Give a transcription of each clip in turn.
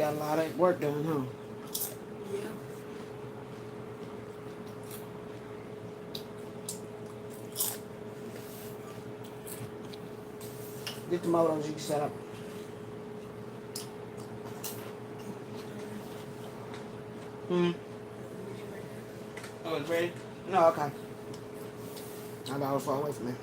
got a lot of work done, huh? Yeah. Get the motors you set up. Oh, it's ready? No, okay. I thought it was far away from me.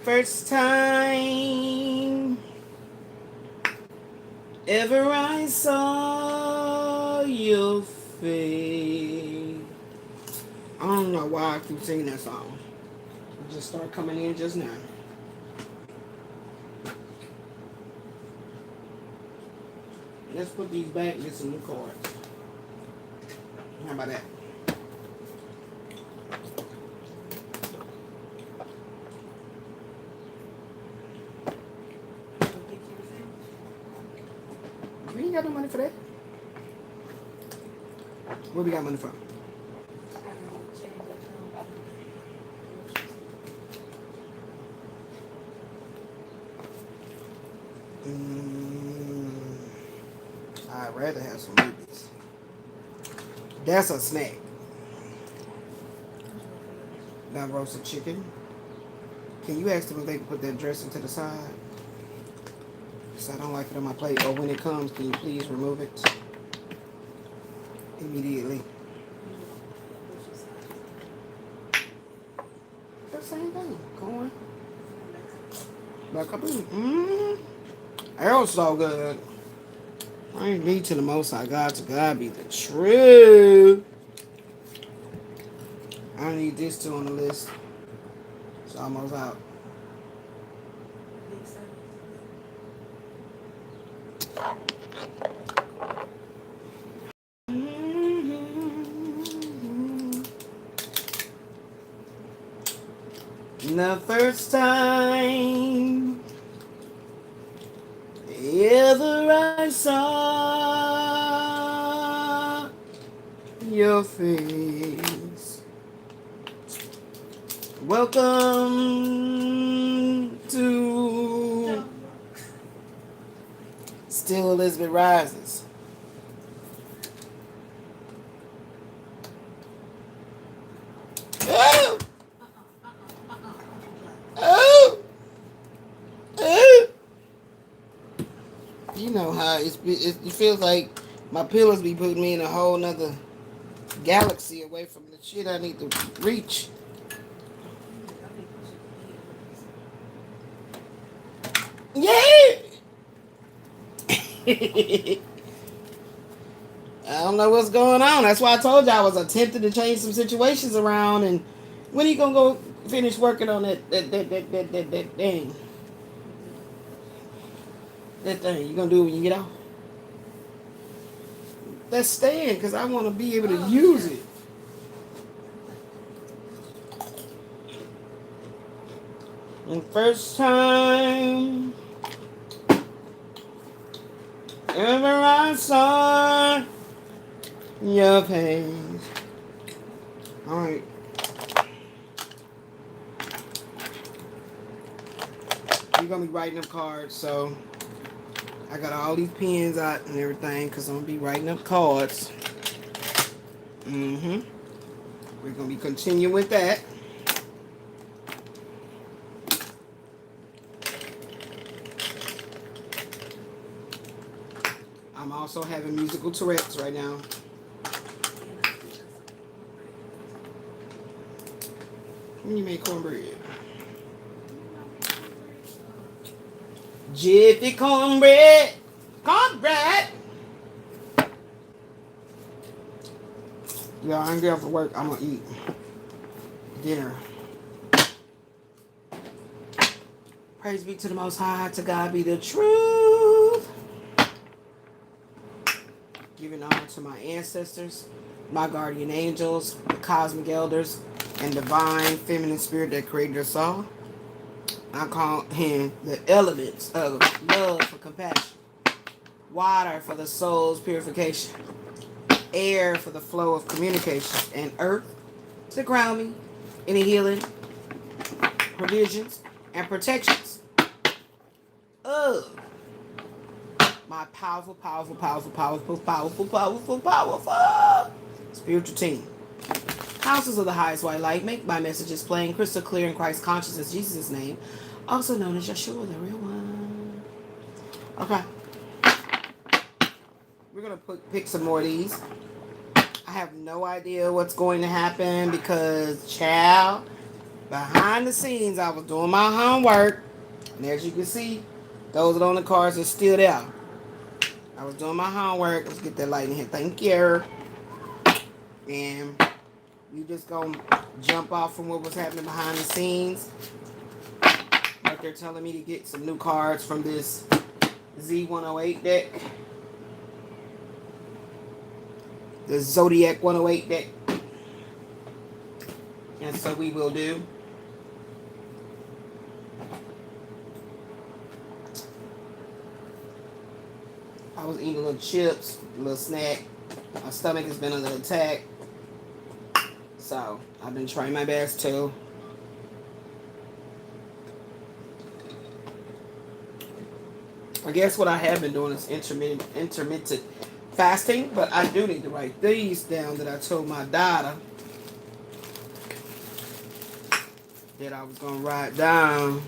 First time ever I saw your face. I don't know why I keep singing that song. It just started coming in just now. Let's put these back and get some new cards. How about that? We ain't got no money for that. Where we got money from? I'd rather have some rubies. That's a snack. Now roasted chicken. Can you ask them if they can put that dressing to the side? Because I don't like it on my plate. Or when it comes, can you please remove it immediately? The same thing. Corn. Black pepper. That was so good. Praise be to the Most High God. To God be the truth. I need this two on the list. It's almost out. The first time ever I saw your face. Welcome to Still Elizabeth Rises. Oh! Oh! Oh! You know how it feels like my pillows be putting me in a whole nother galaxy away from the shit I need to reach. Yeah! I don't know what's going on. That's why I told you I was attempting to change some situations around. And when are you gonna go finish working on that thing? That thing. You gonna do it when you get off? That's staying because I want to be able to use it. And first time ever I saw your face. All right. You're going to be writing up cards, so I got all these pens out and everything because I'm going to be writing up cards. We're going to be continuing with that. I'm also having musical Tourettes right now. When you make cornbread? Jiffy cornbread. Cornbread. Yeah, I'm going for work. I'm going to eat dinner. Praise be to the Most High. To God be the truth. Giving honor to my ancestors. my guardian angels, the cosmic elders, and divine feminine spirit that created us all. I call him the elements of love for compassion, water for the soul's purification, air for the flow of communication, and earth to ground me in the healing, provisions, and protections of my powerful, powerful, powerful, powerful, powerful, powerful, powerful spiritual team. Houses of the highest white light, make my messages plain, crystal clear in Christ consciousness, Jesus' name, also known as Yeshua, the real one. Okay. We're going to pick some more of these. I have no idea what's going to happen because, child, behind the scenes, I was doing my homework. And as you can see, those that on the cards are still there. I was doing my homework. Let's get that light in here. Thank you. And we just going to jump off from what was happening behind the scenes. Like they're telling me to get some new cards from this Z108 deck. The Zodiac 108 deck. And so we will do. I was eating little chips, a little snack. My stomach has been under attack. So I've been trying my best to I guess what I have been doing is intermittent fasting, but I do need to write these down that I told my daughter that I was going to write down.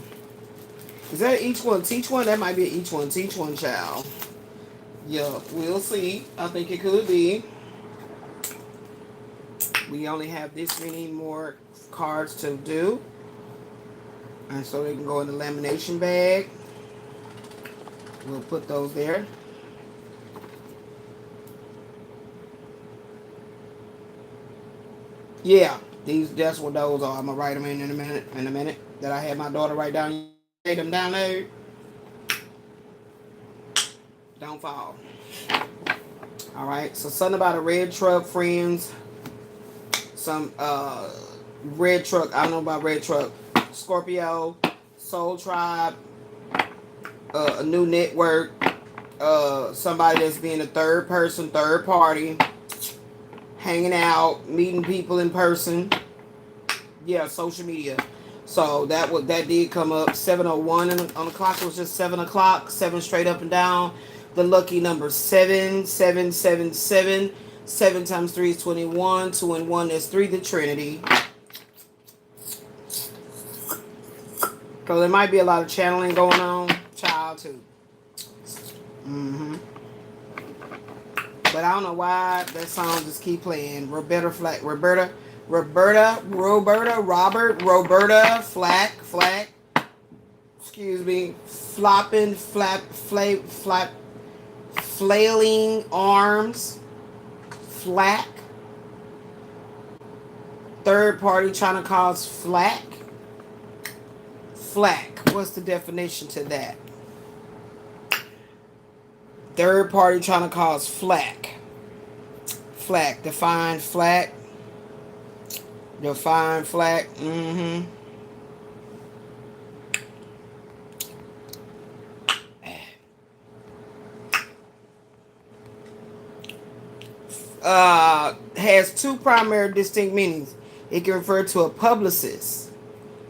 Is that each one teach one? That might be each one teach one, child. Yeah, we'll see. I think it could be. We only have this many more cards to do. And so they can go in the lamination bag. We'll put those there. Yeah, that's what those are. I'm gonna write them in a minute. That I had my daughter write down. Write them down there. Don't fall. All right. So something about a red truck, friends. Some red truck. I don't know about red truck. Scorpio, Soul Tribe, a new network. Somebody that's being a third person, third party. Hanging out, meeting people in person. Yeah, social media. So that did come up. 7:01 on the clock. It was just 7 o'clock. 7 straight up and down. The lucky number 7, 7, 7, 7. 7 times 3 is 21. 2 and 1 is 3. The Trinity. So there might be a lot of channeling going on. Child too. But I don't know why that song just keep playing. Roberta Flack. Excuse me. Flailing arms. Flack. Third party trying to cause flack. Flack. What's the definition to that? Third party trying to cause flack. Flack. Define flack. Define flack. Has two primary distinct meanings. It can refer to a publicist,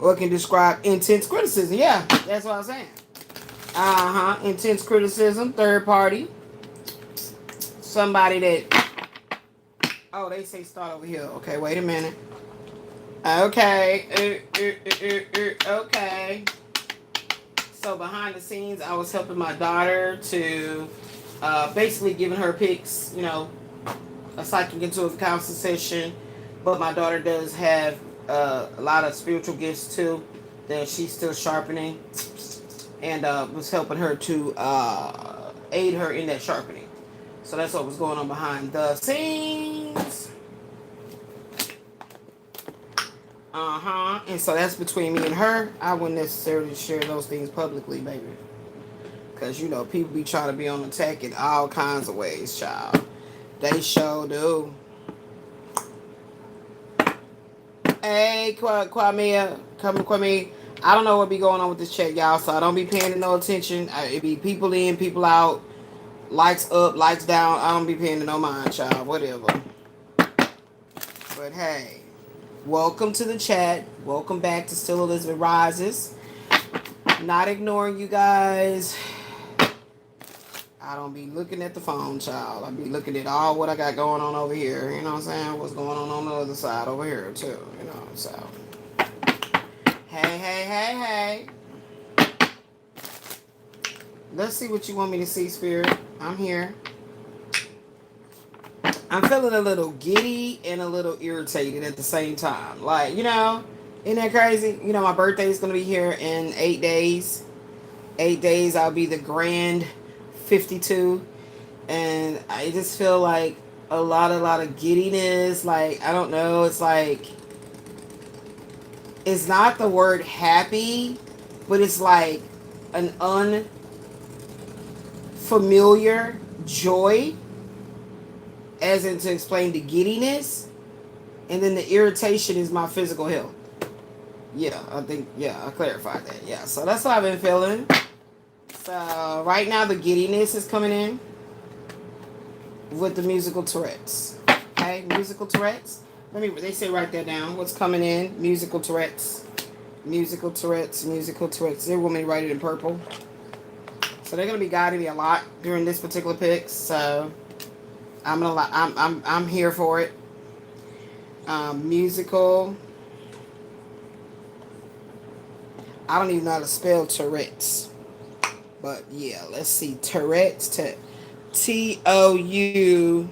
or it can describe intense criticism. Yeah, that's what I was saying. Intense criticism, third party. Somebody that... Oh, they say start over here. Okay, wait a minute. Okay. Okay. So behind the scenes, I was helping my daughter to... basically giving her picks, a psychic into a counseling session. But my daughter does have a lot of spiritual gifts too that she's still sharpening. And was helping her to aid her in that sharpening. So that's what was going on behind the scenes. And so that's between me and her. I wouldn't necessarily share those things publicly, baby. Because, people be trying to be on attack in all kinds of ways, child. They sure do. Hey, Kwame. I don't know what be going on with this chat, y'all, so I don't be paying no attention. It be people in, people out, likes up, likes down. I don't be paying no mind, child. Whatever. But hey, welcome to the chat. Welcome back to Still Elizabeth Rises. Not ignoring you guys. I don't be looking at the phone, child. I be looking at all what I got going on over here. You know what I'm saying? What's going on the other side over here, too. You know, so. Hey. Let's see what you want me to see, Spirit. I'm here. I'm feeling a little giddy and a little irritated at the same time. Like, you know, isn't that crazy? You know, my birthday is going to be here in 8 days. 8 days, I'll be the grand 52. And I just feel like a lot of giddiness. Like, I don't know. It's like, it's not the word happy, but it's like an unfamiliar joy, as in to explain the giddiness. And then the irritation is my physical health. Yeah, I clarified that. Yeah, so that's what I've been feeling. So right now the giddiness is coming in with the musical Tourettes. Okay, musical Tourettes. They say write that down. What's coming in? Musical Tourettes. Musical Tourettes. They want me to write it in purple. So they're gonna be guiding me a lot during this particular pick. So I'm here for it. Musical. I don't even know how to spell Tourettes. But yeah, let's see. Tourettes. Toutou.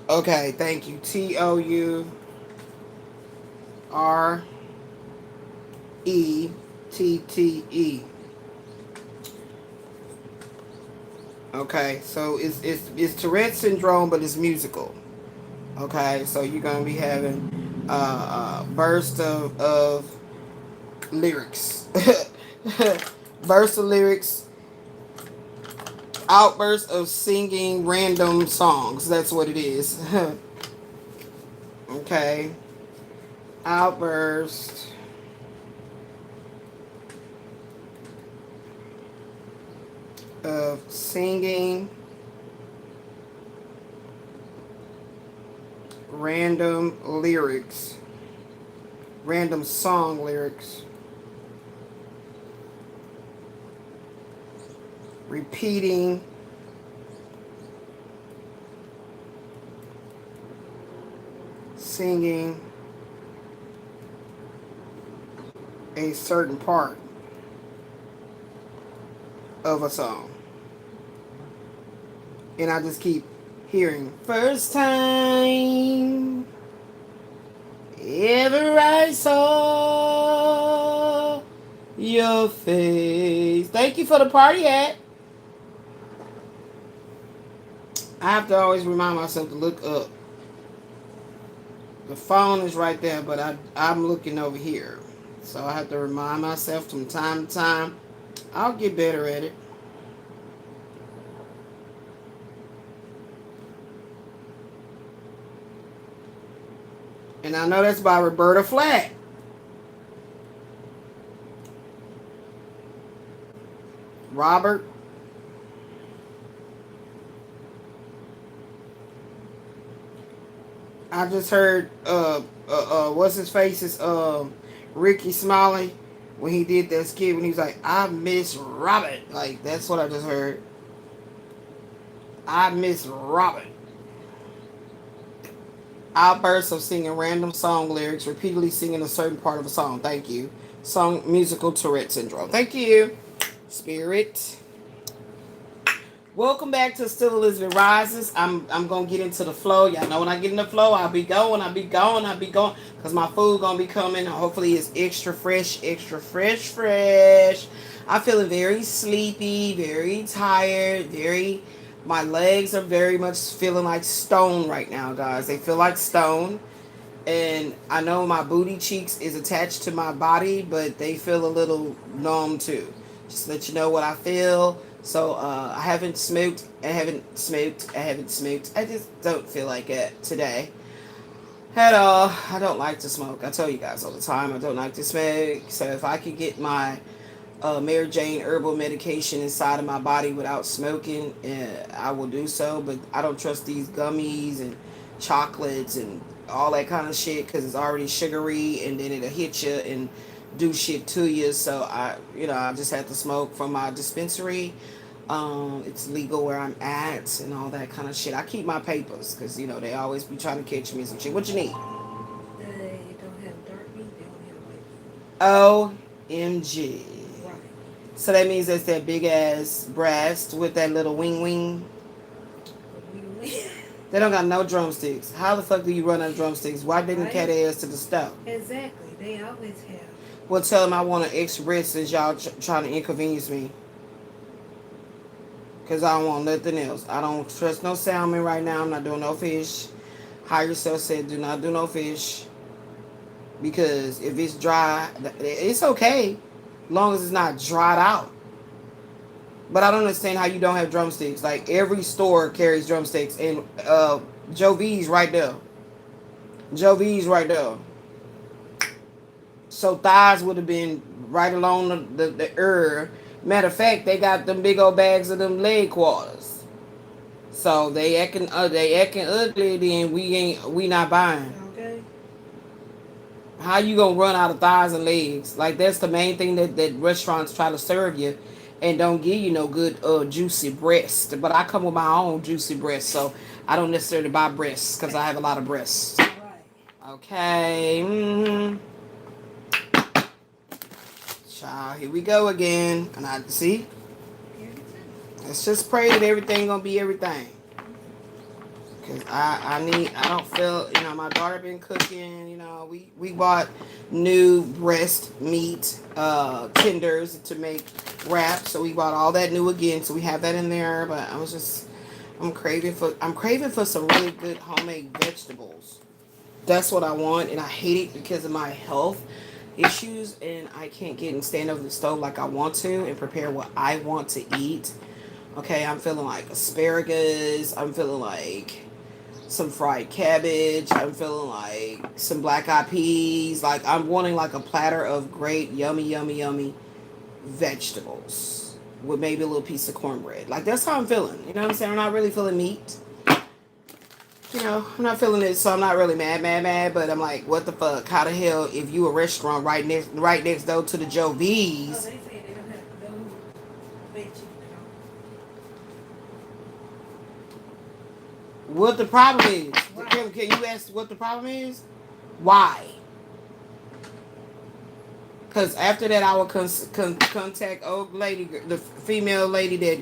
Okay, thank you. Tourettte. Okay, so it's Tourette syndrome, but it's musical. Okay, so you're gonna be having burst of lyrics, burst of lyrics, outburst of singing random songs. That's what it is. Okay, outburst of singing random lyrics, random song lyrics, repeating singing a certain part of a song. And I just keep hearing, first time ever I saw your face. Thank you for the party hat. I have to always remind myself to look up. The phone is right there, but I'm looking over here. So I have to remind myself from time to time. I'll get better at it. And I know that's by Roberta Flack. Robert. I just heard what's his face is Ricky Smiley when he did that skit when he was like, I miss Robert. Like, that's what I just heard. I miss Robert. Outbursts of singing random song lyrics, repeatedly singing a certain part of a song. Thank you. Song musical Tourette syndrome. Thank you, Spirit. Welcome back to Still Elizabeth Rises. I'm gonna get into the flow. Y'all know when I get in the flow, I'll be going. Because my food gonna be coming. Hopefully it's extra fresh. I'm feeling very sleepy, very tired, my legs are very much feeling like stone right now, guys. They feel like stone. And I know my booty cheeks is attached to my body, but they feel a little numb too. Just to let you know what I feel. So I haven't smoked. I just don't feel like it today at all. I don't like to smoke. I tell you guys all the time I don't like to smoke. So if I could get my Mary Jane herbal medication inside of my body without smoking, I will do so. But I don't trust these gummies and chocolates and all that kind of shit because it's already sugary and then it'll hit you and do shit to you. So I just have to smoke from my dispensary. It's legal where I'm at and all that kind of shit. I keep my papers because they always be trying to catch me and some shit. What you need? They don't have dark meat. They only have white meat. OMG. Right. So that means that's that big ass breast with that little wing wing. They don't got no drumsticks. How the fuck do you run on drumsticks? Why didn't Right. cat ass to the stove? Exactly. They always have. Well, tell them I want an extra breast since y'all trying to inconvenience me. Because I don't want nothing else. I don't trust no salmon right now. I'm not doing no fish. Higher self said do not do no fish. Because if it's dry, it's okay. Long as it's not dried out. But I don't understand how you don't have drumsticks. Like every store carries drumsticks, and Joe V's right there. Joe V's right there. So thighs would have been right along the herb. Matter of fact, they got them big old bags of them leg quarters. So they acting ugly. Then we not buying. Okay. How you gonna run out of thighs and legs? Like that's the main thing that restaurants try to serve you, and don't give you no good juicy breast. But I come with my own juicy breast, so I don't necessarily buy breasts because I have a lot of breasts. Right. Okay. Child, here we go again. And I see. Let's just pray that everything gonna be everything. Cause I don't feel, my daughter been cooking, we bought new breast meat, tenders to make wraps. So we bought all that new again. So we have that in there, but I'm craving for some really good homemade vegetables. That's what I want. And I hate it because of my health issues and I can't get and stand over the stove like I want to and prepare what I want to eat. Okay, I'm feeling like asparagus. I'm feeling like some fried cabbage. I'm feeling like some black eyed peas. Like I'm wanting like a platter of great yummy vegetables with maybe a little piece of cornbread. Like that's how I'm feeling. You know what I'm saying? I'm not really feeling meat. I'm not feeling it, so I'm not really mad. But I'm like, what the fuck? How the hell if you a restaurant right next door to the Joe V's? Oh, they say they don't have no veg chicken at all. What the problem is? Why? Can you ask what the problem is? Why? Because after that, I will contact old lady, the female lady that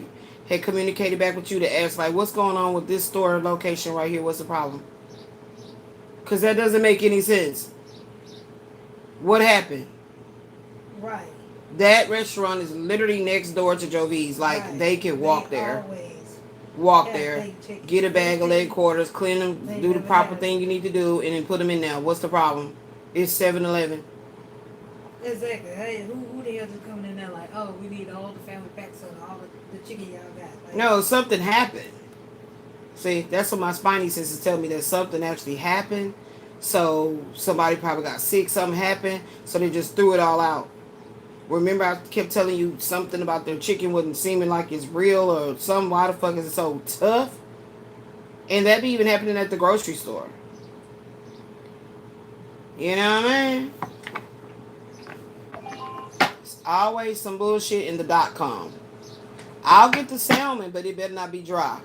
had communicated back with you to ask, like, what's going on with this store location right here? What's the problem? Because that doesn't make any sense. What happened? Right. That restaurant is literally next door to Joe V's. Like, Right. they can walk there. Always. Walk Yeah, there, they get a bag of leg quarters, clean them, They do the never proper have. thing you need to do, and then put them in there. What's the problem? It's 7-Eleven. Exactly. Hey, who the hell just coming in there like, oh, we need all the family packs of all the chicken y'all got? Like, No, something happened. See, that's what my spidey senses tell me, that something actually happened. So somebody probably got sick, something happened, so they just threw it all out. Remember I kept telling you something about their chicken wasn't seeming like it's real or something. Why the fuck is it so tough? And that be even happening at the grocery store. You know what I mean? It's always some bullshit in the .com. I'll get the salmon, but it better not be dry.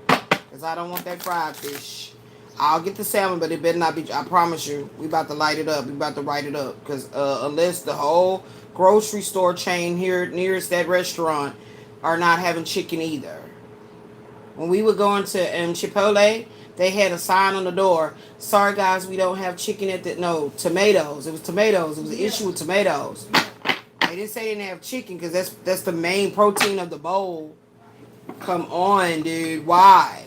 Because I don't want that fried fish. I'll get the salmon, but it better not be. I promise you, we about to light it up. We about to write it up. Because unless the whole grocery store chain here nearest that restaurant are not having chicken either. When we were going to Chipotle, they had a sign on the door. Sorry, guys, we don't have chicken at the... No, tomatoes. It was tomatoes. It was an issue with tomatoes. They didn't say they didn't have chicken because that's the main protein of the bowl. Come on, dude. Why?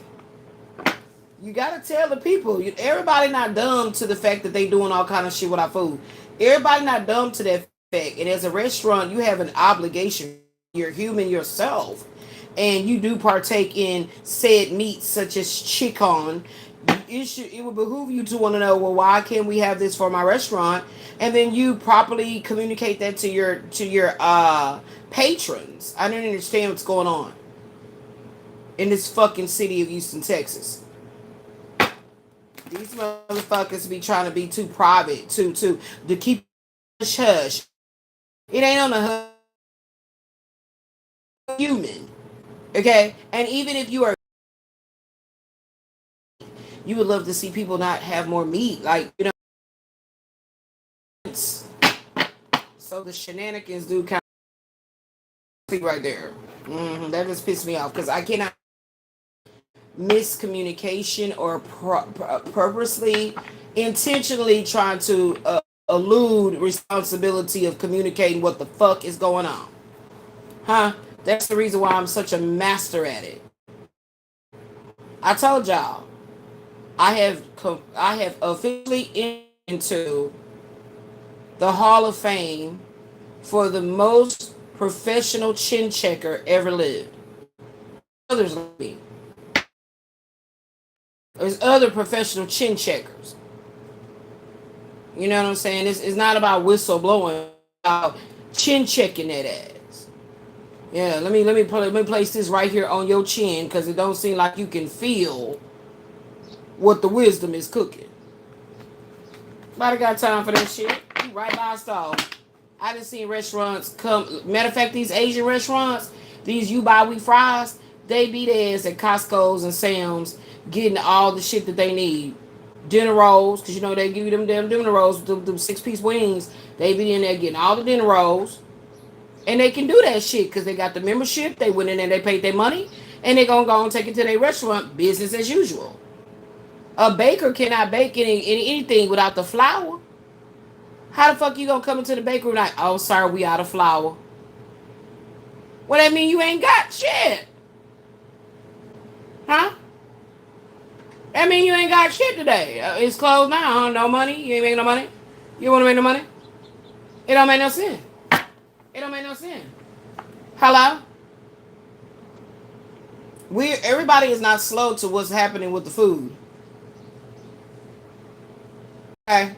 You gotta tell the people. Everybody not dumb to the fact that they doing all kind of shit with our food. Everybody not dumb to that fact. And as a restaurant, you have an obligation. You're human yourself. and you do partake in said meats such as chicken, it would behoove you to want to know, well, why can't we have this for my restaurant? And then you properly communicate that to your patrons. I don't understand what's going on in this fucking city of Houston, Texas. These motherfuckers be trying to be too private, to keep hush hush. It ain't on the human, okay? And even if you are, you would love to see people not have more meat, like, you know. So the shenanigans do kind of right there. That just pissed me off because I cannot miscommunication or purposely, intentionally trying to elude responsibility of communicating what the fuck is going on. Huh? That's the reason why I'm such a master at it. I told y'all, I have officially into the Hall of Fame for the most professional chin checker ever lived. Others like me. There's other professional chin checkers. You know what I'm saying? It's not about whistle blowing, it's about chin checking that ass. Yeah, let me place this right here on your chin because it don't seem like you can feel what the wisdom is cooking. Nobody got time for that shit. You right by a stall. I done seen restaurants come. Matter of fact, these Asian restaurants, these you buy we fries, they be there at Costco's and Sam's getting all the shit that they need. Dinner rolls, because you know they give you them damn dinner rolls, them 6-piece wings. They be in there getting all the dinner rolls. And they can do that shit because they got the membership. They went in there, they paid their money, and they gonna go and take it to their restaurant, business as usual. A baker cannot bake anything without the flour. How the fuck you gonna come into the bakery like, oh, sorry, we out of flour? Well, that mean you ain't got shit. Huh? That mean you ain't got shit today. It's closed now, huh? No money? You ain't making no money? You wanna make no money? It don't make no sense. It don't make no sense. Hello? Everybody is not slow to what's happening with the food. Okay?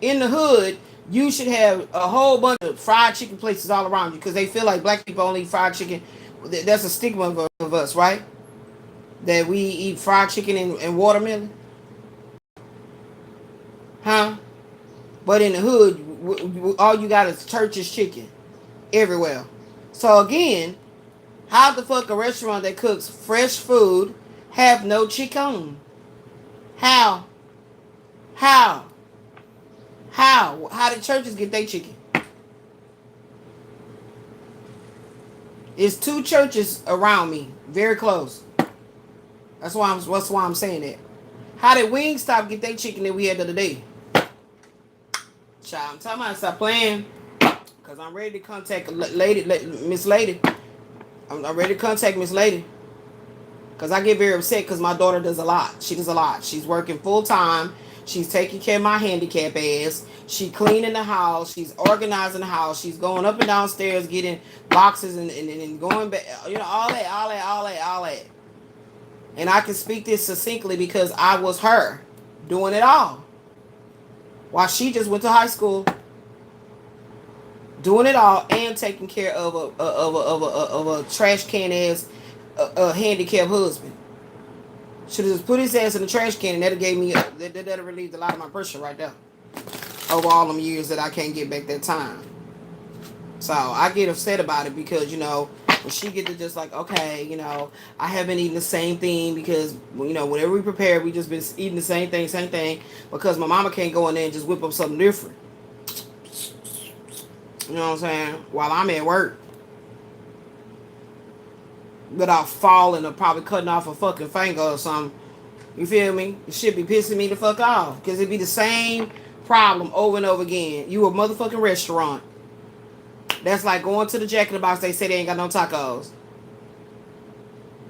In the hood, you should have a whole bunch of fried chicken places all around you because they feel like black people only eat fried chicken. That's a stigma of us, right? That we eat fried chicken and watermelon. Huh? But in the hood, all you got is church's chicken everywhere. So again, how the fuck a restaurant that cooks fresh food have no chicken? How? How did churches get their chicken? It's 2 churches around me, very close. That's why I'm saying that. How did Wingstop get their chicken that we had the other day? Child, I'm talking about stop playing. Because I'm ready to contact Miss Lady. I'm ready to contact Miss Lady. Because I get very upset because my daughter does a lot. She does a lot. She's working full time. She's taking care of my handicap ass. She cleaning the house. She's organizing the house. She's going up and downstairs getting boxes and going back. You know, all that. And I can speak this succinctly because I was her doing it all. While she just went to high school, doing it all and taking care of a trash can ass handicapped husband. Should have just put his ass in the trash can and that'll relieve a lot of my pressure right there. Over all them years that I can't get back that time. So I get upset about it because, you know, when she get to just like, okay, you know, I haven't eaten the same thing because, you know, whenever we prepare, we just been eating the same thing because my mama can't go in there and just whip up something different. You know what I'm saying? While I'm at work. Without falling or probably cutting off a fucking finger or something. You feel me? It should be pissing me the fuck off. Because it'd be the same problem over and over again. You a motherfucking restaurant. That's like going to the Jack in the Box. They say they ain't got no tacos.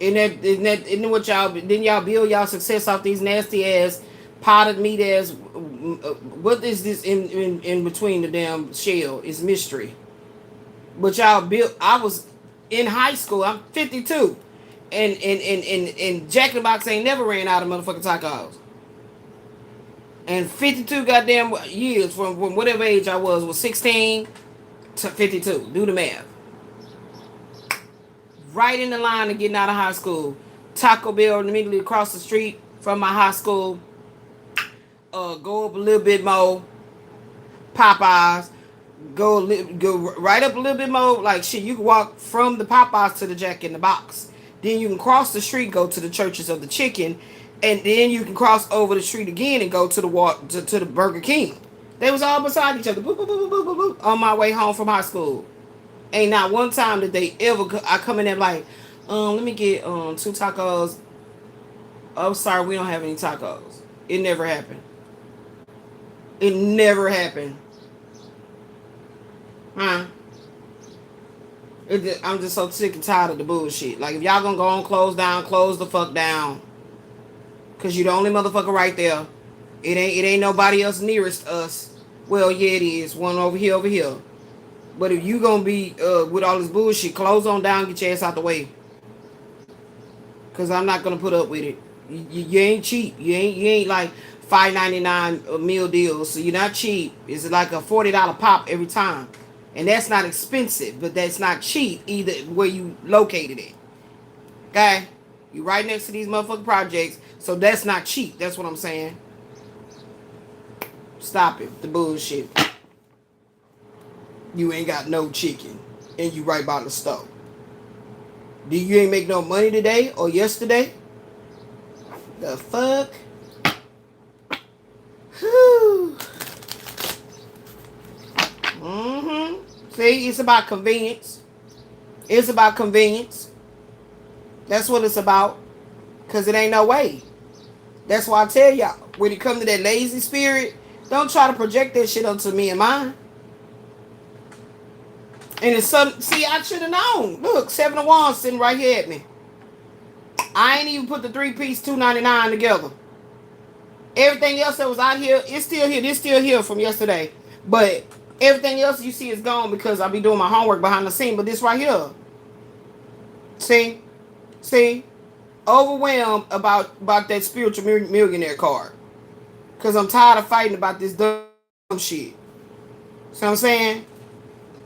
Isn't what y'all... Didn't y'all build y'all success off these nasty ass potted meat ass... What is this in between the damn shell? It's mystery. But y'all built... in high school. I'm 52. And Jack in the Box ain't never ran out of motherfucking tacos. And 52 goddamn years from whatever age I was 16 to 52. Do the math. Right in the line of getting out of high school. Taco Bell immediately across the street from my high school. Go up a little bit more. Popeyes. Go right up a little bit more. Like shit, you can walk from the Popeyes to the Jack in the Box. Then you can cross the street, go to the Churches of the Chicken, and then you can cross over the street again and go to the Burger King. They was all beside each other. Boop, boop, boop, boop, boop, boop, on my way home from high school. Ain't not one time that they ever I come in there like, let me get 2 tacos. Oh, sorry, we don't have any tacos. It never happened. It never happened. Huh? I'm just so sick and tired of the bullshit. Like, if y'all gonna go on close the fuck down. Cause you the only motherfucker right there. It ain't nobody else nearest us. Well, yeah, it is. One over here. But if you gonna be with all this bullshit, close on down, get your ass out the way. Cause I'm not gonna put up with it. You ain't cheap. You ain't like $5.99 meal deals. So you're not cheap. It's like a $40 pop every time. And that's not expensive, but that's not cheap either where you located it. Okay? You right next to these motherfucking projects, so that's not cheap. That's what I'm saying. Stop it, the bullshit. You ain't got no chicken, and you right by the stove. You ain't make no money today or yesterday? The fuck? Whew. See, it's about convenience. It's about convenience. That's what it's about. Because it ain't no way. That's why I tell y'all, when it comes to that lazy spirit, don't try to project that shit onto me and mine. And it's some, see, I should have known. Look, 7 of Wands sitting right here at me. I ain't even put the 3-piece $2.99 together. Everything else that was out here, it's still here. It's still here from yesterday. But everything else you see is gone because I be doing my homework behind the scene. But this right here. See? Overwhelmed about that spiritual millionaire card. Because I'm tired of fighting about this dumb shit. See what I'm saying?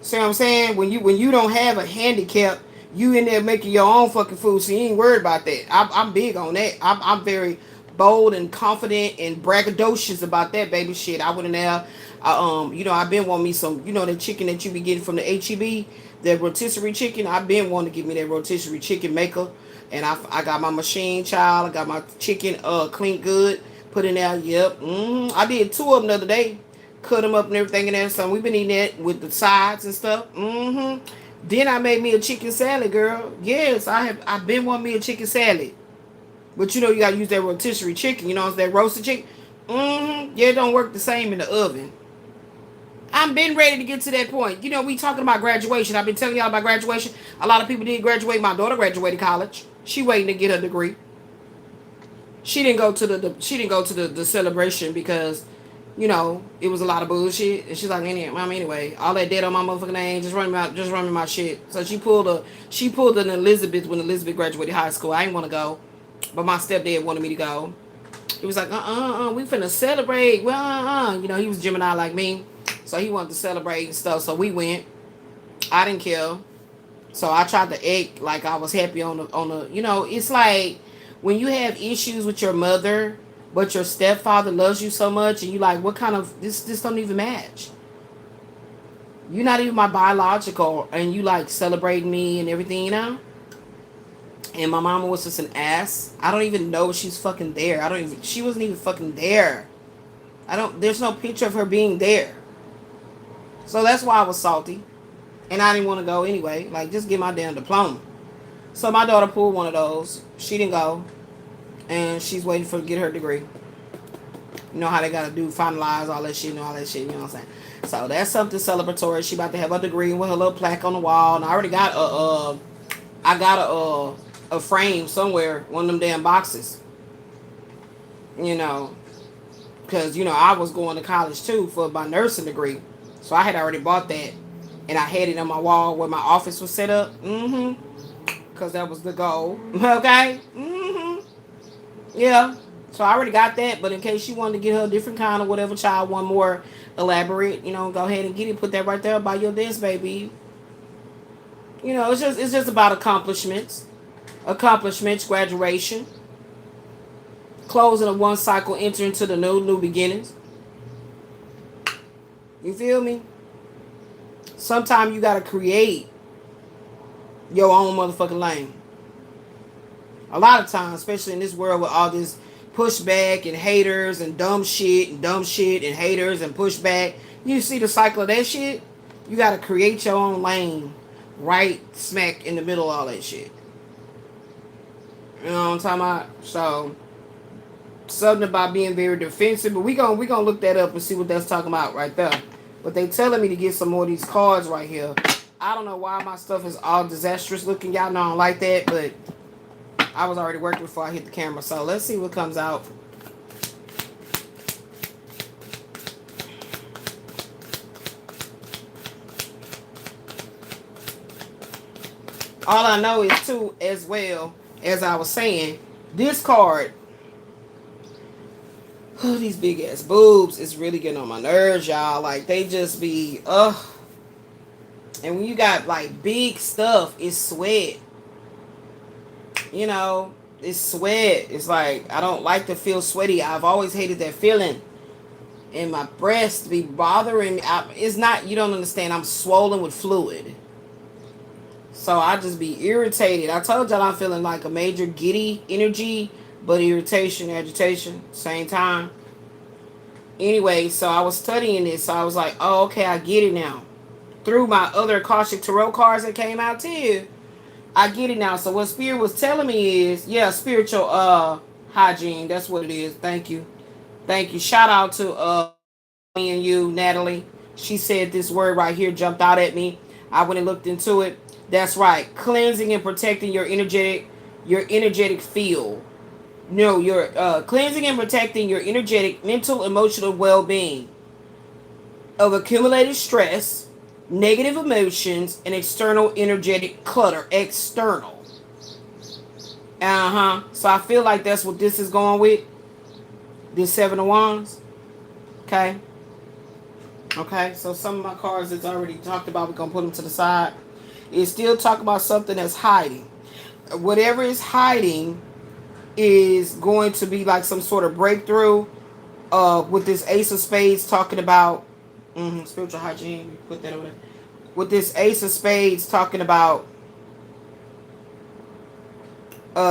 See what I'm saying? When you don't have a handicap, you in there making your own fucking food, so you ain't worried about that. I'm big on that. I'm very bold and confident and braggadocious about that, baby. Shit, I wouldn't have. I've been wanting me some, the chicken that you be getting from the HEB, that rotisserie chicken. I've been wanting to give me that rotisserie chicken maker, and I got my machine, child. I got my chicken clean good, put in there. Yep. I did 2 of them the other day. Cut them up and everything and that. So we've been eating that with the sides and stuff. Then I made me a chicken salad, girl. Yes, I've been wanting me a chicken salad. But you gotta use that rotisserie chicken. It's that roasted chicken. Yeah, it don't work the same in the oven. I've been ready to get to that point. We talking about graduation. I've been telling y'all about graduation. A lot of people didn't graduate. My daughter graduated college. She waiting to get her degree. She didn't go to the celebration because it was a lot of bullshit. And she's like, Mom, anyway, all that dead on my motherfucking name, just run me my shit. So she pulled an Elizabeth when Elizabeth graduated high school. I didn't want to go, but my stepdad wanted me to go. He was like, we finna celebrate. Well, he was Gemini like me, so he wanted to celebrate and stuff. So we went. I didn't care. So I tried to act like I was happy on the. It's like when you have issues with your mother, but your stepfather loves you so much, and you like, what kind of this don't even match. You're not even my biological, and you like celebrating me and everything, And my mama was just an ass. I don't even know if she's fucking there. She wasn't even fucking there. There's no picture of her being there. So that's why I was salty. And I didn't want to go anyway. Like, just get my damn diploma. So my daughter pulled one of those. She didn't go. And she's waiting to get her degree. You know how they gotta do, finalize all that shit and all that shit, you know what I'm saying? So that's something celebratory. She about to have her degree with her little plaque on the wall. And I already got a frame somewhere, one of them damn boxes. Because, I was going to college too for my nursing degree. So I had already bought that. And I had it on my wall where my office was set up. Because that was the goal. Okay? Yeah. So I already got that, but in case she wanted to get her a different kind of whatever child, one more elaborate, go ahead and get it. Put that right there by your desk, baby. It's just about accomplishments, graduation, closing of one cycle, entering into the new beginnings. You feel me? Sometimes you gotta create your own motherfucking lane. A lot of times, especially in this world with all this pushback and haters and dumb shit and haters and pushback, you see the cycle of that shit. You gotta create your own lane, right smack in the middle of all that shit. You know what I'm talking about? So something about being very defensive, but we gonna look that up and see what that's talking about right there. But they telling me to get some more of these cards right here. I don't know why my stuff is all disastrous looking. Y'all know I don't like that, but I was already working before I hit the camera. So let's see what comes out. All I know is too, as well, as I was saying, this card, these big ass boobs is really getting on my nerves, y'all. Like, they just be, and when you got like big stuff, it's sweat. It's sweat. It's like, I don't like to feel sweaty. I've always hated that feeling. And my breast be bothering me. It's not, you don't understand. I'm swollen with fluid. So I just be irritated. I told y'all I'm feeling like a major giddy energy, but irritation, agitation, same time. Anyway, so I was studying this. So I was like, oh, okay, I get it now. Through my other Akashic Tarot cards that came out too, I get it now. So what Spirit was telling me is, spiritual hygiene. That's what it is. Thank you. Shout out to me and you, Natalie. She said this word right here jumped out at me. I went and looked into it. That's right. Cleansing and protecting your energetic field. No, you're cleansing and protecting your energetic, mental, emotional well-being of accumulated stress, negative emotions, and external energetic clutter. External. So I feel like that's what this is going with. This Seven of Wands. Okay. So some of my cards that's already talked about, we're going to put them to the side. It's still talking about something that's hiding. Whatever is hiding is going to be like some sort of breakthrough. With this Ace of Spades talking about spiritual hygiene. Put that over there. With this Ace of Spades talking about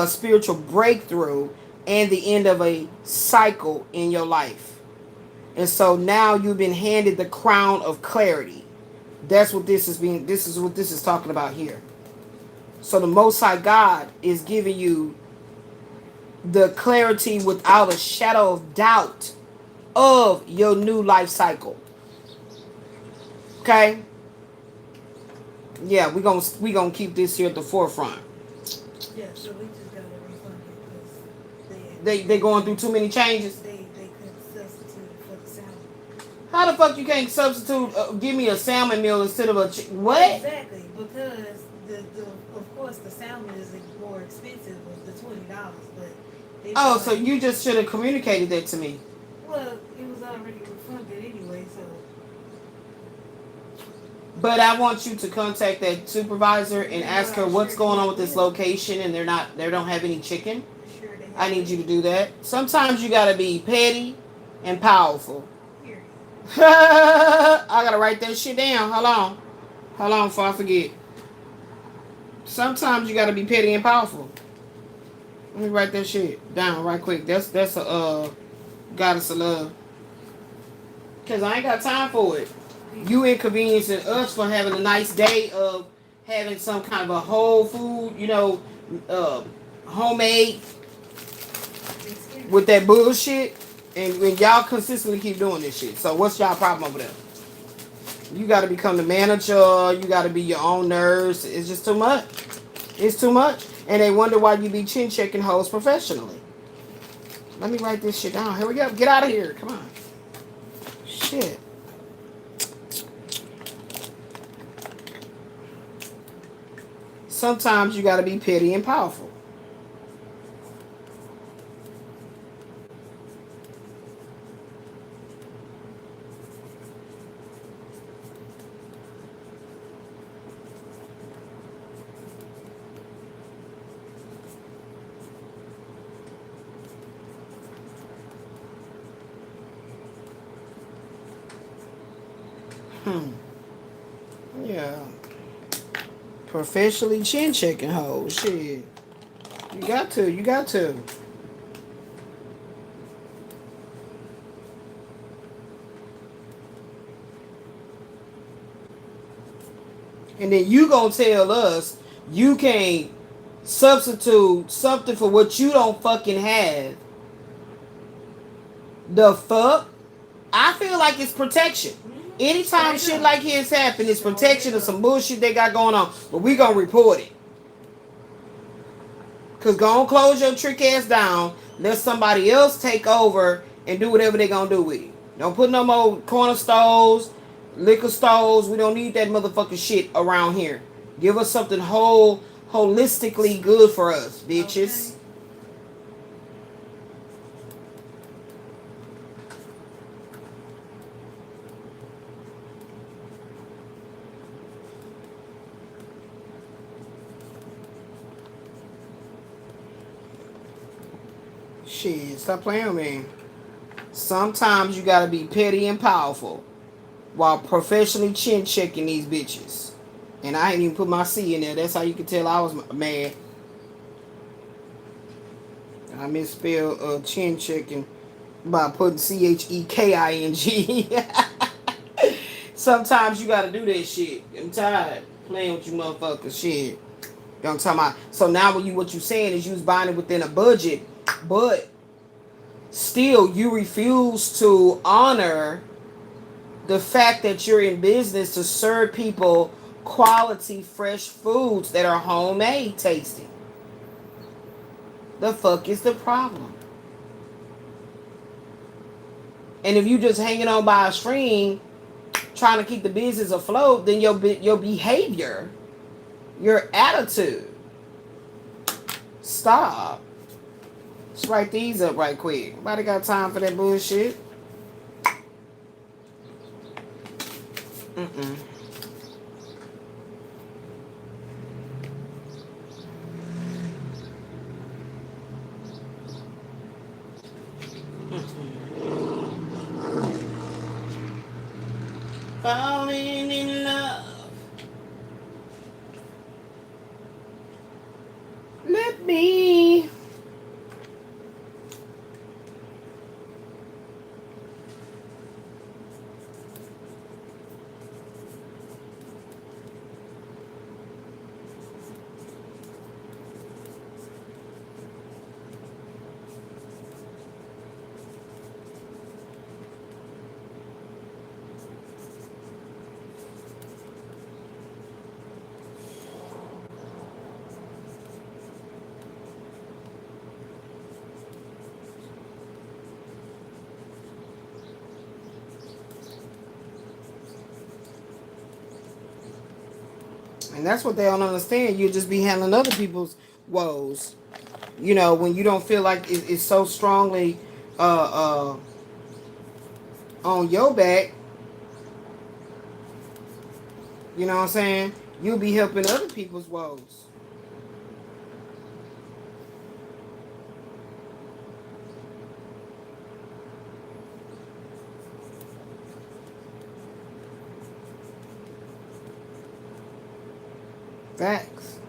spiritual breakthrough and the end of a cycle in your life. And so now you've been handed the crown of clarity. That's what this is being. This is what this is talking about here. So the Most High God is giving you the clarity without a shadow of doubt of your new life cycle. Okay? Yeah, we're gonna keep this here at the forefront. Yeah, so we just got to refund it because they going through too many changes. They couldn't substitute for the salmon. How the fuck you can't substitute? Give me a salmon meal instead of a what? Exactly, because the of course the salmon is more expensive with the $20, but so you just should have communicated that to me. Well, it was already refunded anyway, so. But I want you to contact that supervisor and ask her what's going on with this location, and they don't have any chicken. Sure, I need you to do that. Sometimes you gotta be petty and powerful. I gotta write that shit down. Hold on before I forget. Sometimes you gotta be petty and powerful. Let me write that shit down right quick. That's a goddess of love. Cause I ain't got time for it. You inconveniencing us for having a nice day of having some kind of a whole food, homemade with that bullshit, and y'all consistently keep doing this shit. So what's y'all problem over there? You got to become the manager. You got to be your own nurse. It's just too much. It's too much. And they wonder why you be chin checking hoes professionally. Let me write this shit down. Here we go. Get out of here. Come on. Shit. sometimes you got to be petty and powerful. Yeah. Professionally chin checking hoes. Shit. You got to. You got to. And then you gonna tell us you can't substitute something for what you don't fucking have. The fuck? I feel like it's protection. Anytime shit like his happen, it's protection of some bullshit they got going on. But we gonna report it. Cause go on, close your trick ass down. Let somebody else take over and do whatever they gonna do with it. Don't put no more corner stores, liquor stores. We don't need that motherfucking shit around here. Give us something holistically good for us, bitches. Okay. Shit, stop playing with me. Sometimes you gotta be petty and powerful while professionally chin checking these bitches. And I ain't even put my C in there. That's how you can tell I was mad. I misspelled chin checking by putting CHEKING. Sometimes you gotta do that shit. I'm tired playing with you motherfuckers. Shit. You know what I'm talking about? So now what you saying is you was buying it within a budget, but still you refuse to honor the fact that you're in business to serve people quality fresh foods that are homemade tasting. The fuck is the problem? And if you just hanging on by a string trying to keep the business afloat, then your behavior, your attitude, stop. Let's write these up right quick. Nobody got time for that bullshit. Mm-mm. Falling in love. Let me. And that's what they don't understand. You just be handling other people's woes. You know, when you don't feel like it's so strongly on your back. You know what I'm saying? You'll be helping other people's woes. Facts.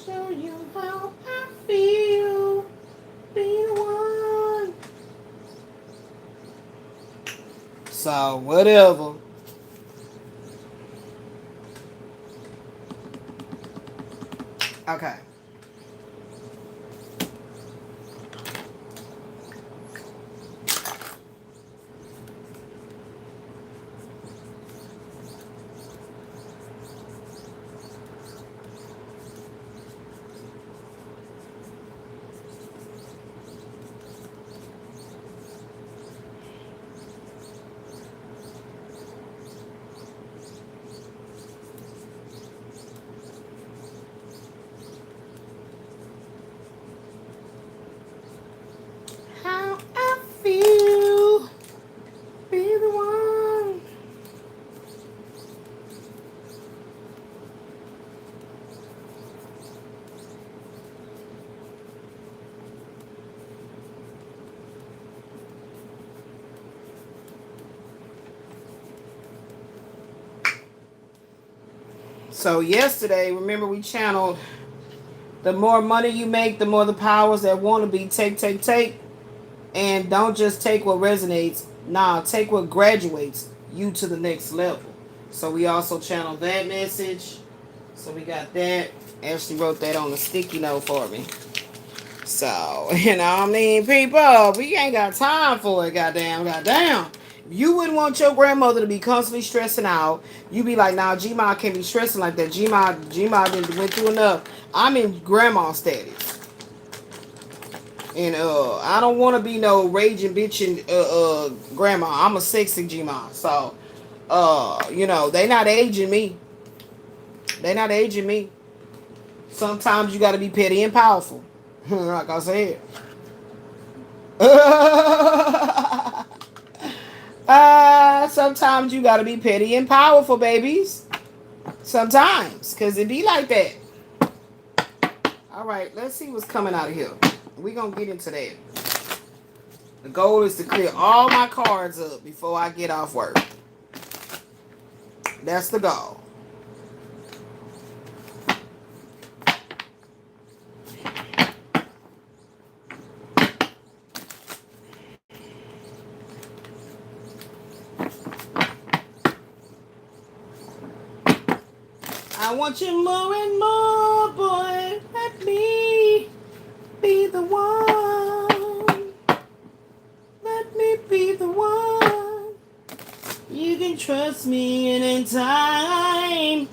Show you how I feel. Be the one. So, whatever. Okay. So yesterday, remember we channeled the more money you make, the more the powers that want to be take. And don't just take what resonates. Nah, take what graduates you to the next level. So we also channeled that message. So we got that. Ashley wrote that on a sticky note for me. So, you know what I mean, people, we ain't got time for it, goddamn. You wouldn't want your grandmother to be constantly stressing out. You be like, nah, G-Ma can't be stressing like that. G-Ma didn't went through enough. I'm in grandma status. And I don't want to be no raging bitching grandma. I'm a sexy G-Ma. So, you know, they not aging me. Sometimes you got to be petty and powerful. Like I said. Sometimes you got to be petty and powerful, babies. Sometimes. Because it be like that. All right, let's see what's coming out of here. We're going to get into that. The goal is to clear all my cards up before I get off work. That's the goal. I want you more and more, boy. Let me be the one. Let me be the one. You can trust me anytime.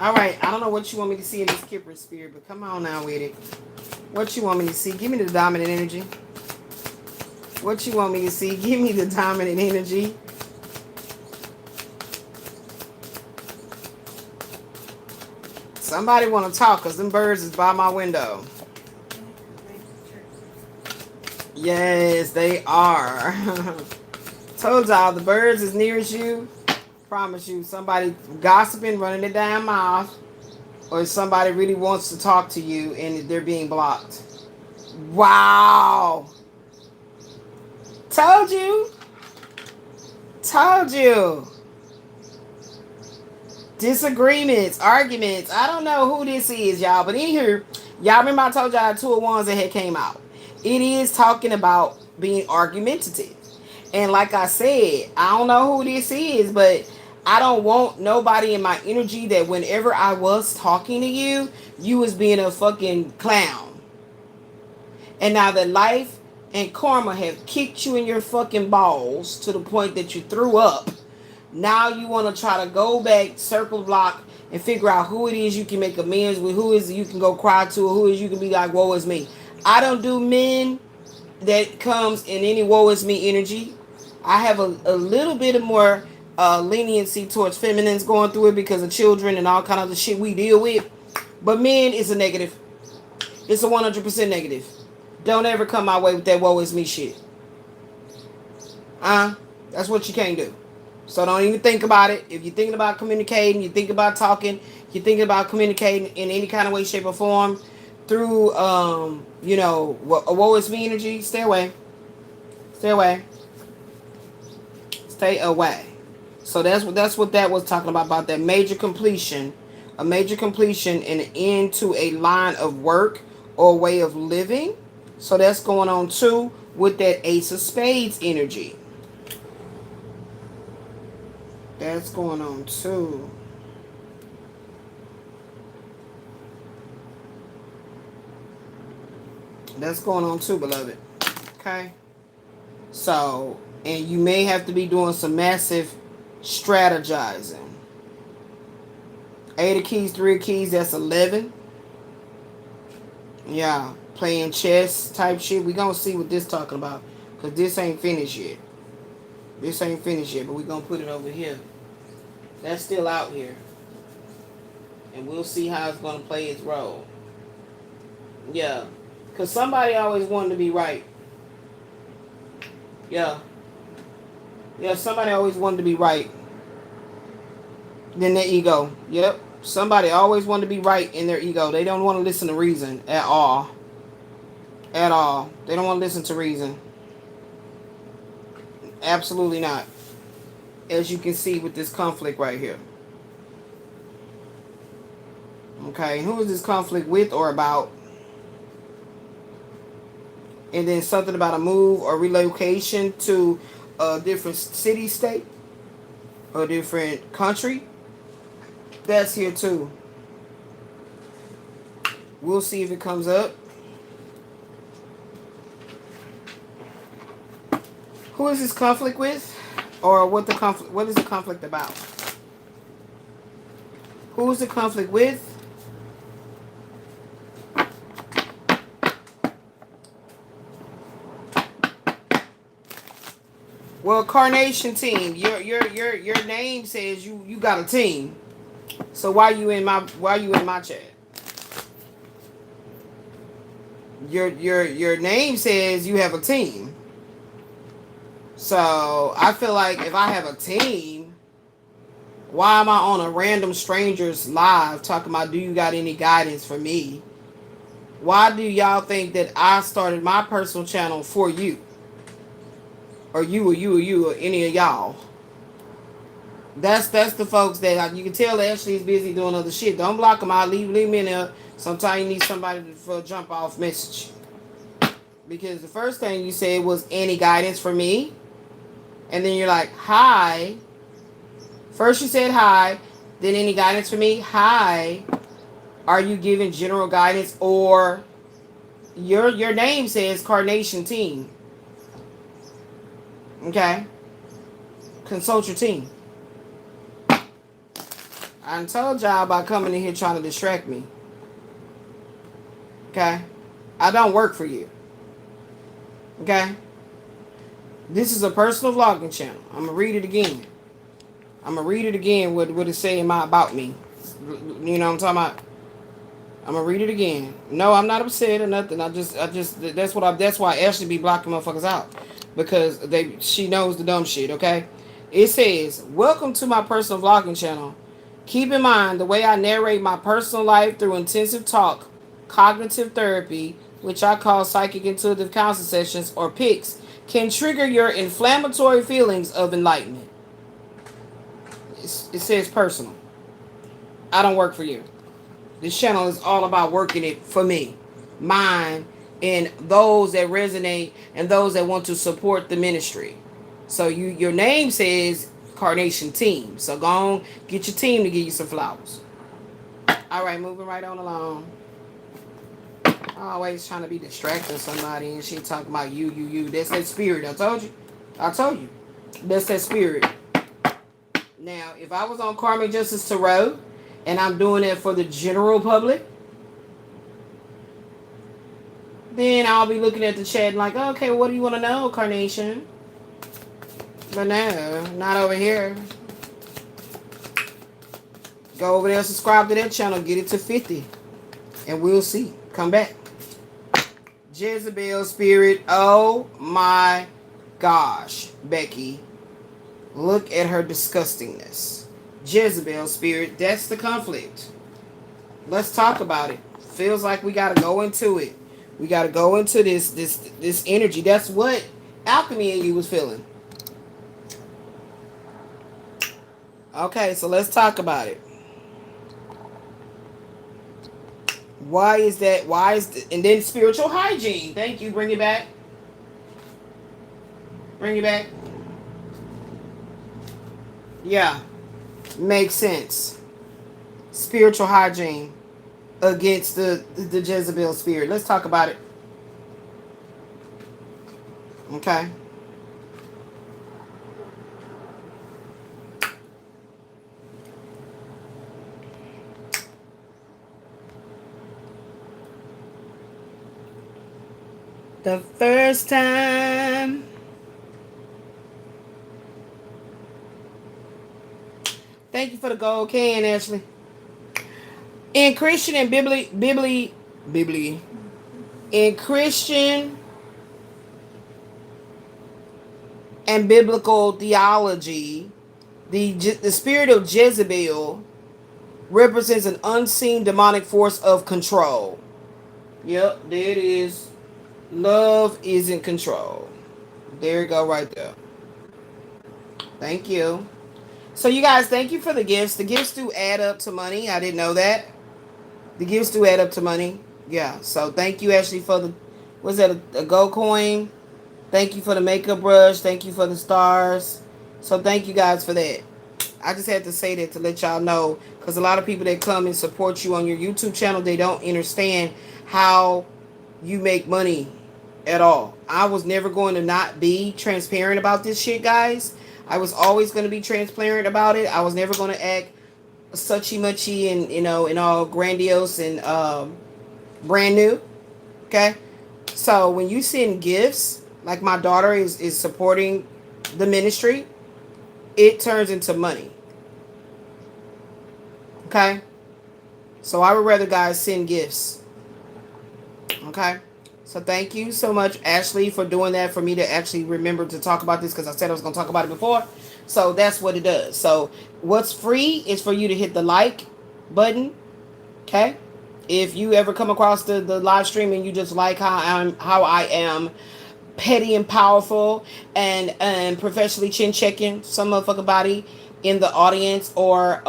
All right, I don't know what you want me to see in this Kipper spirit, but come on now with it. What you want me to see? Give me the dominant energy. What you want me to see? Give me the dominant energy. Somebody want to talk because them birds is by my window. Yes, they are. Told y'all the birds is nearest you. Promise you, somebody gossiping, running their damn mouth, or somebody really wants to talk to you and they're being blocked. Wow. Told you. Disagreements, arguments. I don't know who this is, y'all, but in here, y'all remember I told y'all 2 of Wands that had came out. It is talking about being argumentative. And like I said, I don't know who this is, but I don't want nobody in my energy that whenever I was talking to you, you was being a fucking clown. And now that life and karma have kicked you in your fucking balls to the point that you threw up, now you want to try to go back, circle block, and figure out who it is you can make amends with, who is you can go cry to, or who is you can be like, woe is me. I don't do men that comes in any woe is me energy. I have a little bit of more leniency towards feminines going through it because of children and all kind of the shit we deal with. But men is a negative. It's a 100% negative. Don't ever come my way with that woe is me shit. That's what you can't do. So don't even think about it. If you're thinking about communicating, you think about talking, you're thinking about communicating in any kind of way, shape, or form through, you know, a woe is me energy, stay away. Stay away. Stay away. So that's what that was talking about that major completion. A major completion and an end to a line of work or way of living. So that's going on too with that Ace of Spades energy. That's going on too. That's going on too, beloved. Okay? So, and you may have to be doing some massive strategizing. 8 of keys, 3 of keys, that's 11. Yeah, playing chess type shit. We gonna see what this talking about. Because this ain't finished yet. This ain't finished yet, but we gonna put it over here. That's still out here. And we'll see how it's gonna play its role. Yeah. Because somebody always wanted to be right. Yeah. Yeah, somebody always wanted to be right. Then their ego. Yep. Somebody always wanted to be right in their ego. They don't want to listen to reason at all. At all. They don't want to listen to reason. Absolutely not. as you can see with this conflict right here. Okay, who is this conflict with or about? And then something about a move or relocation to a different city, state, or different country. That's here too. We'll see if it comes up. Who is this conflict with? Or what is the conflict about? Who is the conflict with? Well, Carnation team, your name says you got a team. So why you in my chat? Your name says you have a team. So I feel like if I have a team, why am I on a random stranger's live talking about, do you got any guidance for me? Why do y'all think that I started my personal channel for you? Or you or any of y'all? That's the folks that you can tell Ashley's busy doing other shit. Don't block them out. Leave me in there. Sometimes you need somebody for a jump off message. Because the first thing you said was any guidance for me. And then you're like, hi. First you said hi. Then any guidance for me? Hi. Are you giving general guidance? Or your name says Carnation Team. Okay. Consult your team. I told y'all about coming in here trying to distract me. Okay? I don't work for you. Okay? This is a personal vlogging channel. I'm going to read it again. What it's saying about me. You know what I'm talking about? I'm going to read it again. No, I'm not upset or nothing. That's why Ashley be blocking motherfuckers out. Because she knows the dumb shit, okay? It says, welcome to my personal vlogging channel. Keep in mind, the way I narrate my personal life through intensive talk, cognitive therapy, which I call psychic intuitive counseling sessions or PICs, can trigger your inflammatory feelings of enlightenment. It says personal. I don't work for you. This channel is all about working it for me, mine, and those that resonate and those that want to support the ministry. So your name says Carnation Team. So go on, get your team to give you some flowers. All right, moving right on along. Always trying to be distracting somebody and she talking about you. That's that spirit. I told you. That's that spirit. Now, if I was on Karmic Justice Tarot and I'm doing it for the general public, then I'll be looking at the chat and like, okay, what do you want to know, Carnation? But no, not over here. Go over there, subscribe to that channel, get it to 50. And we'll see. Come back. Jezebel spirit. Oh my gosh, Becky. Look at her disgustingness. Jezebel spirit, that's the conflict. Let's talk about it. Feels like we got to go into it. We got to go into this energy. That's what Alchemy in you was feeling. Okay, so let's talk about it. Why is that? And then spiritual hygiene. Thank you. Bring it back. Yeah. Makes sense. Spiritual hygiene against the Jezebel spirit. Let's talk about it. Okay. The first time. Thank you for the gold can, Ashley. In Christian and in Christian and biblical theology, the spirit of Jezebel represents an unseen demonic force of control. Yep, there it is. Love is in control. There you go right there. Thank you. So you guys, thank you for the gifts. The gifts do add up to money. I didn't know that. The gifts do add up to money. Yeah. So thank you, Ashley, for the, was that a gold coin? Thank you for the makeup brush. Thank you for the stars. So thank you guys for that. I just had to say that to let y'all know, because a lot of people that come and support you on your YouTube channel, they don't understand how you make money at all. I was never going to not be transparent about this shit, guys. I was always going to be transparent about it. I was never going to act suchy muchy and, you know, and all grandiose and brand new. Okay. So when you send gifts, like my daughter is supporting the ministry, it turns into money. Okay. So I would rather guys send gifts. Okay. So thank you so much, Ashley, for doing that, for me to actually remember to talk about this, because I said I was going to talk about it before. So that's what it does. So what's free is for you to hit the like button. Okay. If you ever come across the live stream and you just like how I am petty and powerful and professionally chin checking some motherfucking body in the audience, or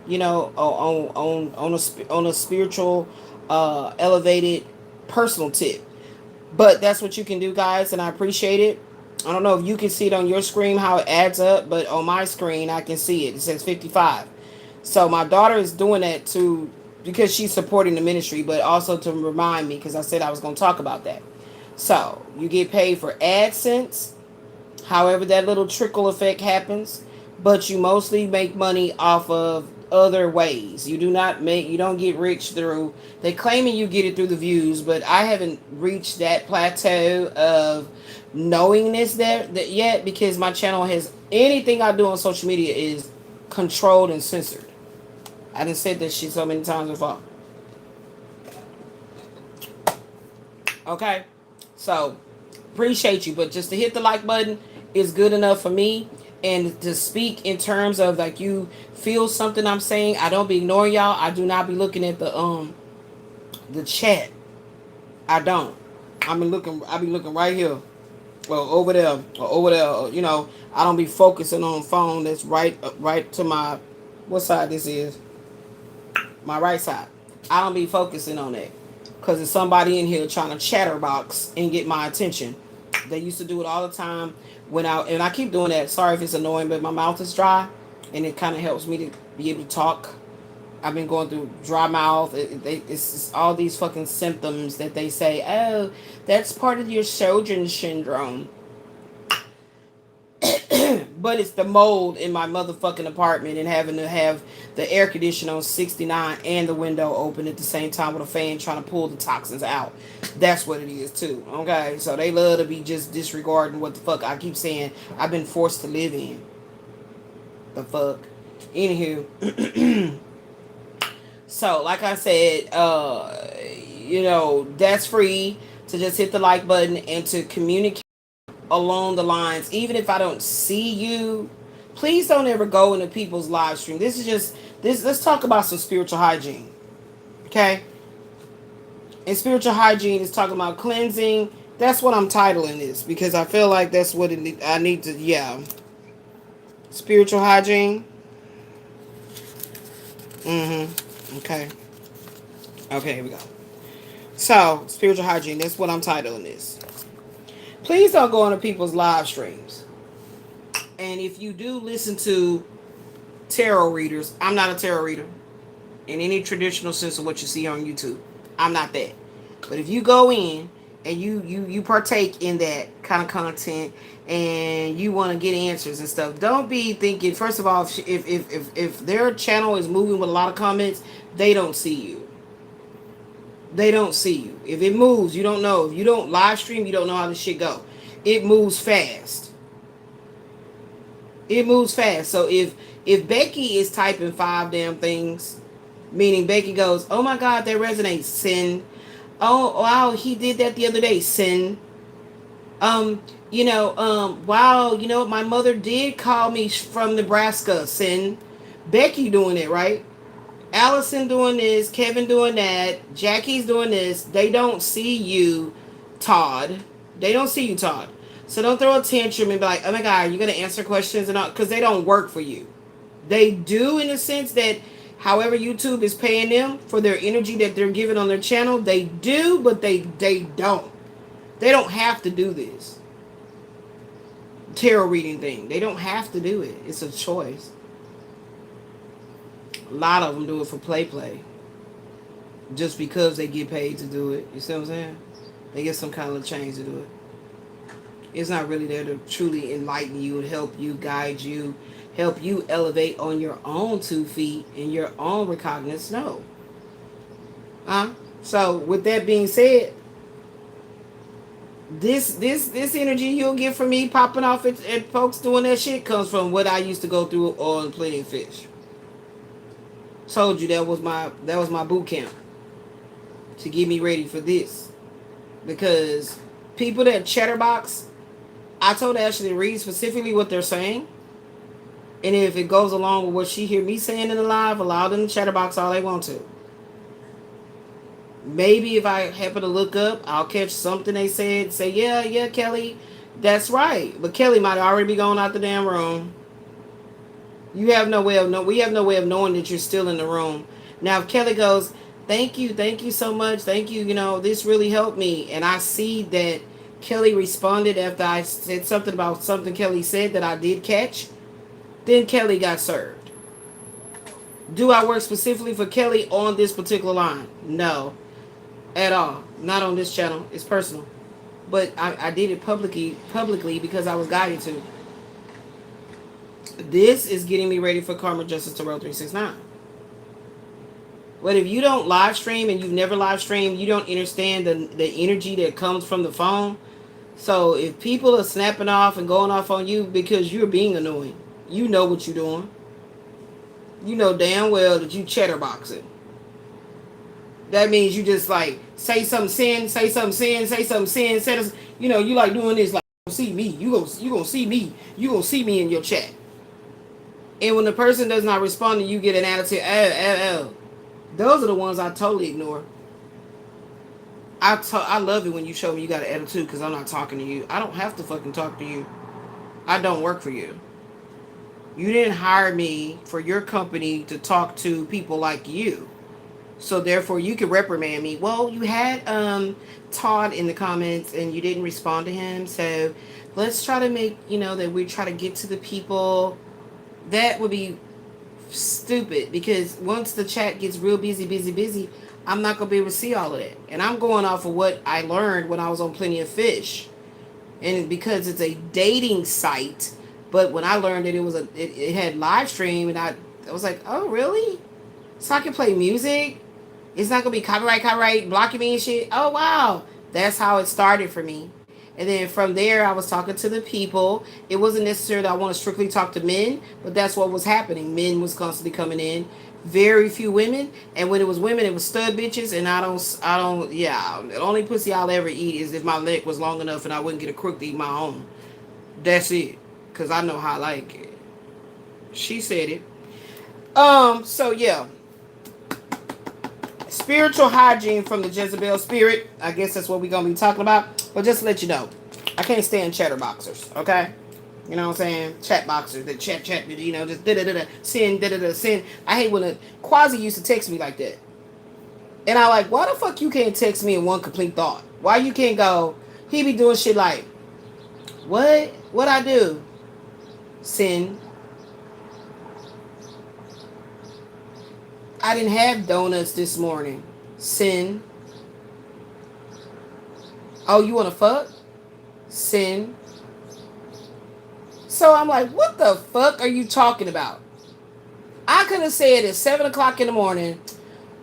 you know, on a spiritual elevated personal tip. But that's what you can do, guys, and I appreciate it. I don't know if you can see it on your screen how it adds up, but on my screen I can see it. It says 55. So my daughter is doing that to, because she's supporting the ministry, but also to remind me, because I said I was going to talk about that. So you get paid for AdSense, however that little trickle effect happens, but you mostly make money off of other ways. You don't get rich through, they claiming you get it through the views, but I haven't reached that plateau of knowingness that yet, because my channel has, anything I do on social media is controlled and censored. I done said that shit so many times before. Okay, so appreciate you, but just to hit the like button is good enough for me. And to speak in terms of, like, you feel something I'm saying, I don't be ignoring y'all. I do not be looking at the chat. I don't. I be looking right here, well, over there, or over there. You know, I don't be focusing on phone that's right to my, what side this is, my right side. I don't be focusing on that, because there's somebody in here trying to chatterbox and get my attention. They used to do it all the time when I keep doing that. Sorry if it's annoying, but my mouth is dry, and it kind of helps me to be able to talk. I've been going through dry mouth. It's all these fucking symptoms that they say, oh, that's part of your Sjogren's syndrome. But it's the mold in my motherfucking apartment, and having to have the air conditioner on 69 and the window open at the same time with a fan trying to pull the toxins out. That's what it is too. Okay, so they love to be just disregarding what the fuck I keep saying I've been forced to live in. The fuck. Anywho. So like I said, you know, that's free to just hit the like button and to communicate along the lines. Even if I don't see you, please don't ever go into people's live stream. This is just this. Let's talk about some spiritual hygiene. Okay. And spiritual hygiene is talking about cleansing. That's what I'm titling this, because I feel like that's what I need to, yeah. Spiritual hygiene. Okay. Okay, here we go. So, spiritual hygiene, that's what I'm titling this. Please don't go into people's live streams. And if you do listen to tarot readers, I'm not a tarot reader in any traditional sense of what you see on YouTube. I'm not that. But if you go in and you partake in that kind of content and you want to get answers and stuff, don't be thinking, first of all, if their channel is moving with a lot of comments, they don't see you. They don't see you. If it moves, you don't know. If you don't live stream, you don't know how this shit go. It moves fast. It moves fast. So if Becky is typing 5 damn things, meaning Becky goes, oh my God, that resonates, send. Oh wow, he did that the other day, send. Wow, my mother did call me from Nebraska, send. Becky doing it, right? Allison doing this, Kevin doing that, Jackie's doing this. They don't see you, Todd. They don't see you, Todd. So don't throw a tantrum and be like, oh my God, you're going to answer questions and all, because they don't work for you. They do, in a sense that however YouTube is paying them for their energy that they're giving on their channel, they do, but they don't. They don't have to do this tarot reading thing. They don't have to do it. It's a choice. A lot of them do it for play. Just because they get paid to do it. You see what I'm saying? They get some kind of change to do it. It's not really there to truly enlighten you and help you, guide you, help you elevate on your own 2 feet in your own recognizance. No. So with that being said, this energy you'll get from me popping off at folks doing that shit comes from what I used to go through on Plenty of Fish. Told you that was my boot camp to get me ready for this. Because people that chatterbox, I told Ashley to read specifically what they're saying. And if it goes along with what she hear me saying in the live, allow them to chatterbox all they want to. Maybe if I happen to look up, I'll catch something they said, say, yeah, Kelly, that's right. But Kelly might already be going out the damn room. We have no way of knowing that you're still in the room. Now, if Kelly goes, thank you so much, thank you, this really helped me, and I see that Kelly responded after I said something about something Kelly said that I did catch, then Kelly got served. Do I work specifically for Kelly on this particular line? No, at all. Not on this channel. It's personal. But I did it publicly because I was guided to. This is getting me ready for Karma Justice Tarot 369. But if you don't live stream and you've never live streamed, you don't understand the energy that comes from the phone. So if people are snapping off and going off on you because you're being annoying, you know what you're doing. You know damn well that you chatterboxing. That means you just like say something sin, say something sin, say something sin, say this, you like doing this like see me. You gonna see me. You gonna see me in your chat. And when the person does not respond, you get an attitude. Those are the ones I totally ignore. I love it when you show me you got an attitude because I'm not talking to you. I don't have to fucking talk to you. I don't work for you. You didn't hire me for your company to talk to people like you. So therefore you can reprimand me. Well, you had Todd in the comments and you didn't respond to him. So let's try to make, that we try to get to the people. That would be stupid because once the chat gets real busy, I'm not going to be able to see all of that. And I'm going off of what I learned when I was on Plenty of Fish. And because it's a dating site, but when I learned that it had live stream and I was like, oh, really? So I can play music? It's not going to be copyright, blocking me and shit? Oh, wow. That's how it started for me. And then from there, I was talking to the people. It wasn't necessarily that I want to strictly talk to men, but that's what was happening. Men was constantly coming in. Very few women. And when it was women, it was stud bitches. And the only pussy I'll ever eat is if my leg was long enough and I wouldn't get a crook to eat my own. That's it. Because I know how I like it. She said it. So yeah. Spiritual hygiene from the Jezebel spirit. I guess that's what we're going to be talking about. But just to let you know, I can't stand chatterboxers, okay? You know what I'm saying? Chatboxers that chat, just da-da-da-da, sin. I hate when a Quasi used to text me like that. And I like, why the fuck you can't text me in one complete thought? Why you can't go, he be doing shit like, what? What I do? Sin. I didn't have donuts this morning. Sin. Oh, you want to fuck? Sin. So I'm like, what the fuck are you talking about? I could have said at 7 o'clock in the morning,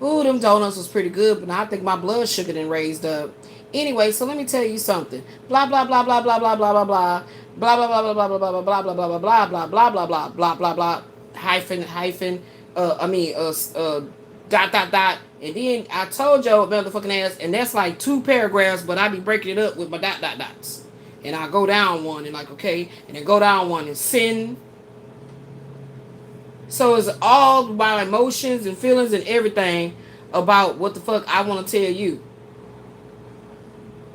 ooh, them donuts was pretty good, but I think my blood sugar done raised up. Anyway, so let me tell you something. Blah, blah, blah, blah, blah, blah, blah, blah, blah. Blah, blah, blah, blah, blah, blah, blah, blah, blah, blah, blah, blah, blah, blah, blah, blah, blah, blah, blah, hyphen, dot, and then I told your motherfucking ass, and that's like 2 paragraphs, but I be breaking it up with my dots. And I go down one and like, okay, and then go down one and sin. So it's all my emotions and feelings and everything about what the fuck I want to tell you.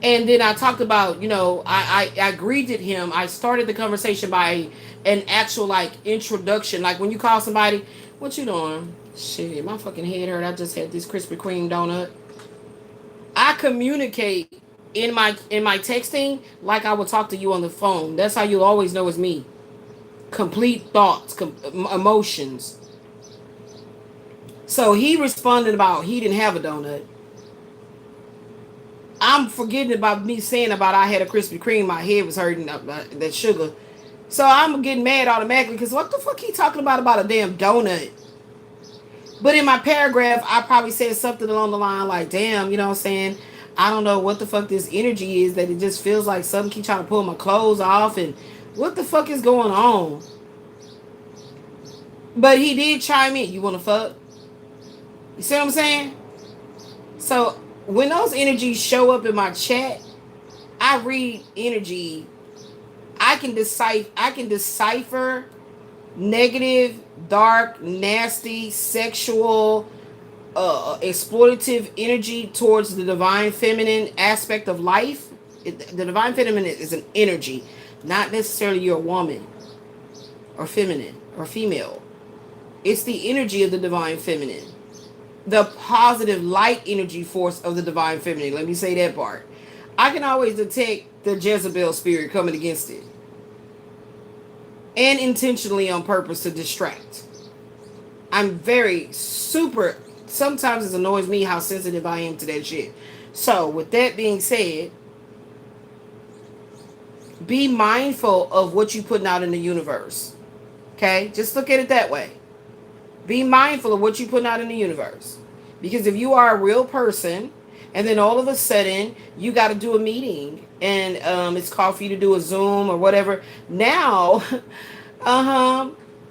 And then I talked about, I greeted him. I started the conversation by an actual like introduction. Like when you call somebody, what you doing? Shit, my fucking head hurt. I just had this Krispy Kreme donut. I communicate in my texting like I would talk to you on the phone. That's how you'll always know it's me. Complete thoughts, emotions. So he responded about he didn't have a donut. I'm forgetting about me saying about I had a Krispy Kreme. My head was hurting that sugar. So I'm getting mad automatically because what the fuck he talking about a damn donut? But in my paragraph, I probably said something along the line like, damn, you know what I'm saying? I don't know what the fuck this energy is that it just feels like something keep trying to pull my clothes off and what the fuck is going on? But he did chime in. You want to fuck? You see what I'm saying? So when those energies show up in my chat, I read energy. I can decipher negative, dark, nasty, sexual, exploitative energy towards the divine feminine aspect of life. The divine feminine is an energy, not necessarily you're a woman or feminine or female. It's the energy of the divine feminine, the positive light energy force of the divine feminine. Let me say that part. I can always detect the Jezebel spirit coming against it, and intentionally on purpose to distract. I'm very super. Sometimes it annoys me how sensitive I am to that shit. So, with that being said, be mindful of what you're putting out in the universe. Okay? Just look at it that way. Be mindful of what you're putting out in the universe. Because if you are a real person, and then all of a sudden, you got to do a meeting, and it's called for you to do a Zoom or whatever. Now,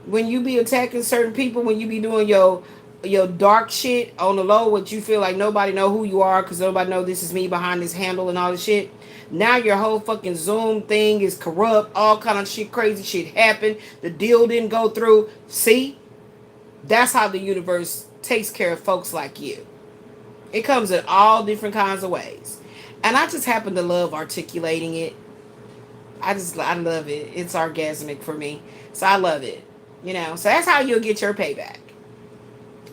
when you be attacking certain people, when you be doing your dark shit on the low, what you feel like nobody know who you are because nobody know this is me behind this handle and all this shit. Now your whole fucking Zoom thing is corrupt. All kind of shit, crazy shit happened. The deal didn't go through. See? That's how the universe takes care of folks like you. It comes in all different kinds of ways. And I just happen to love articulating it. I love it. It's orgasmic for me. So I love it. So that's how you'll get your payback.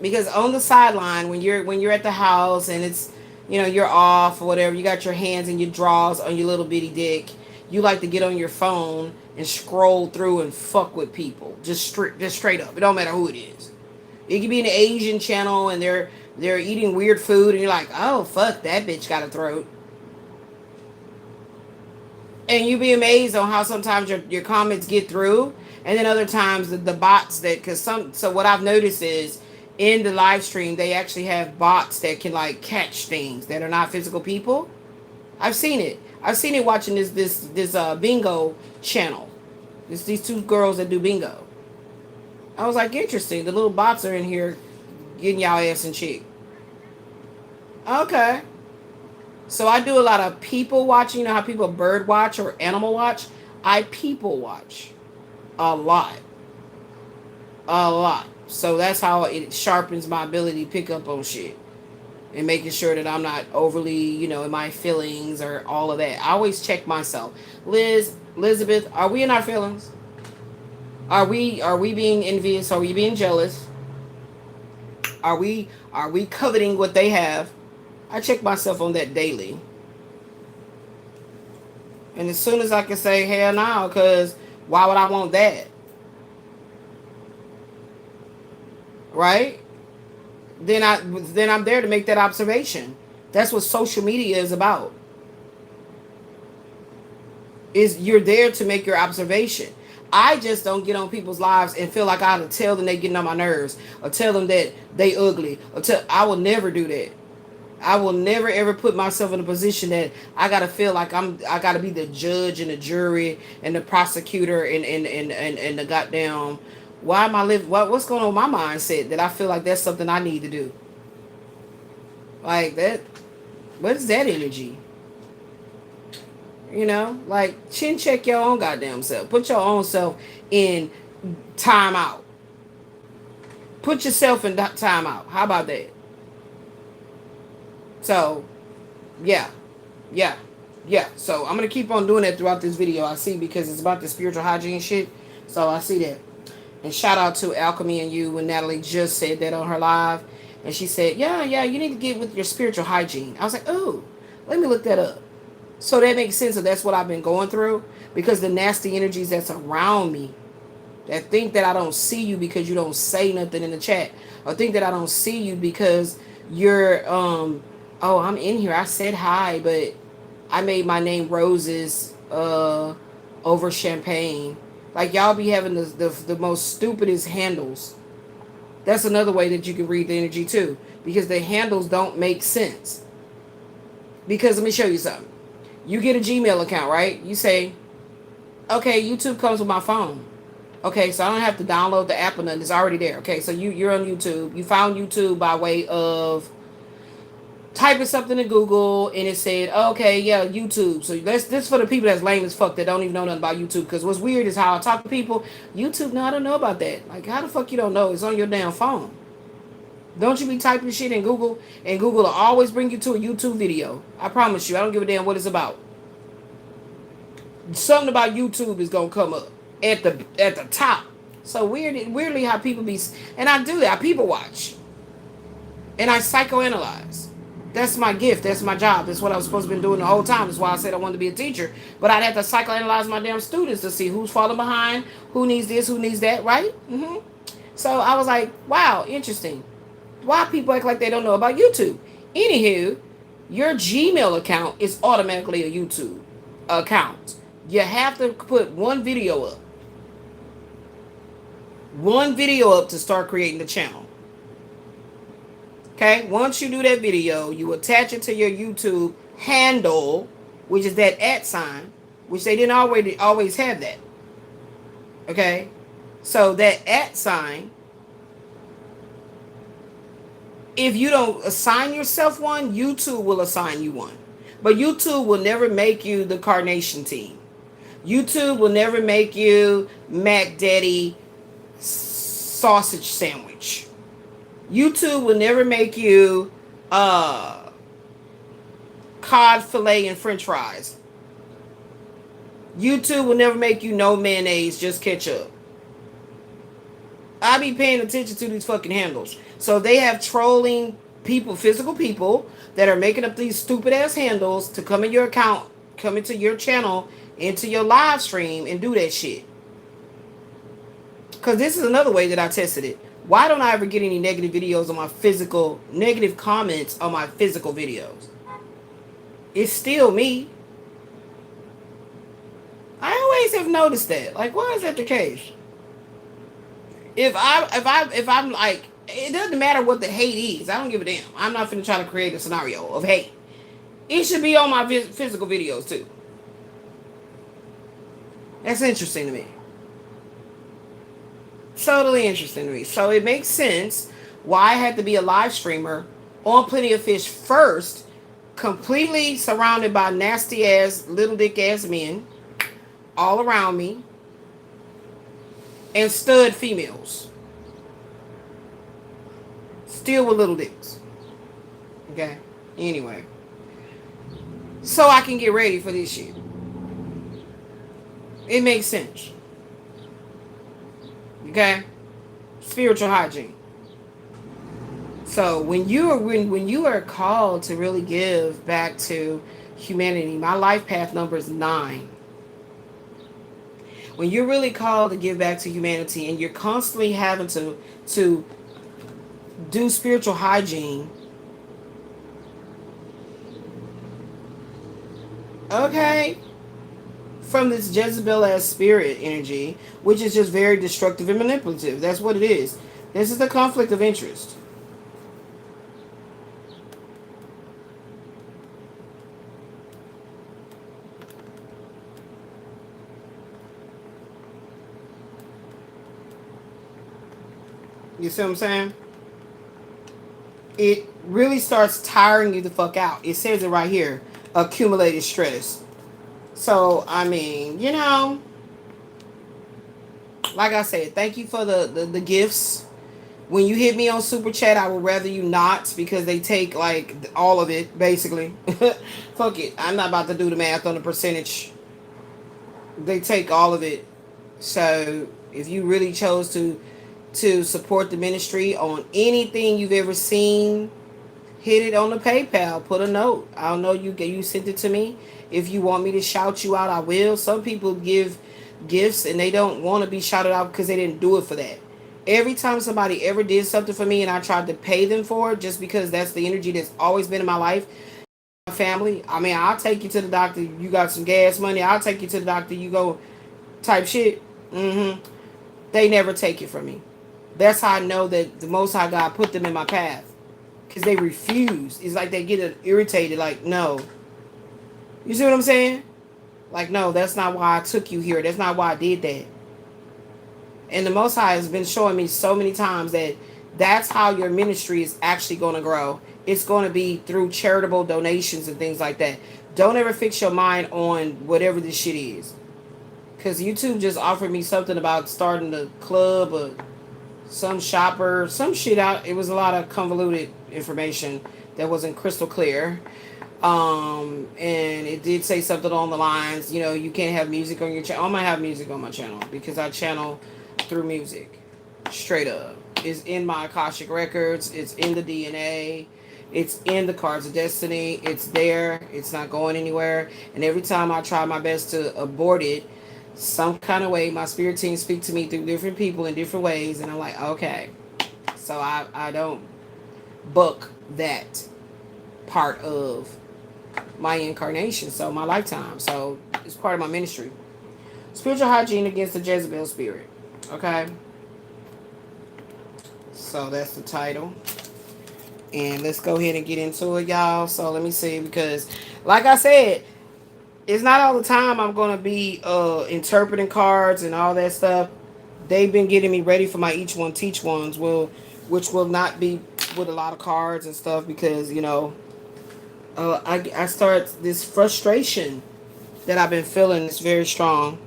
Because on the sideline, when you're at the house and it's, you're off or whatever, you got your hands in your drawers on your little bitty dick, you like to get on your phone and scroll through and fuck with people. Just straight up. It don't matter who it is. It could be an Asian channel and they're eating weird food and you're like, oh, fuck, that bitch got a throat. And you be amazed on how sometimes your comments get through. And then other times the bots so what I've noticed is in the live stream, they actually have bots that can like catch things that are not physical people. I've seen it. I've seen it watching this bingo channel. It's these two girls that do bingo. I was like, interesting. The little bots are in here getting y'all ass and cheek. Okay. So I do a lot of people watching. You know how people bird watch or animal watch? I people watch. A lot. A lot. So that's how it sharpens my ability to pick up on shit. And making sure that I'm not overly, in my feelings or all of that. I always check myself. Elizabeth, are we in our feelings? Are we being envious? Are we being jealous? Are we coveting what they have? I check myself on that daily. And as soon as I can say, hell no, because why would I want that? Right? Then I'm there to make that observation. That's what social media is about. Is you're there to make your observation. I just don't get on people's lives and feel like I have to tell them they getting on my nerves or tell them that they ugly. I will never do that. I will never ever put myself in a position that I gotta feel like I gotta be the judge and the jury and the prosecutor and the goddamn why am I living what's going on with my mindset that I feel like that's something I need to do. Like that, what is that energy? Like chin check your own goddamn self. Put your own self in time out. Put yourself in time out. How about that? So, yeah. Yeah, so I'm going to keep on doing that throughout this video. I see, because it's about the spiritual hygiene shit. So I see that. And shout out to Alchemy and You when Natalie just said that on her live. And she said, yeah, you need to get with your spiritual hygiene. I was like, oh, let me look that up. So that makes sense. So that's what I've been going through. Because the nasty energies that's around me, that think that I don't see you because you don't say nothing in the chat, or think that I don't see you because you're oh, I'm in here, I said hi, but I made my name Roses over champagne. Like, y'all be having the most stupidest handles. That's another way that you can read the energy too, because the handles don't make sense. Because let me show you something. You get a Gmail account, right? You say, okay, YouTube comes with my phone. Okay, so I don't have to download the app or nothing. It's already there. Okay, so you're on YouTube. You found YouTube by way of typing something in Google, and it said, okay, yeah, YouTube. So this for the people that's lame as fuck that don't even know nothing about YouTube. Because what's weird is how I talk to people. YouTube, no, I don't know about that. Like, how the fuck you don't know? It's on your damn phone. Don't you be typing shit in Google, and Google will always bring you to a YouTube video. I promise you. I don't give a damn what it's about. Something about YouTube is gonna come up at the top. So weirdly how people be, and I do that. I people watch, and I psychoanalyze. That's my gift. That's my job. That's what I was supposed to be doing the whole time. That's why I said I wanted to be a teacher. But I'd have to psychoanalyze my damn students to see who's falling behind, who needs this, who needs that, right? So I was like, wow, interesting. Why people act like they don't know about YouTube? Anywho, your Gmail account is automatically a YouTube account. You have to put one video up. One video up to start creating the channel. Okay? Once you do that video, you attach it to your YouTube handle, which is that @ sign, which they didn't always have that. Okay? So that @ sign, if you don't assign yourself one, YouTube will assign you one. But YouTube will never make you the Carnation Team. YouTube will never make you Mac Daddy sausage sandwich. YouTube will never make you cod fillet and french fries. YouTube will never make you no mayonnaise, just ketchup. I be paying attention to these fucking handles. So they have trolling people, physical people, that are making up these stupid ass handles to come in your account, come into your channel, into your live stream, and do that shit. Because this is another way that I tested it. Why don't I ever get any negative videos on my physical, negative comments on my physical videos? It's still me. I always have noticed that. Like, why is that the case? If I'm like, it doesn't matter what the hate is. I don't give a damn. I'm not finna try to create a scenario of hate. It should be on my physical videos too. That's interesting to me. Totally interesting to me. So it makes sense why I had to be a live streamer on Plenty of Fish first, completely surrounded by nasty ass, little dick ass men all around me, and stud females. Still with little dicks. Okay? Anyway. So I can get ready for this shit. It makes sense. Okay? Spiritual hygiene. So when you are called to really give back to humanity, my life path number is 9. When you're really called to give back to humanity and you're constantly having to do spiritual hygiene, okay, from this Jezebel ass spirit energy, which is just very destructive and manipulative. That's what it is. This is the conflict of interest. You see what I'm saying? It really starts tiring you the fuck out. It says it right here. Accumulated stress. So, I mean, you know, like I said, thank you for the gifts. When you hit me on Super Chat, I would rather you not, because they take like all of it, basically. Fuck it. I'm not about to do the math on the percentage. They take all of it. So if you really chose to support the ministry on anything you've ever seen, hit it on the PayPal. Put a note. I don't know, you sent it to me. If you want me to shout you out, I will. Some people give gifts and they don't want to be shouted out because they didn't do it for that. Every time somebody ever did something for me and I tried to pay them for it, just because that's the energy that's always been in my life, my family. I mean, I'll take you to the doctor. You got some gas money, I'll take you to the doctor. You go type shit. They never take it from me. That's how I know that the Most High God put them in my path. Because they refuse. It's like they get irritated. Like, no. You see what I'm saying? Like, no, that's not why I took you here. That's not why I did that. And the Most High has been showing me so many times that that's how your ministry is actually going to grow. It's going to be through charitable donations and things like that. Don't ever fix your mind on whatever this shit is. Because YouTube just offered me something about starting a club or some shopper, some shit out. It was a lot of convoluted information that wasn't crystal clear. And it did say something on the lines, you know, you can't have music on your channel. I'm going to have music on my channel because I channel through music. Straight up. It's in my Akashic records. It's in the DNA. It's in the cards of destiny. It's there. It's not going anywhere. And every time I try my best to abort it, some kind of way, my spirit team speak to me through different people in different ways. And I'm like, okay. So I don't book that part of my incarnation. So my lifetime. So it's part of my ministry. Spiritual hygiene against the Jezebel spirit. Okay. So that's the title. And let's go ahead and get into it, y'all. So let me see, because like I said, it's not all the time I'm going to be interpreting cards and all that stuff. They've been getting me ready for my each one teach ones, which will not be with a lot of cards and stuff, because, you know, I start this frustration that I've been feeling is very strong.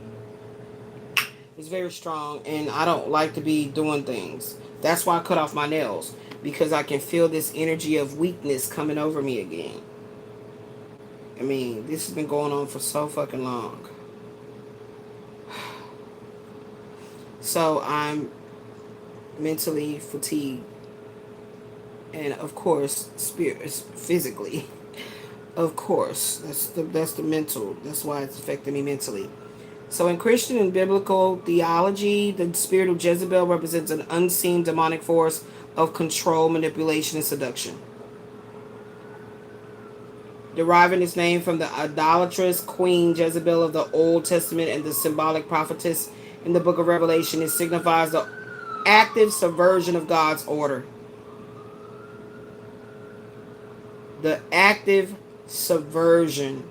It's very strong, and I don't like to be doing things. That's why I cut off my nails, because I can feel this energy of weakness coming over me again. I mean, this has been going on for so fucking long. So I'm mentally fatigued, and of course, physically. Of course, that's the mental. That's why it's affecting me mentally. So in Christian and biblical theology, the spirit of Jezebel represents an unseen demonic force of control, manipulation, and seduction. Deriving its name from the idolatrous queen Jezebel of the Old Testament and the symbolic prophetess in the book of Revelation, it signifies the active subversion of God's order. The active subversion.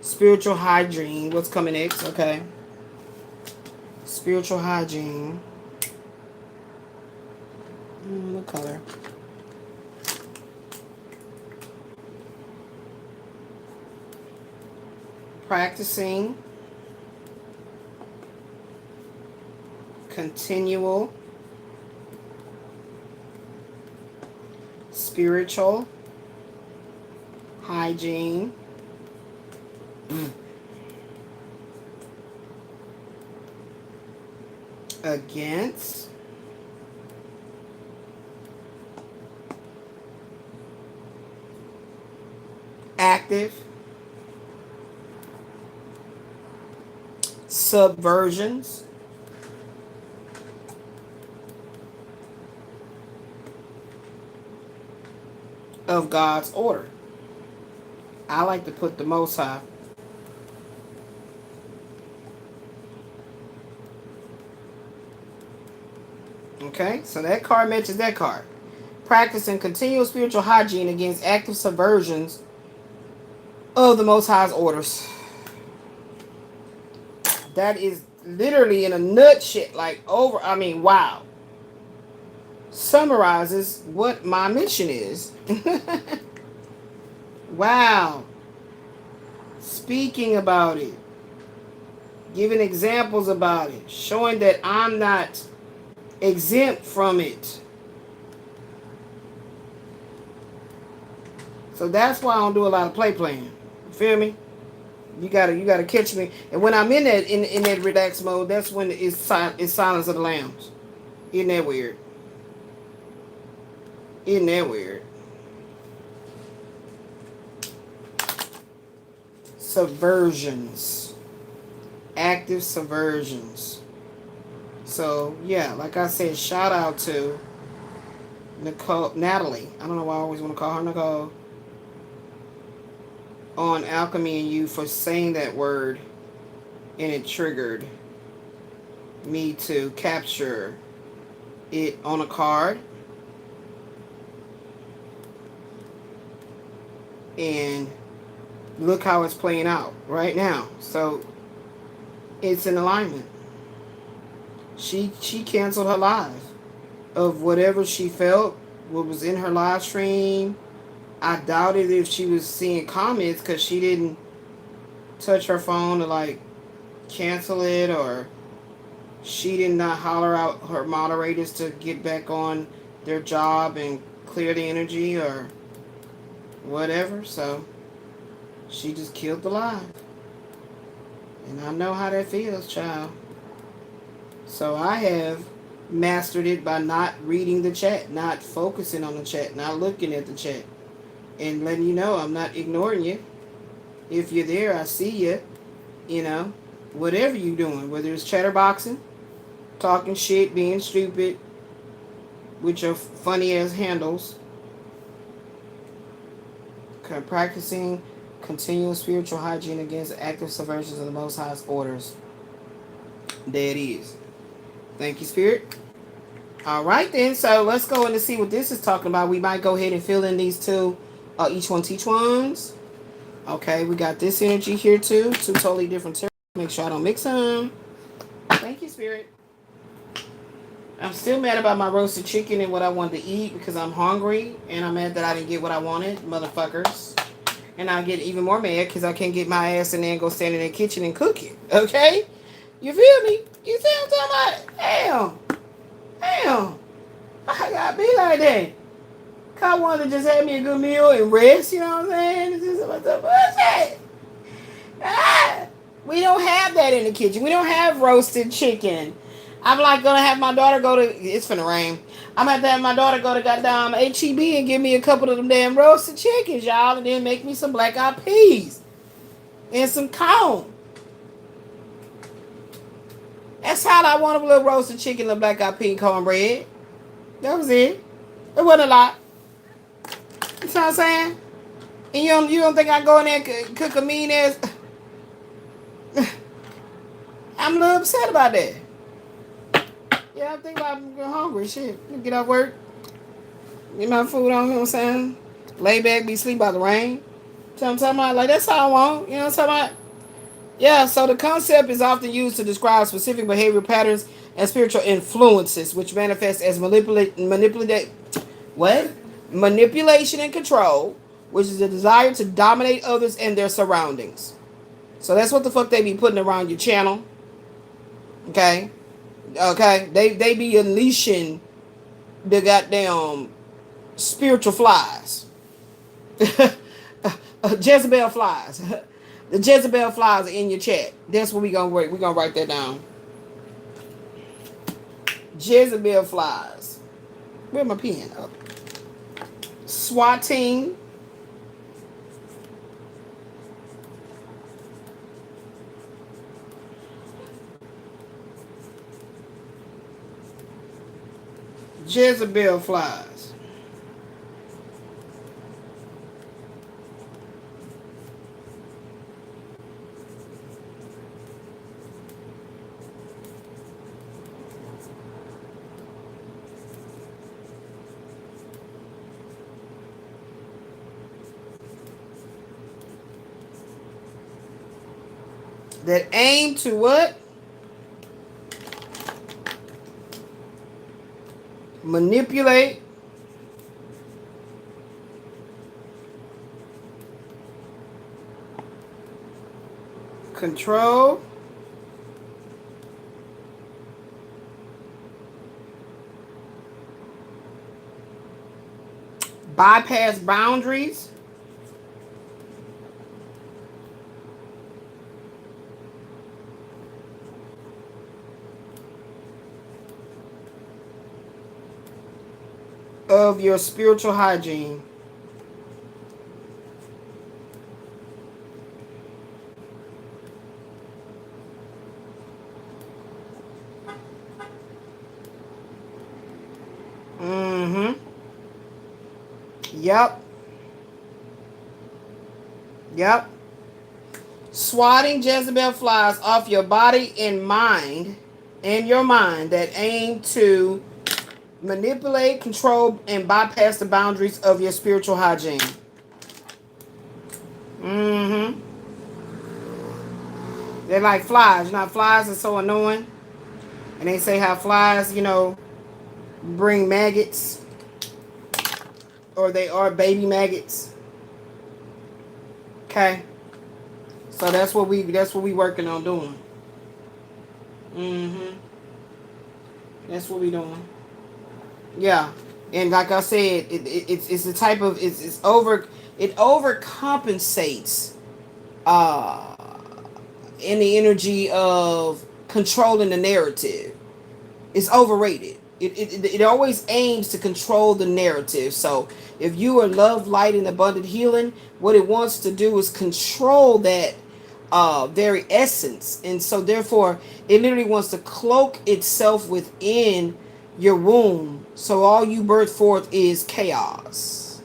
Spiritual hygiene. What's coming next? Okay. Spiritual hygiene. What color? Practicing continual spiritual hygiene against active subversions of God's order. I like to put the Most High. Okay, so that card matches that card. Practicing continual spiritual hygiene against active subversions of the Most High's orders. That is literally in a nutshell, wow. Summarizes what my mission is. Wow. Speaking about it. Giving examples about it. Showing that I'm not exempt from it. So that's why I don't do a lot of playing. You feel me? You gotta catch me. And when I'm in that relaxed mode, that's when it's silence of the lambs. Isn't that weird? Isn't that weird? Subversions. Active subversions. So yeah, like I said, shout out to Natalie. I don't know why I always want to call her Nicole. On Alchemy and You for saying that word, and it triggered me to capture it on a card. And look how it's playing out right now. So it's in alignment. She canceled her live of whatever she felt, what was in her live stream. I doubted if she was seeing comments because she didn't touch her phone to like cancel it, or she did not holler out her moderators to get back on their job and clear the energy or whatever. So she just killed the live. And I know how that feels, child. So I have mastered it by not reading the chat, not focusing on the chat, not looking at the chat, and letting you know I'm not ignoring you. If you're there, I see you. You know, whatever you're doing, whether it's chatterboxing, talking shit, being stupid, with your funny ass handles, practicing continual spiritual hygiene against active subversions of the Most High's orders. There it is. Thank you, Spirit. All right, then. So let's go in to see what this is talking about. We might go ahead and fill in these two, each one teach ones. Okay, we got this energy here too. Two totally different terms. Make sure I don't mix them. Thank you, Spirit. I'm still mad about my roasted chicken and what I wanted to eat because I'm hungry. And I'm mad that I didn't get what I wanted, motherfuckers. And I get even more mad because I can't get my ass in there and go stand in the kitchen and cook it. Okay? You feel me? You see what I'm talking about? Damn. I gotta be like that. I wanted to just have me a good meal and rest, you know what I'm saying? It's just what the bullshit. We don't have that in the kitchen. We don't have roasted chicken. I'm like gonna have my daughter go to, it's finna rain. I'm gonna have to have my daughter go to goddamn HEB and give me a couple of them damn roasted chickens, y'all, and then make me some black eyed peas and some corn. That's how I want a little roasted chicken and black eyed pea and cornbread. That was it. It wasn't a lot. You know what I'm saying? And you don't think I go in there and cook a mean ass? I'm a little upset about that. Yeah, I think about I'm hungry. Shit. Get off work. Get my food on, you know what I'm saying? Lay back, be asleep by the rain. You know what I'm talking about? Like, that's how I want. You know what I'm talking about? Yeah, so the concept is often used to describe specific behavior patterns and spiritual influences, which manifest as manipulation and control, which is the desire to dominate others and their surroundings. So that's what the fuck they be putting around your channel. Okay? Okay? They be unleashing the goddamn spiritual flies. Jezebel flies. The Jezebel flies are in your chat. That's what we gonna write. We're gonna write that down. Jezebel flies. Where's my pen? Oh. Swatting. Jezebel flies. That aim to what? Manipulate. Control. bypass boundaries, of your spiritual hygiene. Mm-hmm. Yep. Yep. Swatting Jezebel flies off your body and mind, and your mind that aim to manipulate, control, and bypass the boundaries of your spiritual hygiene. Mm-hmm. They're like flies. You know, flies are so annoying. And they say how flies, bring maggots, or they are baby maggots. Okay. So that's what we working on doing. Mm-hmm. That's what we doing. Yeah. And like I said, it's the type of it overcompensates in the energy of controlling the narrative. It's overrated. It always aims to control the narrative. So if you are love, light, and abundant healing, what it wants to do is control that very essence. And so therefore, it literally wants to cloak itself within your womb. So all you birth forth is chaos,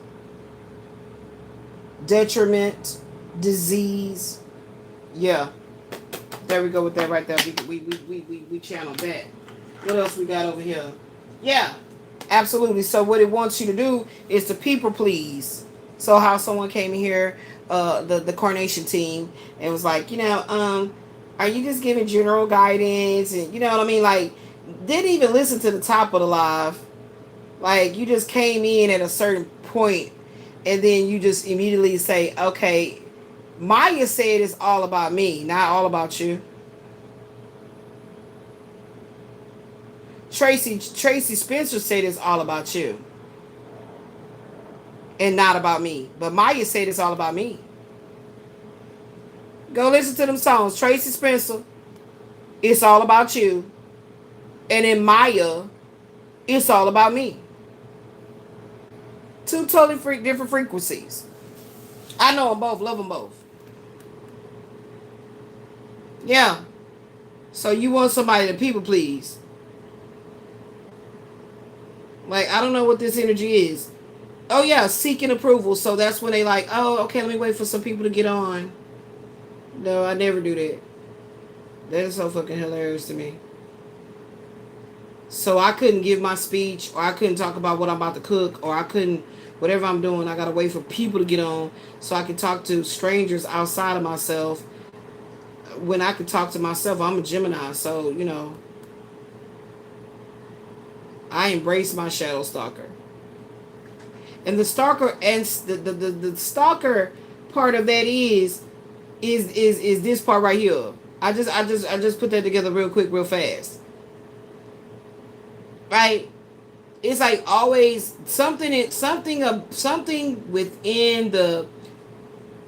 detriment, disease. Yeah. There we go with that right there. We channeled that. What else we got over here? Yeah, absolutely. So what it wants you to do is to people please. So how someone came in here, the coronation team, and was like, are you just giving general guidance? And you know what I mean? Like, didn't even listen to the top of the live. Like, you just came in at a certain point, and then you just immediately say, okay, Maya said it's all about me, not all about you. Tracy Spencer said it's all about you and not about me. But Maya said it's all about me. Go listen to them songs. Tracy Spencer, it's all about you. And in Maya, it's all about me. Two totally different frequencies. I know them both. Love them both. Yeah. So you want somebody to people please. Like, I don't know what this energy is. Oh, yeah, seeking approval. So that's when they like, oh, okay, let me wait for some people to get on. No, I never do that. That is so fucking hilarious to me. So I couldn't give my speech, or I couldn't talk about what I'm about to cook, or I couldn't, whatever I'm doing, I got to wait for people to get on so I can talk to strangers outside of myself. When I could talk to myself, I'm a Gemini, so, I embrace my shadow stalker. And the stalker and the stalker part of that is this part right here. I just put that together real quick, real fast. Right? It's like always something within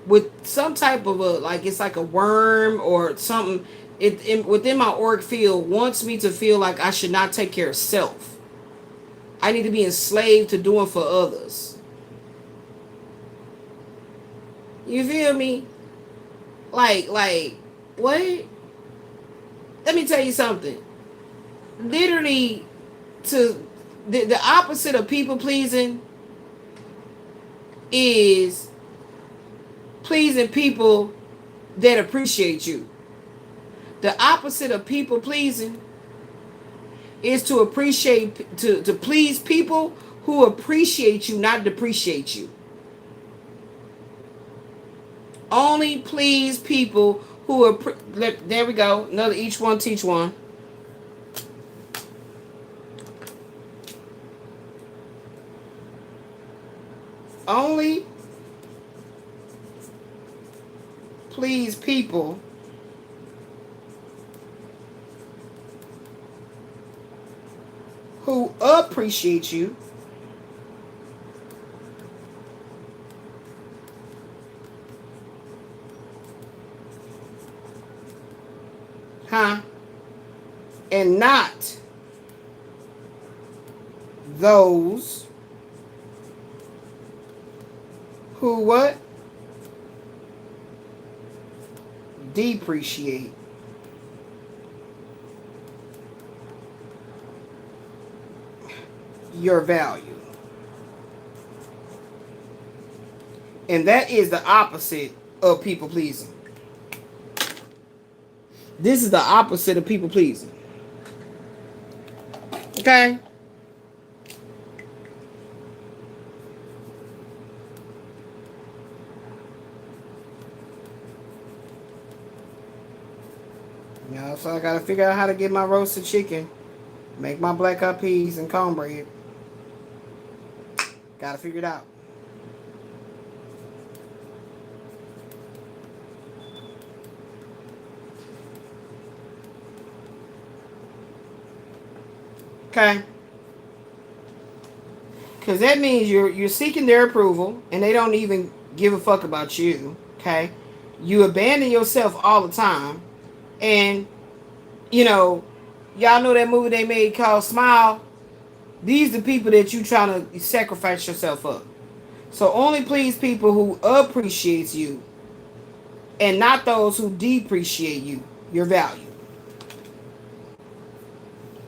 with some type of like it's like a worm or something. Within my auric field wants me to feel like I should not take care of self. I need to be enslaved to doing for others. You feel me? Like, what? Let me tell you something. Literally, to the opposite of people pleasing is pleasing people that appreciate you. The opposite of people pleasing is to please people who appreciate you, not depreciate you. Only please people who there we go. Another each one teach one. Only please people who appreciate you, Huh? And not those who what? Depreciate your value. And that is the opposite of people pleasing. This is the opposite of people pleasing. Okay? Yeah, so I gotta figure out how to get my roasted chicken, make my black eyed peas and cornbread. Gotta figure it out. Okay? Because that means you're seeking their approval and they don't even give a fuck about you. Okay? You abandon yourself all the time. And, you know, y'all know that movie they made called Smile? These are the people that you trying to sacrifice yourself up. So only please people who appreciates you and not those who depreciate you, your value.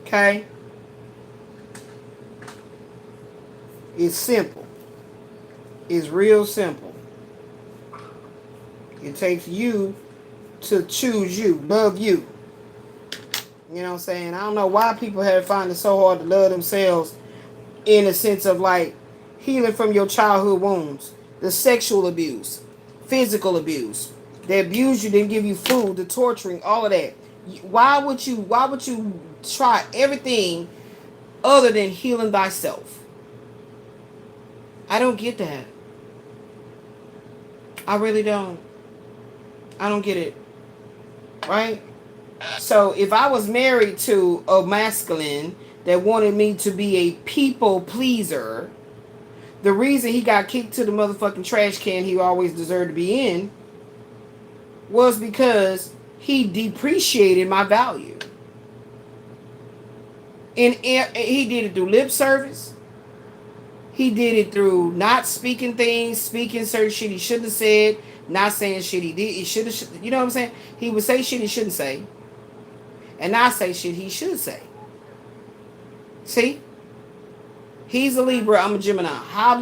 Okay? It's simple. It's real simple. It takes you to choose you, love you. You know what I'm saying? I don't know why people have find it so hard to love themselves in a sense of like healing from your childhood wounds, the sexual abuse, physical abuse, they abuse you, didn't give you food, the torturing, all of that. Why would you try everything other than healing thyself? I don't get that. I really don't. I don't get it. Right? So if I was married to a masculine that wanted me to be a people pleaser, the reason he got kicked to the motherfucking trash can he always deserved to be in was because he depreciated my value. And he did it through lip service. He did it through not speaking things, speaking certain shit he shouldn't have said, not saying shit he did. He should have, you know what I'm saying? He would say shit he shouldn't say. And not say shit he should say. See? He's a Libra, I'm a Gemini. How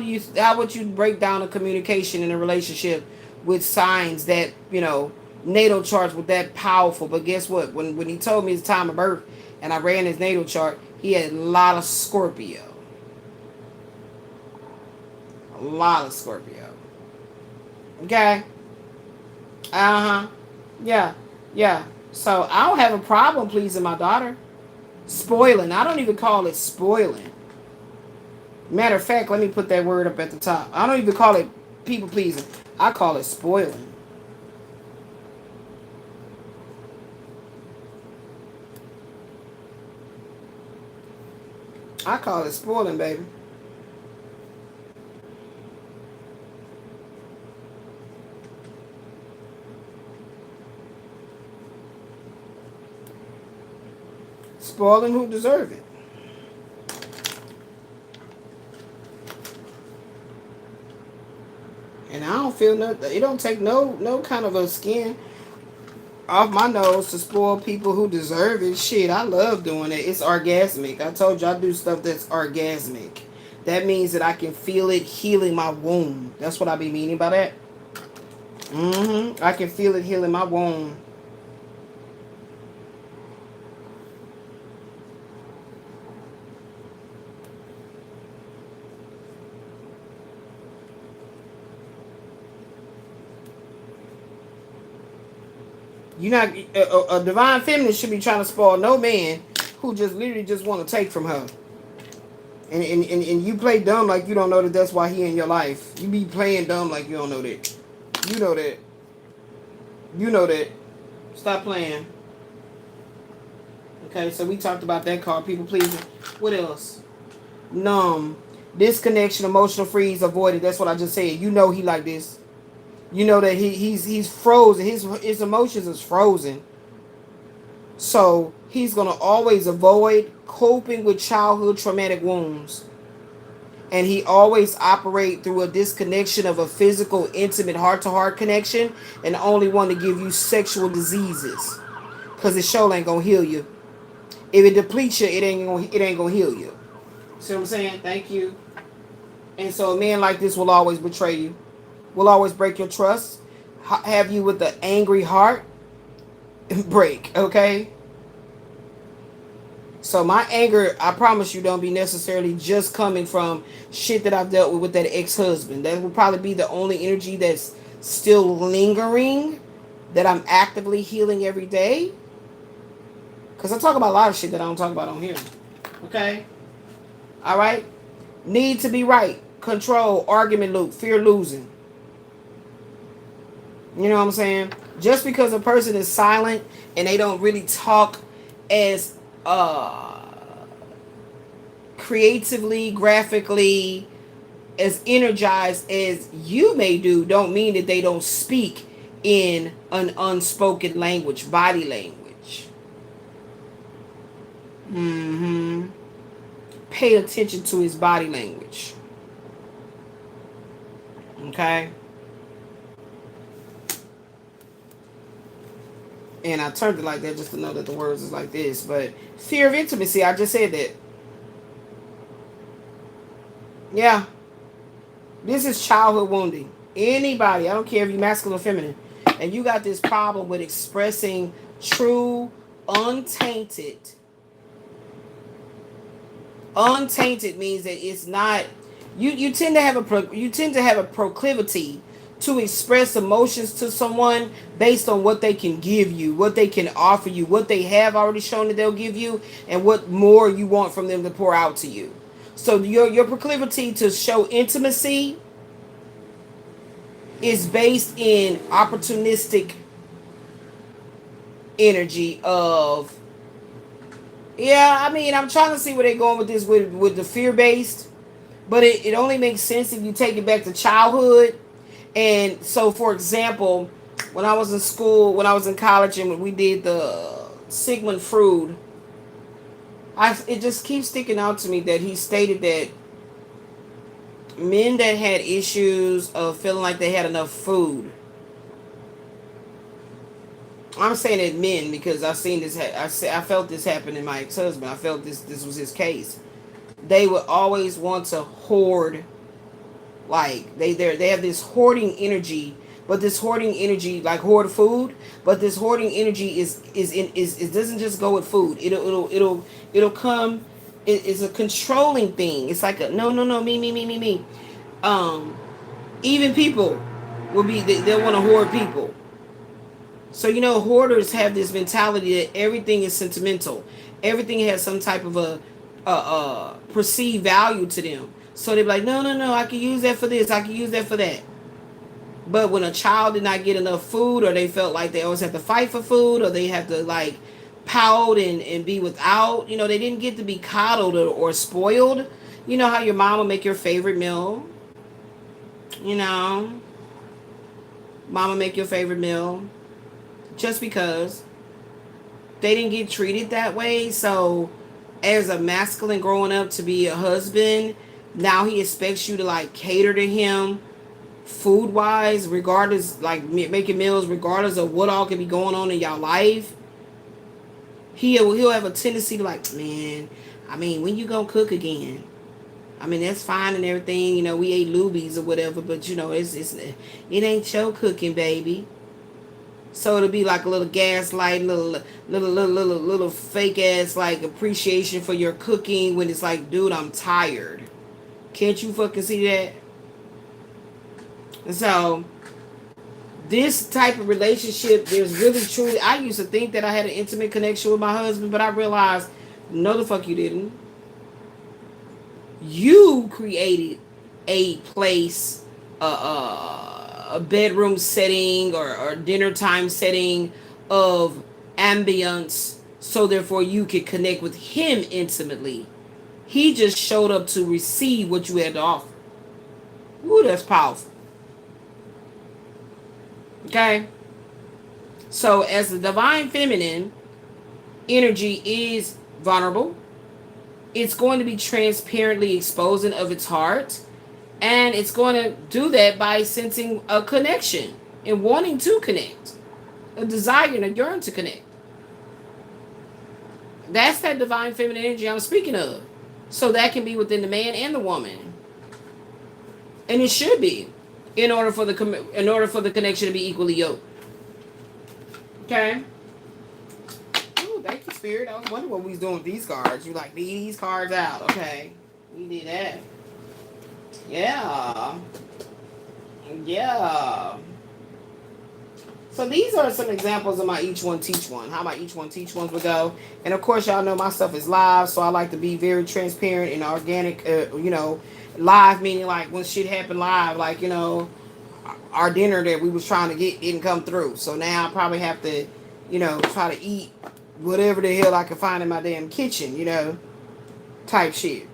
would you break down a communication in a relationship with signs that, you know, natal charts were that powerful? But guess what? When he told me his time of birth and I ran his natal chart, he had a lot of Scorpio. A lot of Scorpio. Okay? Uh-huh. Yeah. Yeah. So I don't have a problem pleasing my daughter. Spoiling. I don't even call it spoiling. Matter of fact, let me put that word up at the top. I don't even call it people pleasing. I call it spoiling. I call it spoiling, baby. Spoiling who deserve it. And I don't feel nothing. It don't take no kind of a skin off my nose to spoil people who deserve it. Shit, I love doing it. It's orgasmic. I told you I do stuff that's orgasmic. That means that I can feel it healing my womb. That's what I be meaning by that. I can feel it healing my womb. You're not a divine feminine should be trying to spoil no man who just literally just want to take from her. And you play dumb like you don't know that that's why he in your life. You be playing dumb like you don't know that. You know that. You know that. Stop playing. Okay, so we talked about that card, people pleasing. What else? Numb, disconnection, emotional freeze, avoided. That's what I just said. You know he like this. You know that he's frozen. His emotions is frozen. So he's going to always avoid coping with childhood traumatic wounds. And he always operate through a disconnection of a physical, intimate, heart-to-heart connection, and only want to give you sexual diseases. Because it sure ain't going to heal you. If it depletes you, it ain't gonna heal you. See what I'm saying? Thank you. And so a man like this will always betray you. Will always break your trust. Have you with the angry heart. Break, okay? So my anger, I promise you, don't be necessarily just coming from shit that I've dealt with that ex-husband. That will probably be the only energy that's still lingering, that I'm actively healing every day. Because I talk about a lot of shit that I don't talk about on here. Okay? Alright? Need to be right. Control, argument loop, fear losing. You know what I'm saying? Just because a person is silent and they don't really talk as creatively, graphically, as energized as you may do, don't mean that they don't speak in an unspoken language, body language. Pay attention to his body language. Okay? And I turned it like that just to know that the words is like this. But fear of intimacy, I just said that. Yeah. This is childhood wounding. Anybody, I don't care if you're masculine or feminine, and you got this problem with expressing true, untainted. Untainted means that it's not. You tend to have a proclivity to express emotions to someone based on what they can give you, what they can offer you, what they have already shown that they'll give you, and what more you want from them to pour out to you. So your proclivity to show intimacy is based in opportunistic energy of, yeah, I mean, I'm trying to see where they're going with this with the fear-based, but it only makes sense if you take it back to childhood. And so, for example, when I was in school, when I was in college, and we did the Sigmund Freud, it just keeps sticking out to me that he stated that men that had issues of feeling like they had enough food. I'm saying that men because I've seen this. I felt this happen in my ex-husband. I felt this was his case. They would always want to hoard. Like they have this hoarding energy, but this hoarding energy, like hoard food, but this hoarding energy is it doesn't just go with food. It'll come. It's a controlling thing. It's like a no me. Even people will be they'll want to hoard people. So hoarders have this mentality that everything is sentimental. Everything has some type of a perceived value to them. So they're like, no, I can use that for this. I can use that for that. But when a child did not get enough food, or they felt like they always have to fight for food, or they have to like pout and be without, they didn't get to be coddled or spoiled. You know how your mom will make your favorite meal? Mama make your favorite meal. Just because they didn't get treated that way. So as a masculine growing up to be a husband, now he expects you to like cater to him food wise, regardless, like making meals regardless of what all can be going on in y'all life. He'll have a tendency to like, man, I mean, when you gonna cook again? I mean, that's fine and everything, we ate Luby's or whatever, but it ain't your cooking, baby. So it'll be like a little gaslight, little fake ass like appreciation for your cooking when it's like, dude, I'm tired. Can't you fucking see that? And so this type of relationship, there's really truly, I used to think that I had an intimate connection with my husband, but I realized, no the fuck you didn't. You created a place, a bedroom setting or dinner time setting of ambience, so therefore you could connect with him intimately. He just showed up to receive what you had to offer. Ooh, that's powerful. Okay? So as the divine feminine, energy is vulnerable. It's going to be transparently exposing of its heart. And it's going to do that by sensing a connection and wanting to connect. A desire and a yearn to connect. That's that divine feminine energy I'm speaking of. So that can be within the man and the woman. And it should be in order for the connection to be equally yoked. Okay? Ooh, thank you, Spirit. I was wondering what we was doing with these cards. You like, these cards out. Okay. We did that. Yeah. Yeah. So these are some examples of my each one teach one. How my each one teach ones would go. And of course, y'all know my stuff is live, so I like to be very transparent and organic. Live meaning like when shit happened live, like our dinner that we was trying to get didn't come through. So now I probably have to, try to eat whatever the hell I can find in my damn kitchen, type shit.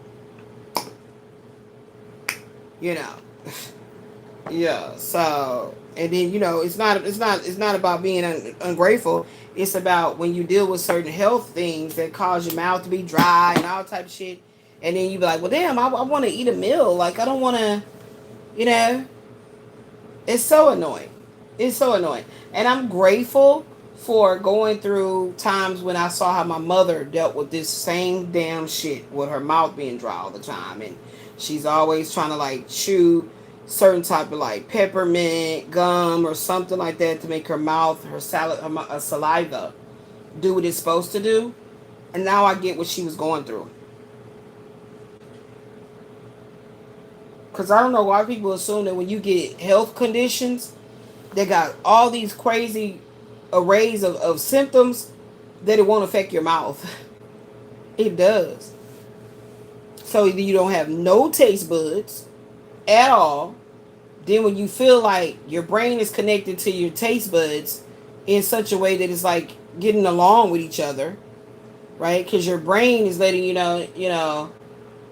Yeah. So. And then it's not about being ungrateful. It's about when you deal with certain health things that cause your mouth to be dry and all type of shit. And then you be like, well, damn, I want to eat a meal. Like I don't want to, It's so annoying. It's so annoying. And I'm grateful for going through times when I saw how my mother dealt with this same damn shit with her mouth being dry all the time, and she's always trying to like chew certain type of like peppermint gum or something like that to make her mouth, her saliva do what it's supposed to do. And now I get what she was going through. Because I don't know why people assume that when you get health conditions, they got all these crazy arrays of symptoms that it won't affect your mouth. It does. So either you don't have no taste buds at all. Then when you feel like your brain is connected to your taste buds in such a way that it's like getting along with each other, right? Because your brain is letting you know,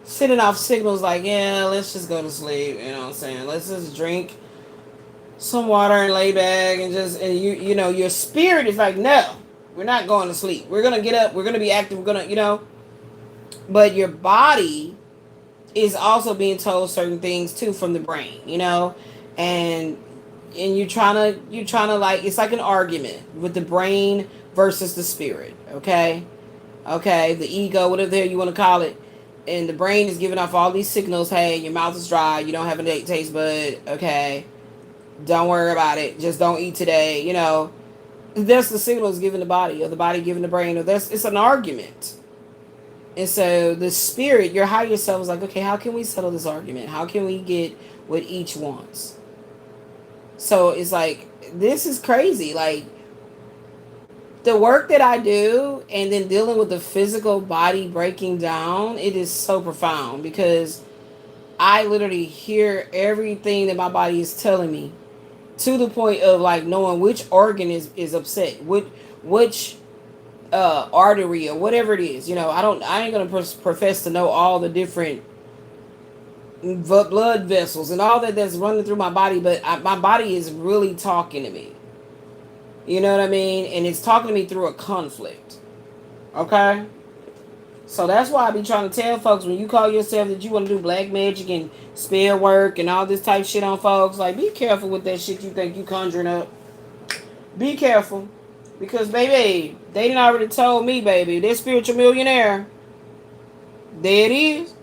sending off signals like, yeah, let's just go to sleep. You know what I'm saying? Let's just drink some water and lay back and your spirit is like, no, we're not going to sleep. We're going to get up. We're going to be active. We're going to, but your body is also being told certain things too from the brain, and you're trying to like, it's like an argument with the brain versus the spirit. Okay, the ego, whatever the hell you want to call it, and the brain is giving off all these signals. Hey, your mouth is dry. You don't have a taste bud. Okay, don't worry about it. Just don't eat today. That's the signals giving the body, or the body giving the brain, or it's an argument. And so the spirit, your higher self, is like, okay, how can we settle this argument? How can we get what each wants? So it's like, this is crazy. Like, the work that I do and then dealing with the physical body breaking down, it is so profound because I literally hear everything that my body is telling me to the point of like knowing which organ is upset, which artery or whatever it is. I ain't gonna profess to know all the different blood vessels and all that's running through my body, but my body is really talking to me. You know what I mean? And it's talking to me through a conflict. Okay? So that's why I be trying to tell folks, when you call yourself that you want to do black magic and spell work and all this type shit on folks, like, be careful with that shit you think you conjuring up. Be careful. Because, baby, they done already told me, baby, they're spiritual millionaire. There it is.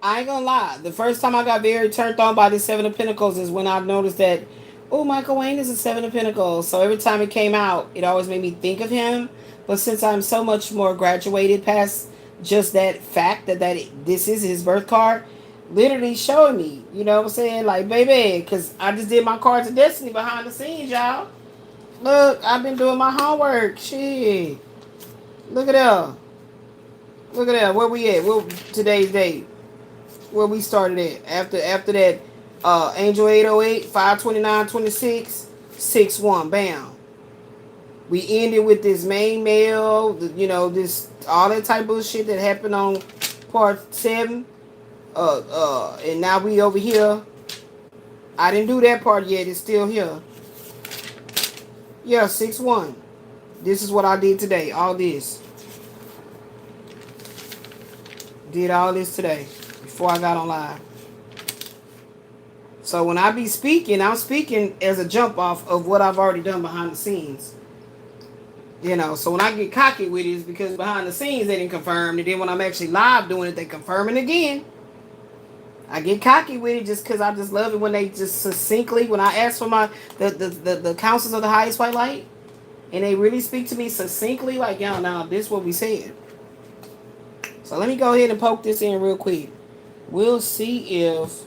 I ain't gonna lie. The first time I got very turned on by the Seven of Pentacles is when I noticed that, oh, Michael Wayne is a Seven of Pentacles. So every time it came out, it always made me think of him. But since I'm so much more graduated past just that fact that this is his birth card, literally showing me, you know what I'm saying? Like, baby, because I just did my cards of destiny behind the scenes, y'all. Look, I've been doing my homework. Shit. Look at that. Look at that. Where we at? Today's date. Where we started at. After that, Angel 808, 52926, 61. Bam. We ended with this main male, this all that type of shit that happened on part 7. And now we over here. I didn't do that part yet. It's still here. Yeah, 6-1. This is what I did today. All this. Did all this today before I got on live. So when I be speaking, I'm speaking as a jump off of what I've already done behind the scenes. You know, so when I get cocky with it, it's because behind the scenes they didn't confirm. And then when I'm actually live doing it, they confirm it again. I get cocky with it just because I just love it when they just succinctly, when I ask for my, the councils of the highest white light, and they really speak to me succinctly, like, yo, now this is what we said. So let me go ahead and poke this in real quick. We'll see if,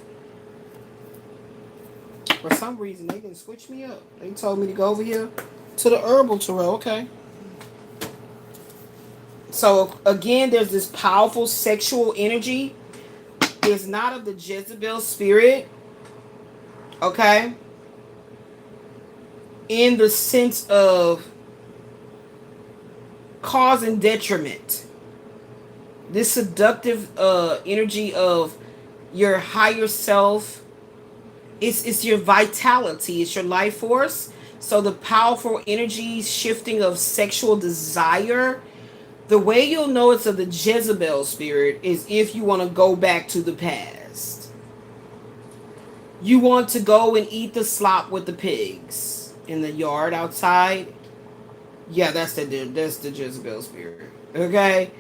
for some reason, they didn't switch me up. They told me to go over here to the herbal tarot. Okay. So, again, there's this powerful sexual energy. It's not of the Jezebel spirit. Okay. In the sense of causing detriment. This seductive energy of your higher self, it's your vitality, it's your life force. So the powerful energy shifting of sexual desire, the way you'll know it's of the Jezebel spirit is if you want to go back to the past. You want to go and eat the slop with the pigs in the yard outside. Yeah, that's the Jezebel spirit. Okay?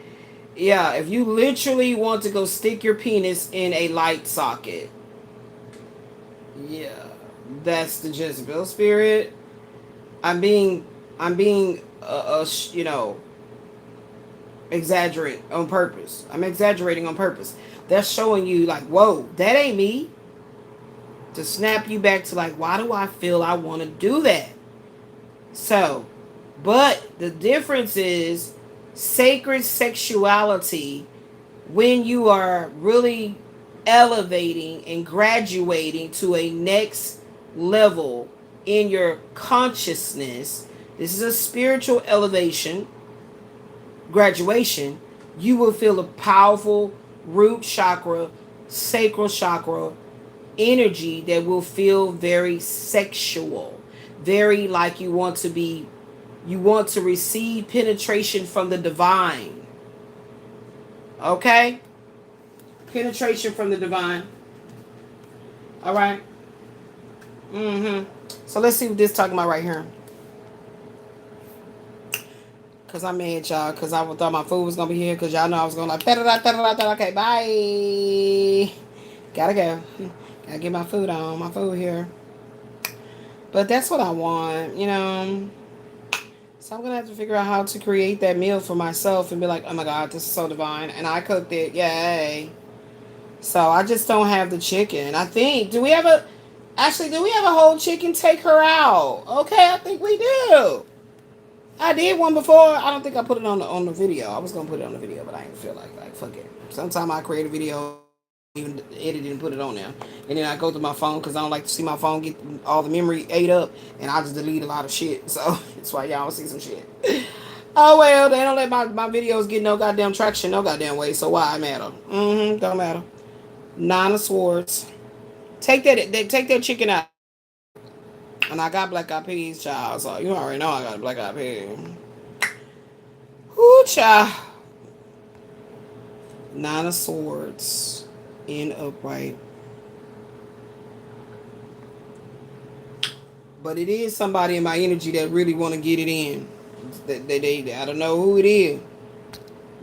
Yeah, if you literally want to go stick your penis in a light socket. Yeah, that's the Jezebel spirit. I'm being, you know, exaggerate on purpose. I'm exaggerating on purpose. That's showing you like, whoa, that ain't me. To snap you back to like, why do I feel I want to do that? So, but the difference is sacred sexuality, when you are really elevating and graduating to a next level in your consciousness. This is a spiritual elevation, graduation. You will feel a powerful root chakra, sacral chakra energy that will feel very sexual, very like you want to receive penetration from the divine. Okay? Penetration from the divine. All right. So let's see what this talking about right here. Because I made y'all, because I thought my food was going to be here, because y'all know I was going like, okay, bye. Gotta go. Gotta get my food on, my food here. But that's what I want, you know. So I'm going to have to figure out how to create that meal for myself and be like, oh my God, this is so divine. And I cooked it. Yay. So I just don't have the chicken. I think, do we have a whole chicken? Take her out. Okay, I think we do. I did one before. I don't think I put it on the video. I was going to put it on the video, but I didn't feel like fuck it. Sometimes I create a video, even edit it and put it on there. And then I go to my phone because I don't like to see my phone get all the memory ate up. And I just delete a lot of shit. So that's why y'all see some shit. Oh, well, they don't let my videos get no goddamn traction no goddamn way. So why matter? Don't matter. Nine of Swords. Take that chicken out. And I got black eyed peas, child. So you already know I got a black eyed pea. Whoo, child. Nine of Swords in upright. But it is somebody in my energy that really want to get it in. I don't know who it is.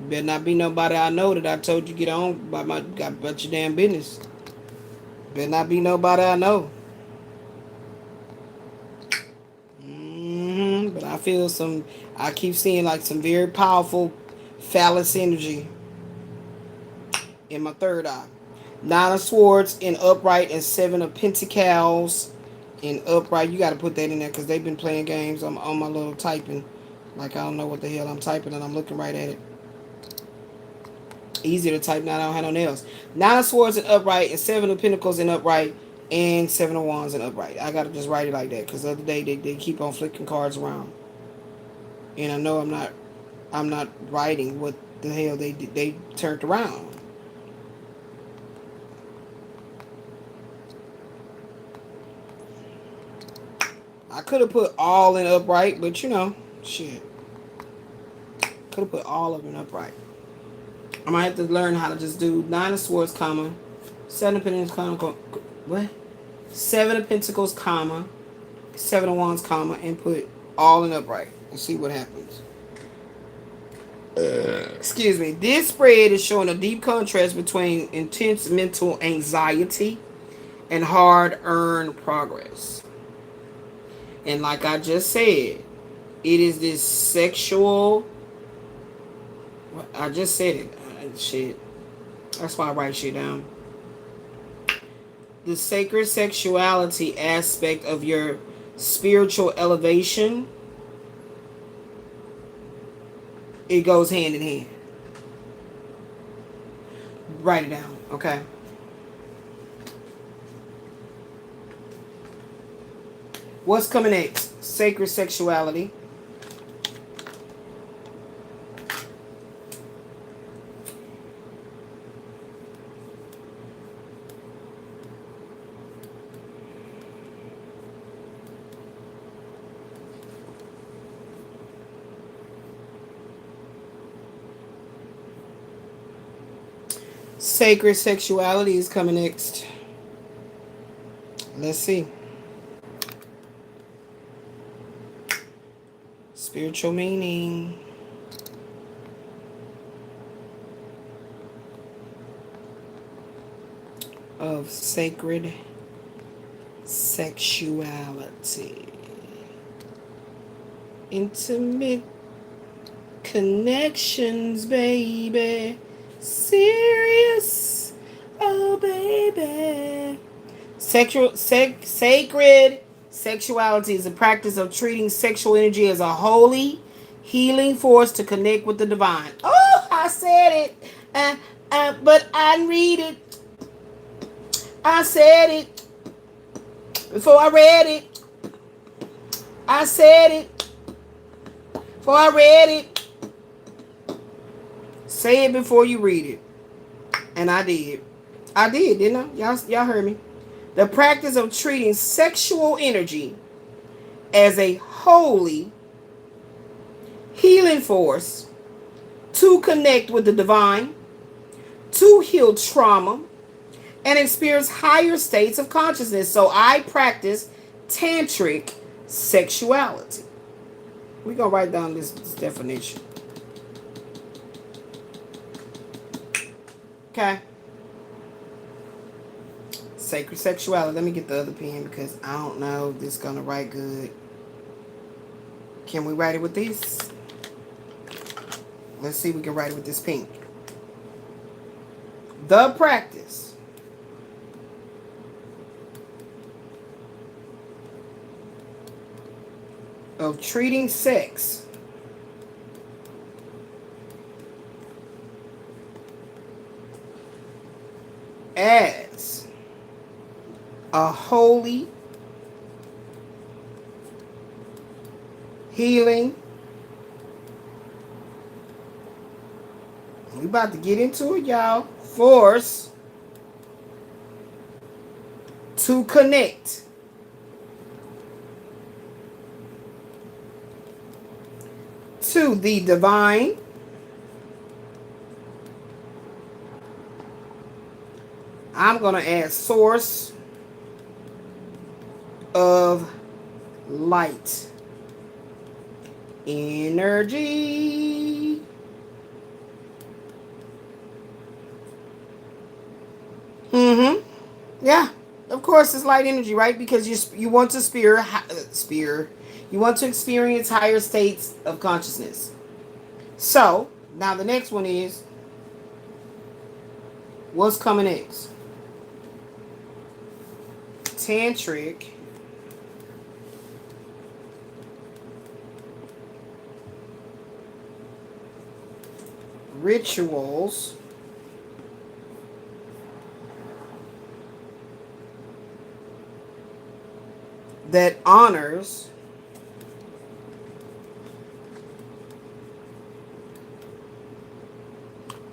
Better not be nobody I know that I told you get on about your damn business. Better not be nobody I know. But I keep seeing like some very powerful phallus energy in my third eye. Nine of Swords in upright and Seven of Pentacles in upright. You got to put that in there because they've been playing games on my little typing. Like I don't know what the hell I'm typing and I'm looking right at it. Easier to type now. I don't have no nails. Nine of Swords in upright and Seven of Pentacles in upright and Seven of Wands in upright. I gotta just write it like that because the other day they keep on flicking cards around, and I know I'm not writing what the hell they turned around. I could have put all in upright, but you know, shit. could have put all of them upright. I might have to learn how to just do 9 of Swords, comma, 7 of Pentacles, comma, what? 7 of Pentacles, comma, 7 of Wands, comma, and put all in upright and see what happens. Excuse me. This spread is showing a deep contrast between intense mental anxiety and hard-earned progress. And like I just said, it is this sexual... I just said it. Shit. That's why I write shit down. The sacred sexuality aspect of your spiritual elevation, it goes hand in hand. Write it down, okay? What's coming next? Sacred sexuality. Sacred sexuality is coming next. Let's see. Spiritual meaning. Of sacred sexuality. Intimate connections, baby. Serious, oh baby. Sacred sexuality is the practice of treating sexual energy as a holy, healing force to connect with the divine. Oh, I said it, but I didn't read it. I said it before I read it. I said it before I read it. Say it before you read it. And I did. I did, didn't I? Y'all heard me. The practice of treating sexual energy as a holy healing force to connect with the divine, to heal trauma, and experience higher states of consciousness. So I practice tantric sexuality. We're going to write down this definition. Okay. Sacred sexuality. Let me get the other pen because I don't know if this is going to write good. Can we write it with this? Let's see if we can write it with this pink. The practice of treating sex as a holy healing. We about to get into it, y'all. Force to connect to the divine, I'm going to add source of light energy. Yeah, of course it's light energy, right? Because you want to you want to experience higher states of consciousness. So now the next one is, what's coming next? Tantric rituals that honors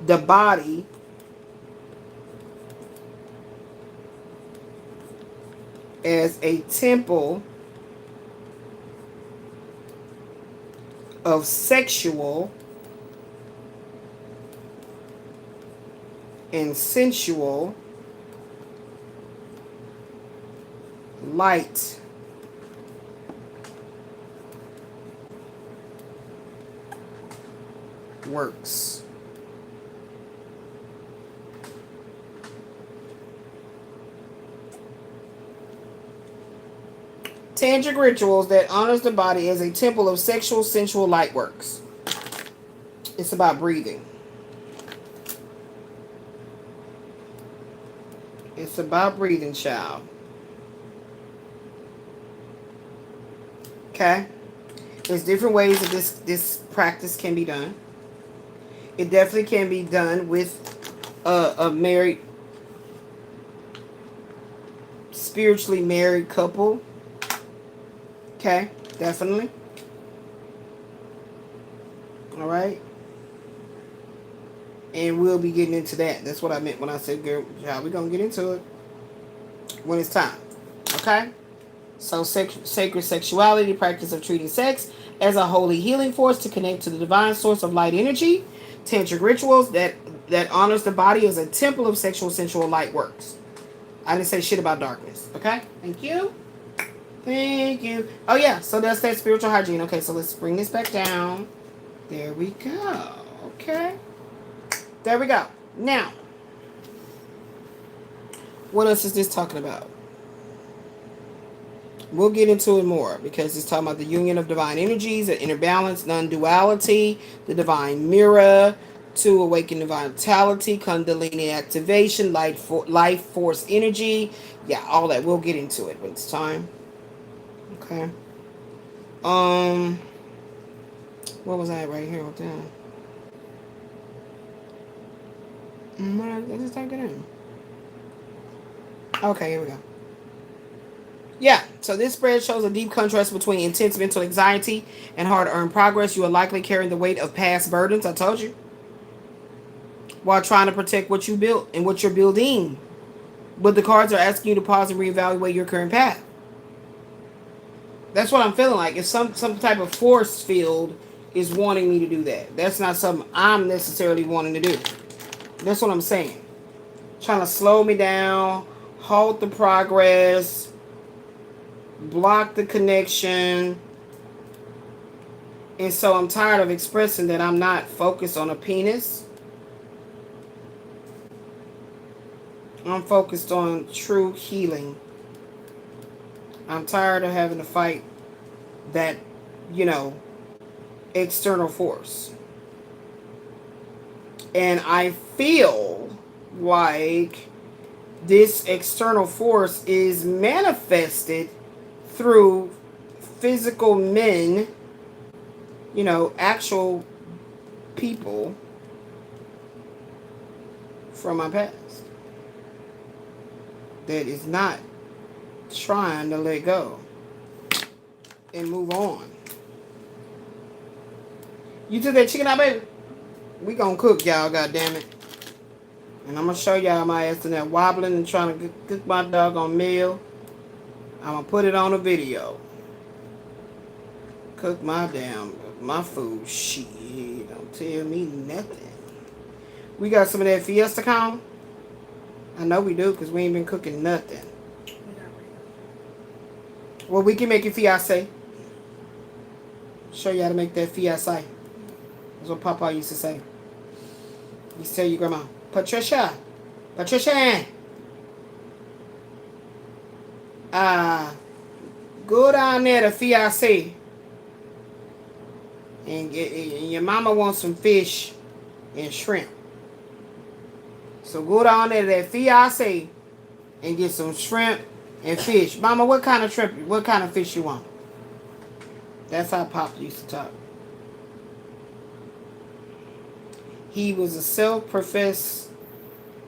the body as a temple of sexual and sensual light works. Tantric rituals that honors the body as a temple of sexual, sensual light works. It's about breathing. It's about breathing, child. Okay? There's different ways that this practice can be done. It definitely can be done with a married, spiritually married couple. Okay? Definitely. All right? And we'll be getting into that. That's what I meant when I said, girl, yeah, we're going to get into it when it's time. Okay? So, sacred sexuality, practice of treating sex as a holy healing force to connect to the divine source of light energy. Tantric rituals that honors the body as a temple of sexual, sensual light works. I didn't say shit about darkness. Okay? Thank you. Thank you. Oh, yeah. So, that's that spiritual hygiene. Okay, so let's bring this back down. There we go. Okay? There we go. Now, what else is this talking about? We'll get into it more because it's talking about the union of divine energies, the inner balance, non-duality, the divine mirror, to awaken divine vitality, kundalini activation, life force energy. Yeah, all that. We'll get into it when it's time. Okay. What was I right here with that? I just typed it in. Okay, here we go. Yeah, so this spread shows a deep contrast between intense mental anxiety and hard-earned progress. You are likely carrying the weight of past burdens, I told you, while trying to protect what you built and what you're building. But the cards are asking you to pause and reevaluate your current path. That's what I'm feeling like. If some type of force field is wanting me to do that. That's not something I'm necessarily wanting to do. That's what I'm saying. Trying to slow me down, halt the progress, block the connection. And so I'm tired of expressing that I'm not focused on a penis. I'm focused on true healing. I'm tired of having to fight that, external force. And I feel like this external force is manifested through physical men, actual people from my past that is not trying to let go and move on. You took that chicken out, baby? We gonna cook, y'all, goddammit. And I'm gonna show y'all my ass in there wobbling and trying to cook my doggone meal. I'm gonna put it on a video. Cook my food. Shit, don't tell me nothing. We got some of that Fiesta corn. I know we do, because we ain't been cooking nothing. Well, we can make it fiancé. Show you how to make that fiancé. That's what Papa used to say. He used to tell your grandma, Patricia, go down there to fiancé. And your mama wants some fish and shrimp. So go down there to that fiancé and get some shrimp and fish. Mama, what kind of shrimp, what kind of fish you want? That's how Pop used to talk. He was a self-professed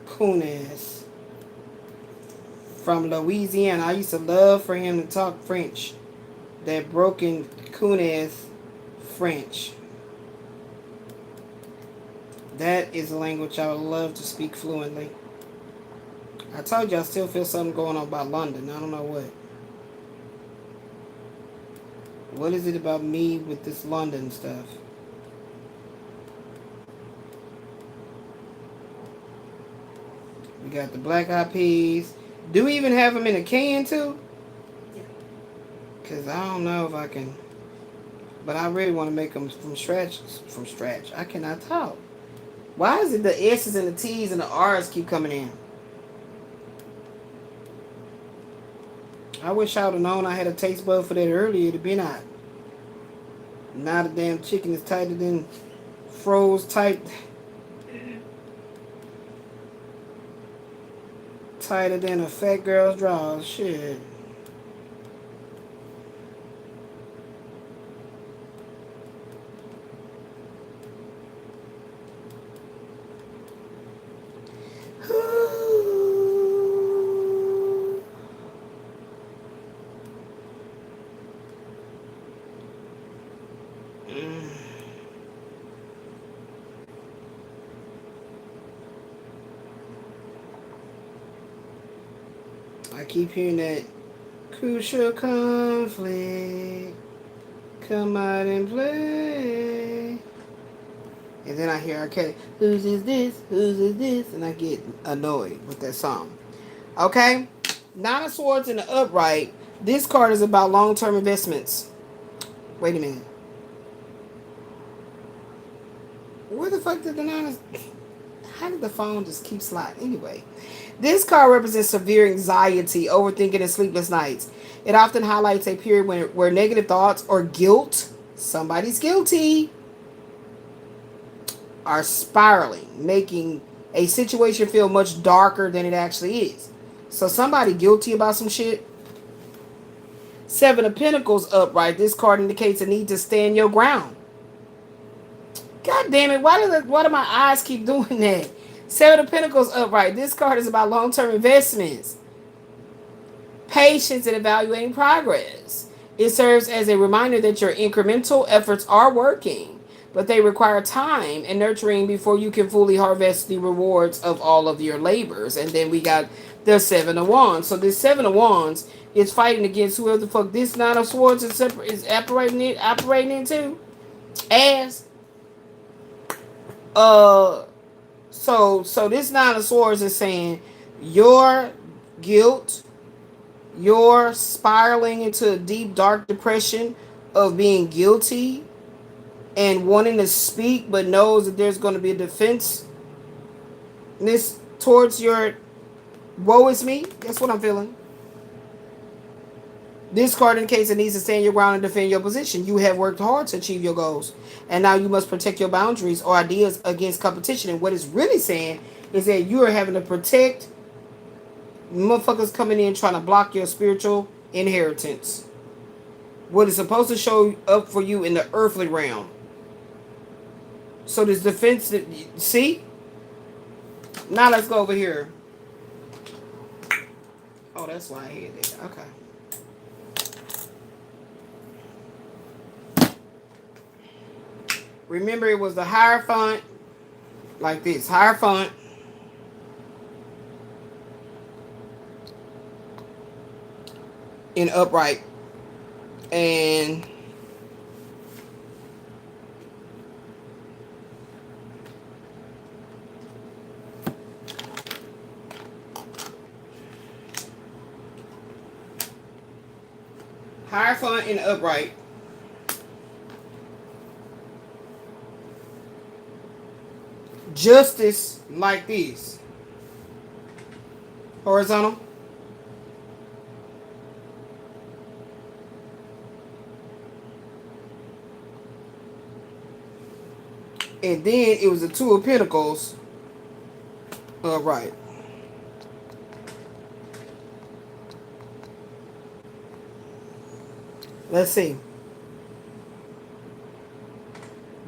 coon-ass from Louisiana. I used to love for him to talk French. That broken coon-ass French. That is a language I would love to speak fluently. I told you I still feel something going on about London. I don't know what. What is it about me with this London stuff? We got the black eyed peas. Do we even have them in a can too? Yeah. Because I don't know if I can. But I really want to make them from scratch. From scratch. I cannot talk. Why is it the S's and the T's and the R's keep coming in? I wish I would have known I had a taste bud for that earlier to be not. Now the damn chicken is tighter than froze tight. Tighter than a fat girl's drawers. Shit. I keep hearing that crucial conflict come out and play. And then I hear, okay, whose is this? Whose is this? And I get annoyed with that song. Okay? Nine of Swords in the upright. This card is about long-term investments. Wait a minute. Where the fuck did the nine of... How did the phone just keep sliding? Anyway, this card represents severe anxiety, overthinking, and sleepless nights. It often highlights a period where negative thoughts or guilt, somebody's guilty, are spiraling, making a situation feel much darker than it actually is. So somebody guilty about some shit. Seven of Pentacles upright. This card indicates a need to stand your ground. God damn it, why do my eyes keep doing that? Seven of Pentacles upright. This card is about long-term investments. Patience and evaluating progress. It serves as a reminder that your incremental efforts are working, but they require time and nurturing before you can fully harvest the rewards of all of your labors. And then we got the Seven of Wands. So this Seven of Wands is fighting against whoever the fuck this Nine of Swords is operating into. As so this Nine of Swords is saying your guilt, your spiraling into a deep dark depression of being guilty and wanting to speak but knows that there's going to be a defense towards your woe is me. That's what I'm feeling. This card indicates it needs to stand your ground and defend your position. You have worked hard to achieve your goals, and now you must protect your boundaries or ideas against competition. And what it's really saying is that you are having to protect motherfuckers coming in trying to block your spiritual inheritance. What is supposed to show up for you in the earthly realm. So this defense, see? Now let's go over here. Oh, that's why I hit it. Okay. Remember, it was the Hierophant, like this, Hierophant. In upright. And Hierophant in upright. Justice like this. Horizontal. And then it was the Two of Pentacles. Right. Let's see.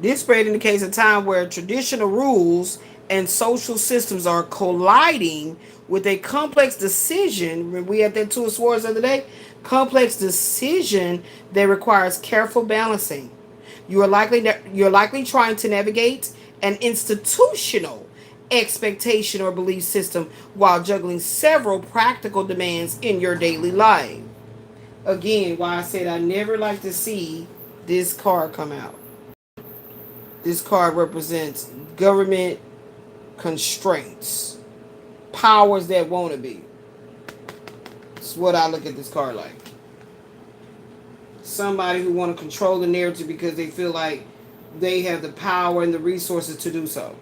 This spread indicates a time where traditional rules and social systems are colliding with a complex decision. Remember, we had that Two of Swords the other day. Complex decision that requires careful balancing. You're likely trying to navigate an institutional expectation or belief system while juggling several practical demands in your daily life. Again, why I said I never like to see this card come out. This card represents government constraints. powers that want to be. That's what I look at this card like. Somebody who want to control the narrative because they feel like they have the power and the resources to do so.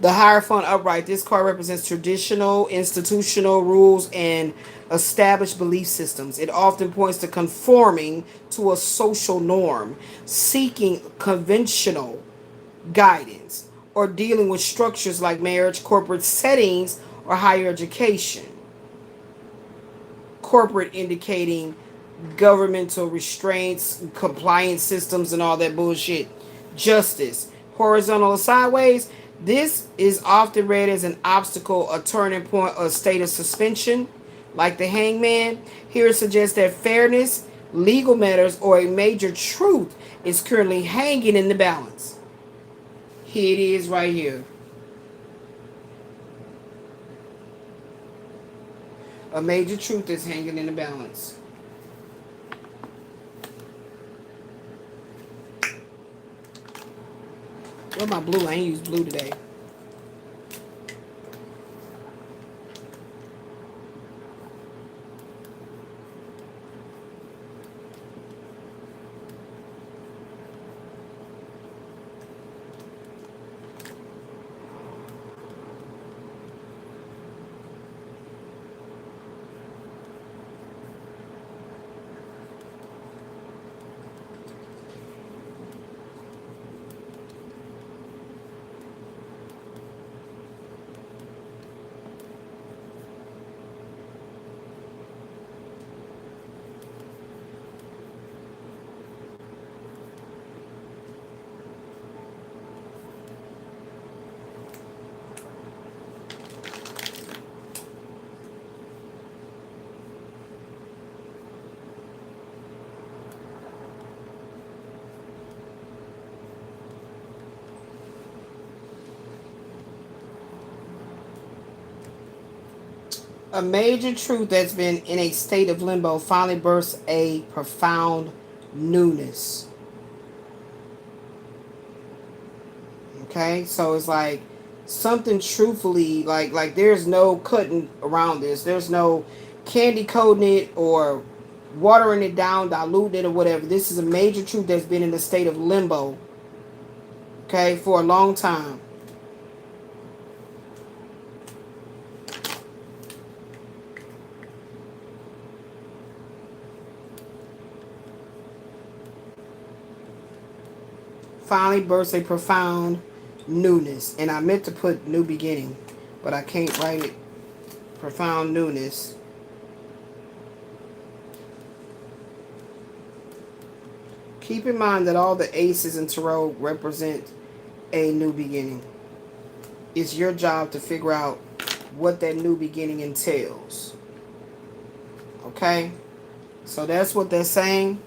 The Hierophant upright. This card represents traditional, institutional rules and established belief systems. It often points to conforming to a social norm, seeking conventional guidance, or dealing with structures like marriage, corporate settings, or higher education. Corporate indicating governmental restraints, compliance systems, and all that bullshit. Justice. Horizontal or sideways. This is often read as an obstacle, a turning point, or a state of suspension, like the hangman. Here it suggests that fairness, legal matters, or a major truth is currently hanging in the balance. Here it is right here. A major truth is hanging in the balance. Where's my blue? I ain't used blue today. A major truth that's been in a state of limbo finally bursts a profound newness. Okay, so it's like something truthfully, like there's no cutting around this. There's no candy coating it or watering it down, diluting it or whatever. This is a major truth that's been in a state of limbo, okay, for a long time. Finally bursts a profound newness. And I meant to put new beginning, but I can't write it. Profound newness. Keep in mind that all the aces in Tarot represent a new beginning. It's your job to figure out what that new beginning entails. Okay? So that's what they're saying.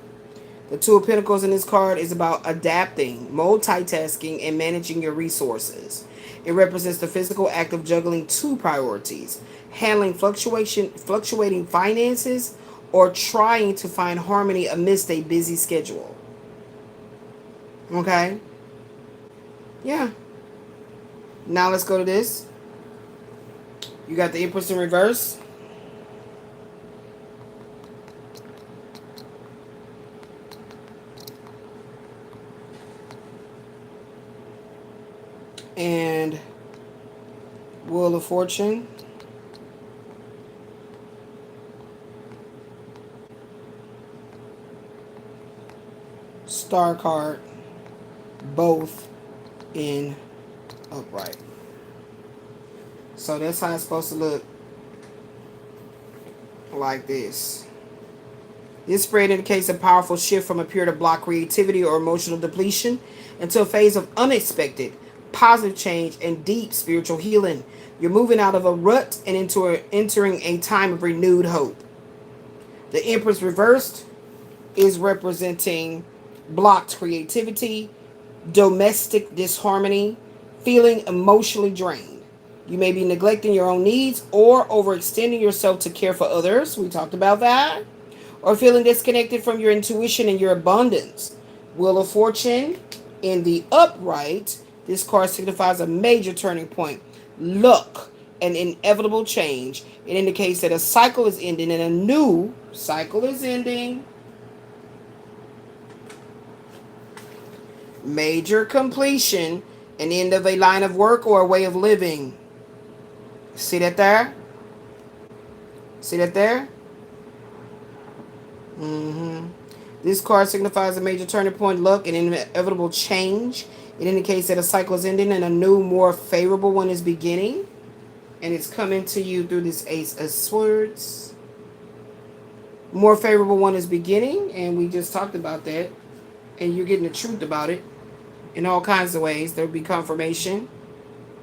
The Two of Pentacles in this card is about adapting, multitasking, and managing your resources. It represents the physical act of juggling two priorities, handling fluctuating finances, or trying to find harmony amidst a busy schedule. Okay? Yeah. Now let's go to this. You got the Empress in reverse. And Wheel of Fortune. Star card. Both in upright. So that's how it's supposed to look. Like this. This spread indicates a powerful shift from a period of blocked creativity or emotional depletion into a phase of unexpected positive change and deep spiritual healing. You're moving out of a rut and entering a time of renewed hope. The Empress reversed is representing blocked creativity, domestic disharmony, feeling emotionally drained. You may be neglecting your own needs or overextending yourself to care for others. We talked about that. Or feeling disconnected from your intuition and your abundance. Wheel of Fortune in the upright This card signifies a major turning point. Luck, an inevitable change. It indicates that a cycle is ending and a new cycle is ending. Major completion, an end of a line of work or a way of living. See that there? See that there? This card signifies a major turning point, luck, and inevitable change. It indicates that a cycle is ending and a new, more favorable one is beginning. And it's coming to you through this Ace of Swords. More favorable one is beginning, and we just talked about that. And you're getting the truth about it in all kinds of ways. There will be confirmation.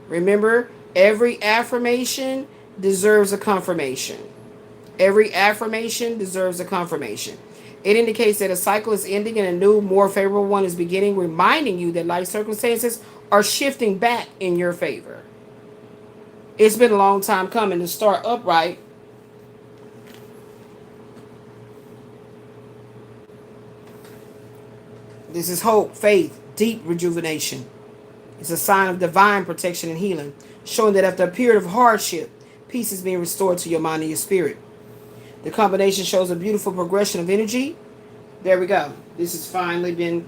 Remember, every affirmation deserves a confirmation. Every affirmation deserves a confirmation. It indicates that a cycle is ending and a new, more favorable one is beginning, reminding you that life circumstances are shifting back in your favor. It's been a long time coming to start upright. This is hope, faith, deep rejuvenation. It's a sign of divine protection and healing, showing that after a period of hardship, peace is being restored to your mind and your spirit. The combination shows a beautiful progression of energy. There we go. This has finally been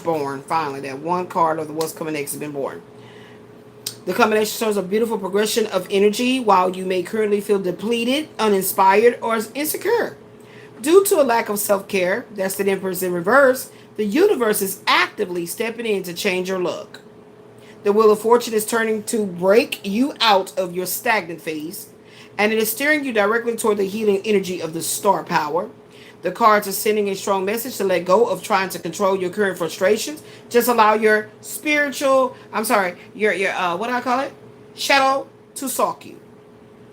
born. Finally, that one card of the what's coming next has been born. The combination shows a beautiful progression of energy while you may currently feel depleted, uninspired, or insecure. Due to a lack of self-care, that's the Empress in reverse, the universe is actively stepping in to change your luck. The Wheel of Fortune is turning to break you out of your stagnant phase, and it is steering you directly toward the healing energy of the star power. The cards are sending a strong message to let go of trying to control your current frustrations. Just allow your spiritual, what do I call it? Shadow to stalk you.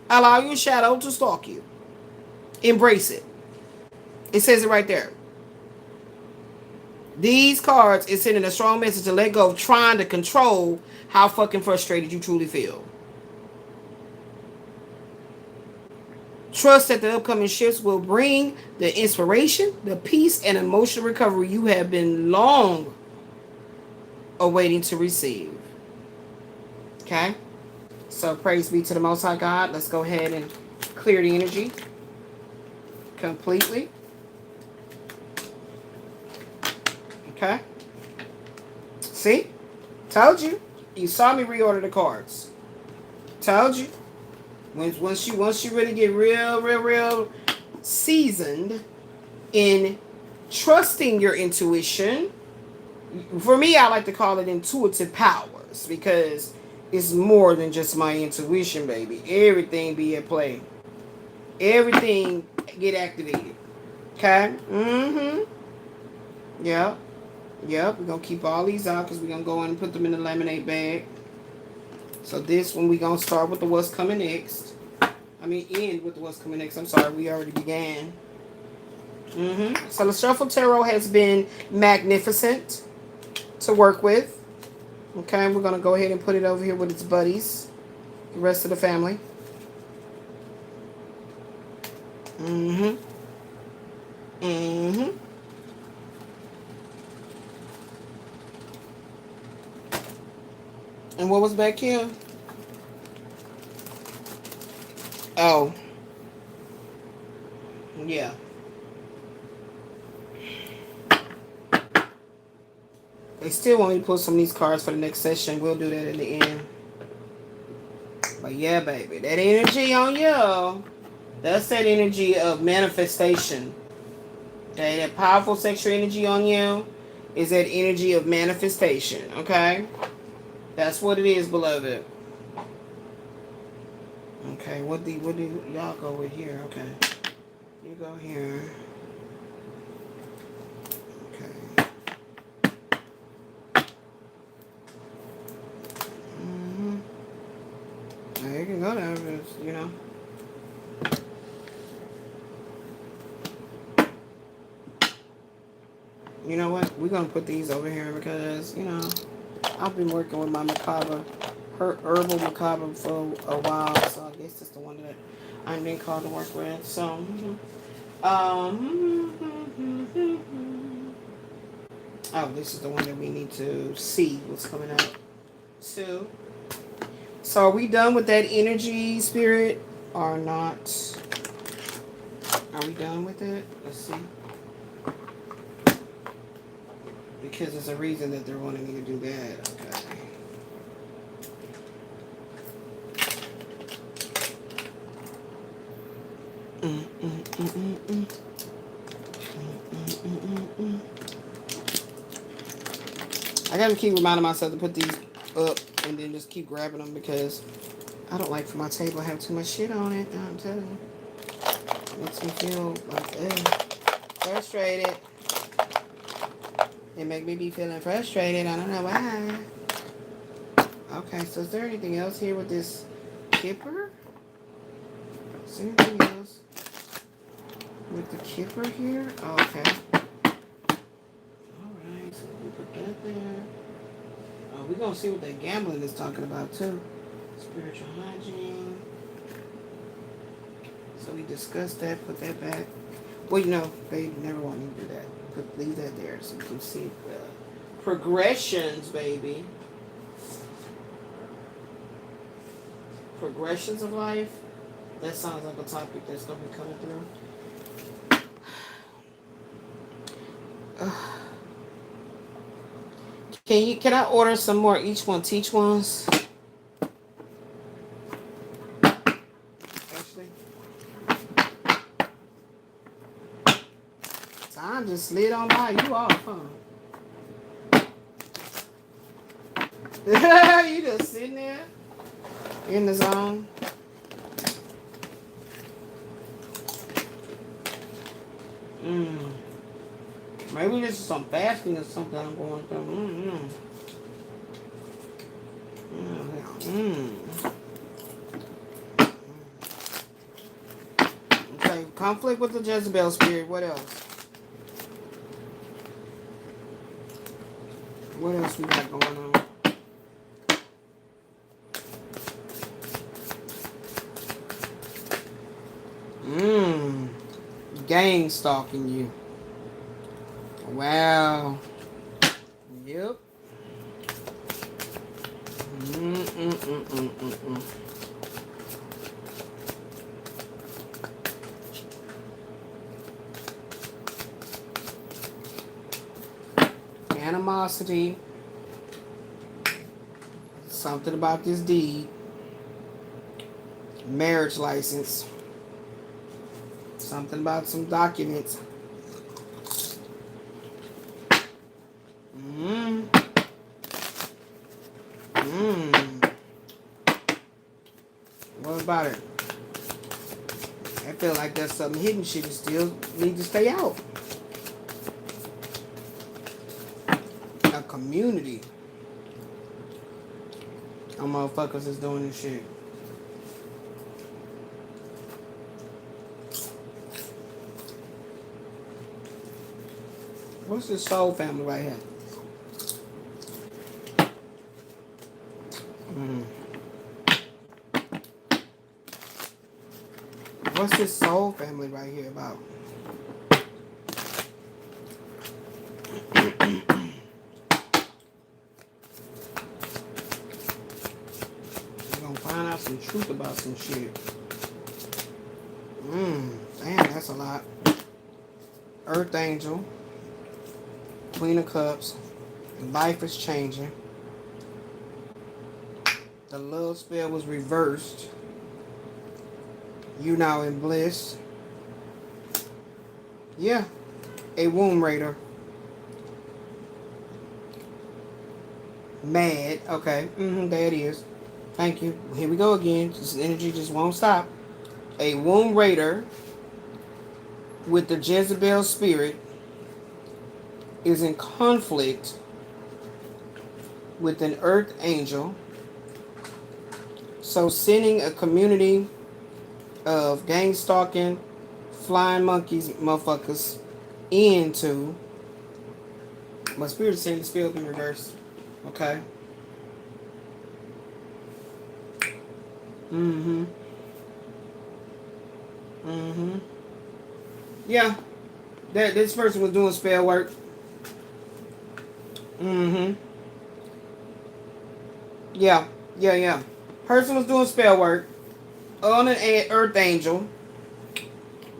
Allow your shadow to stalk you. Embrace it. It says it right there. These cards is sending a strong message to let go of trying to control how fucking frustrated you truly feel. Trust that the upcoming shifts will bring the inspiration, the peace, and emotional recovery you have been long awaiting to receive. Okay? So praise be to the Most High God. Let's go ahead and clear the energy completely. Okay? See? Told you. You saw me reorder the cards. Told you. Once you really get real seasoned in trusting your intuition, for me, I like to call it intuitive powers, because it's more than just my intuition, baby. Everything be at play. Everything get activated. Okay? Yep. We're going to keep all these out because we're going to go in and put them in the laminate bag. So this one, we're going to start with the what's coming next. End with the what's coming next. I'm sorry, we already began. So the Shuffle Tarot has been magnificent to work with. Okay, we're going to go ahead and put it over here with its buddies. The rest of the family. And what was back here? Oh. Yeah. They still want me to pull some of these cards for the next session. We'll do that in the end. But yeah, baby. That energy on you. That's that energy of manifestation. Okay? That powerful sexual energy on you is that energy of manifestation. Okay? That's what it is, beloved. Okay, what do y'all go with here? Okay. You go here. Okay. Now you can go there, you know. You know what? We're going to put these over here because, you know, I've been working with my macabre, herbal macabre for a while, so I guess it's the one that I'm being called to work with. So, oh, this is the one that we need to see what's coming out. 2. So are we done with that energy, spirit, or not? Are we done with it? Let's see. Because there's a reason that they're wanting me to do that. Okay. I gotta keep reminding myself to put these up and then just keep grabbing them because I don't like for my table to have too much shit on it. I'm telling you. It makes me feel like frustrated. It make me be feeling frustrated. I don't know why. Okay, so is there anything else here with this kipper? Is there anything else with the kipper here? Oh, okay. Alright, so we put that there. We're going to see what that gambling is talking about, too. Spiritual hygiene. So we discussed that, put that back. Well, you know, they never want me to do that. Leave that there so you can see the progressions, baby. Progressions of life. That sounds like a topic that's going to be coming through. Can I order some more each one teach ones? Actually, time just slid on by you off, huh? You just sitting there in the zone. Maybe this is some fasting or something I'm going through. Okay, conflict with the Jezebel spirit. What else? What else we got going on? Gang stalking you. Wow. Yep. Animosity. Something about this deed. Marriage license. Something about some documents. What about it? I feel like there's some hidden shit that still need to stay out. A community. Them motherfuckers is doing this shit. What's this soul family right here? What's this soul family right here about? We're gonna find out some truth about some shit. Damn, that's a lot. Earth Angel. Queen of Cups. Life is changing. The love spell was reversed. You now in bliss. Yeah. A womb raider. Mad. Okay. There it is. Thank you. Here we go again. This energy just won't stop. A womb raider with the Jezebel spirit is in conflict with an earth angel. So sending a community of gang stalking, flying monkeys, motherfuckers, into my spirit is saying the spell in reverse. Okay. Yeah. That this person was doing spell work. Yeah. Yeah, yeah. Person was doing spell work on an earth angel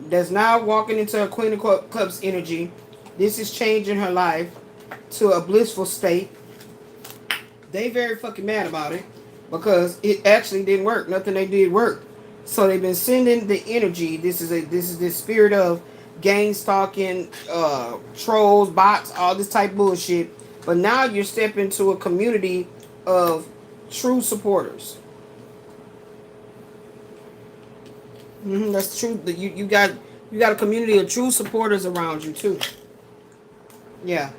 that's now walking into a Queen of Cups energy. This is changing her life to a blissful state. They very fucking mad about it because it actually didn't work. Nothing they did worked. So they've been sending the energy. This is this spirit of gang stalking, trolls, bots, all this type of bullshit. But now you're stepping into a community of true supporters. That's true. You got a community of true supporters around you too. Yeah,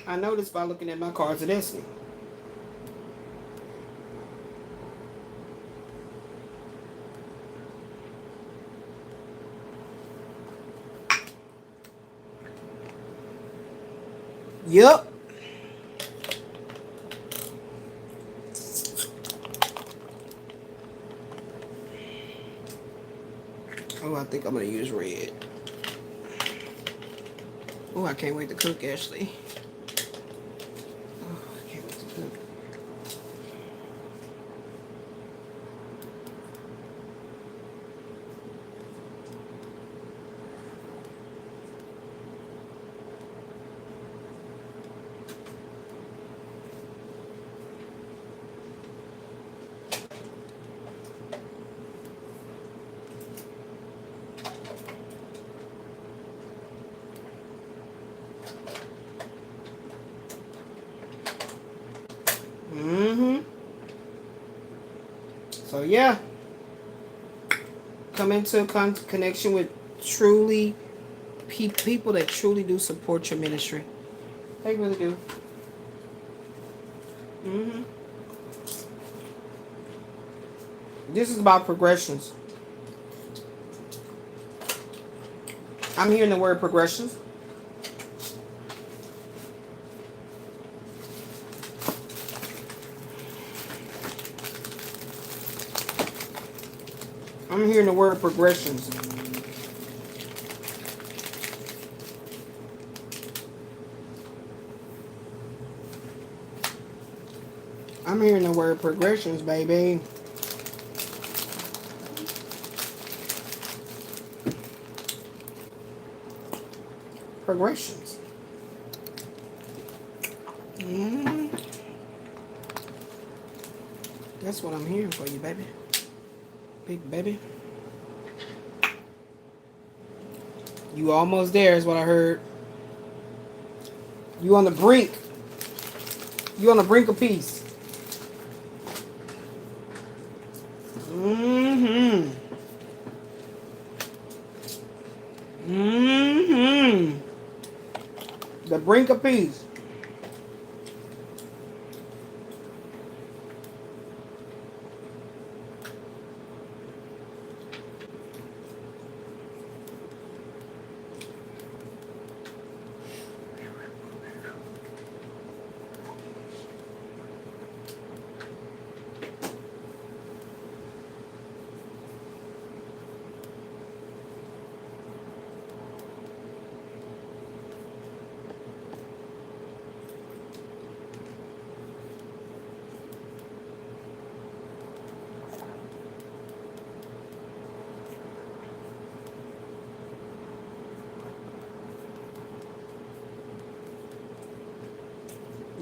I know this by looking at my cards of destiny. Yep. Oh, I think I'm gonna use red. Oh, I can't wait to cook, Ashley. Oh, I can't wait to cook. So yeah, come into connection with truly people that truly do support your ministry. They really do. This is about progressions. I'm hearing the word progressions. I'm hearing the word progressions. I'm hearing the word progressions, baby. Progressions. That's what I'm hearing for you, baby. Big baby. You almost there is what I heard. You on the brink. You on the brink of peace. The brink of peace.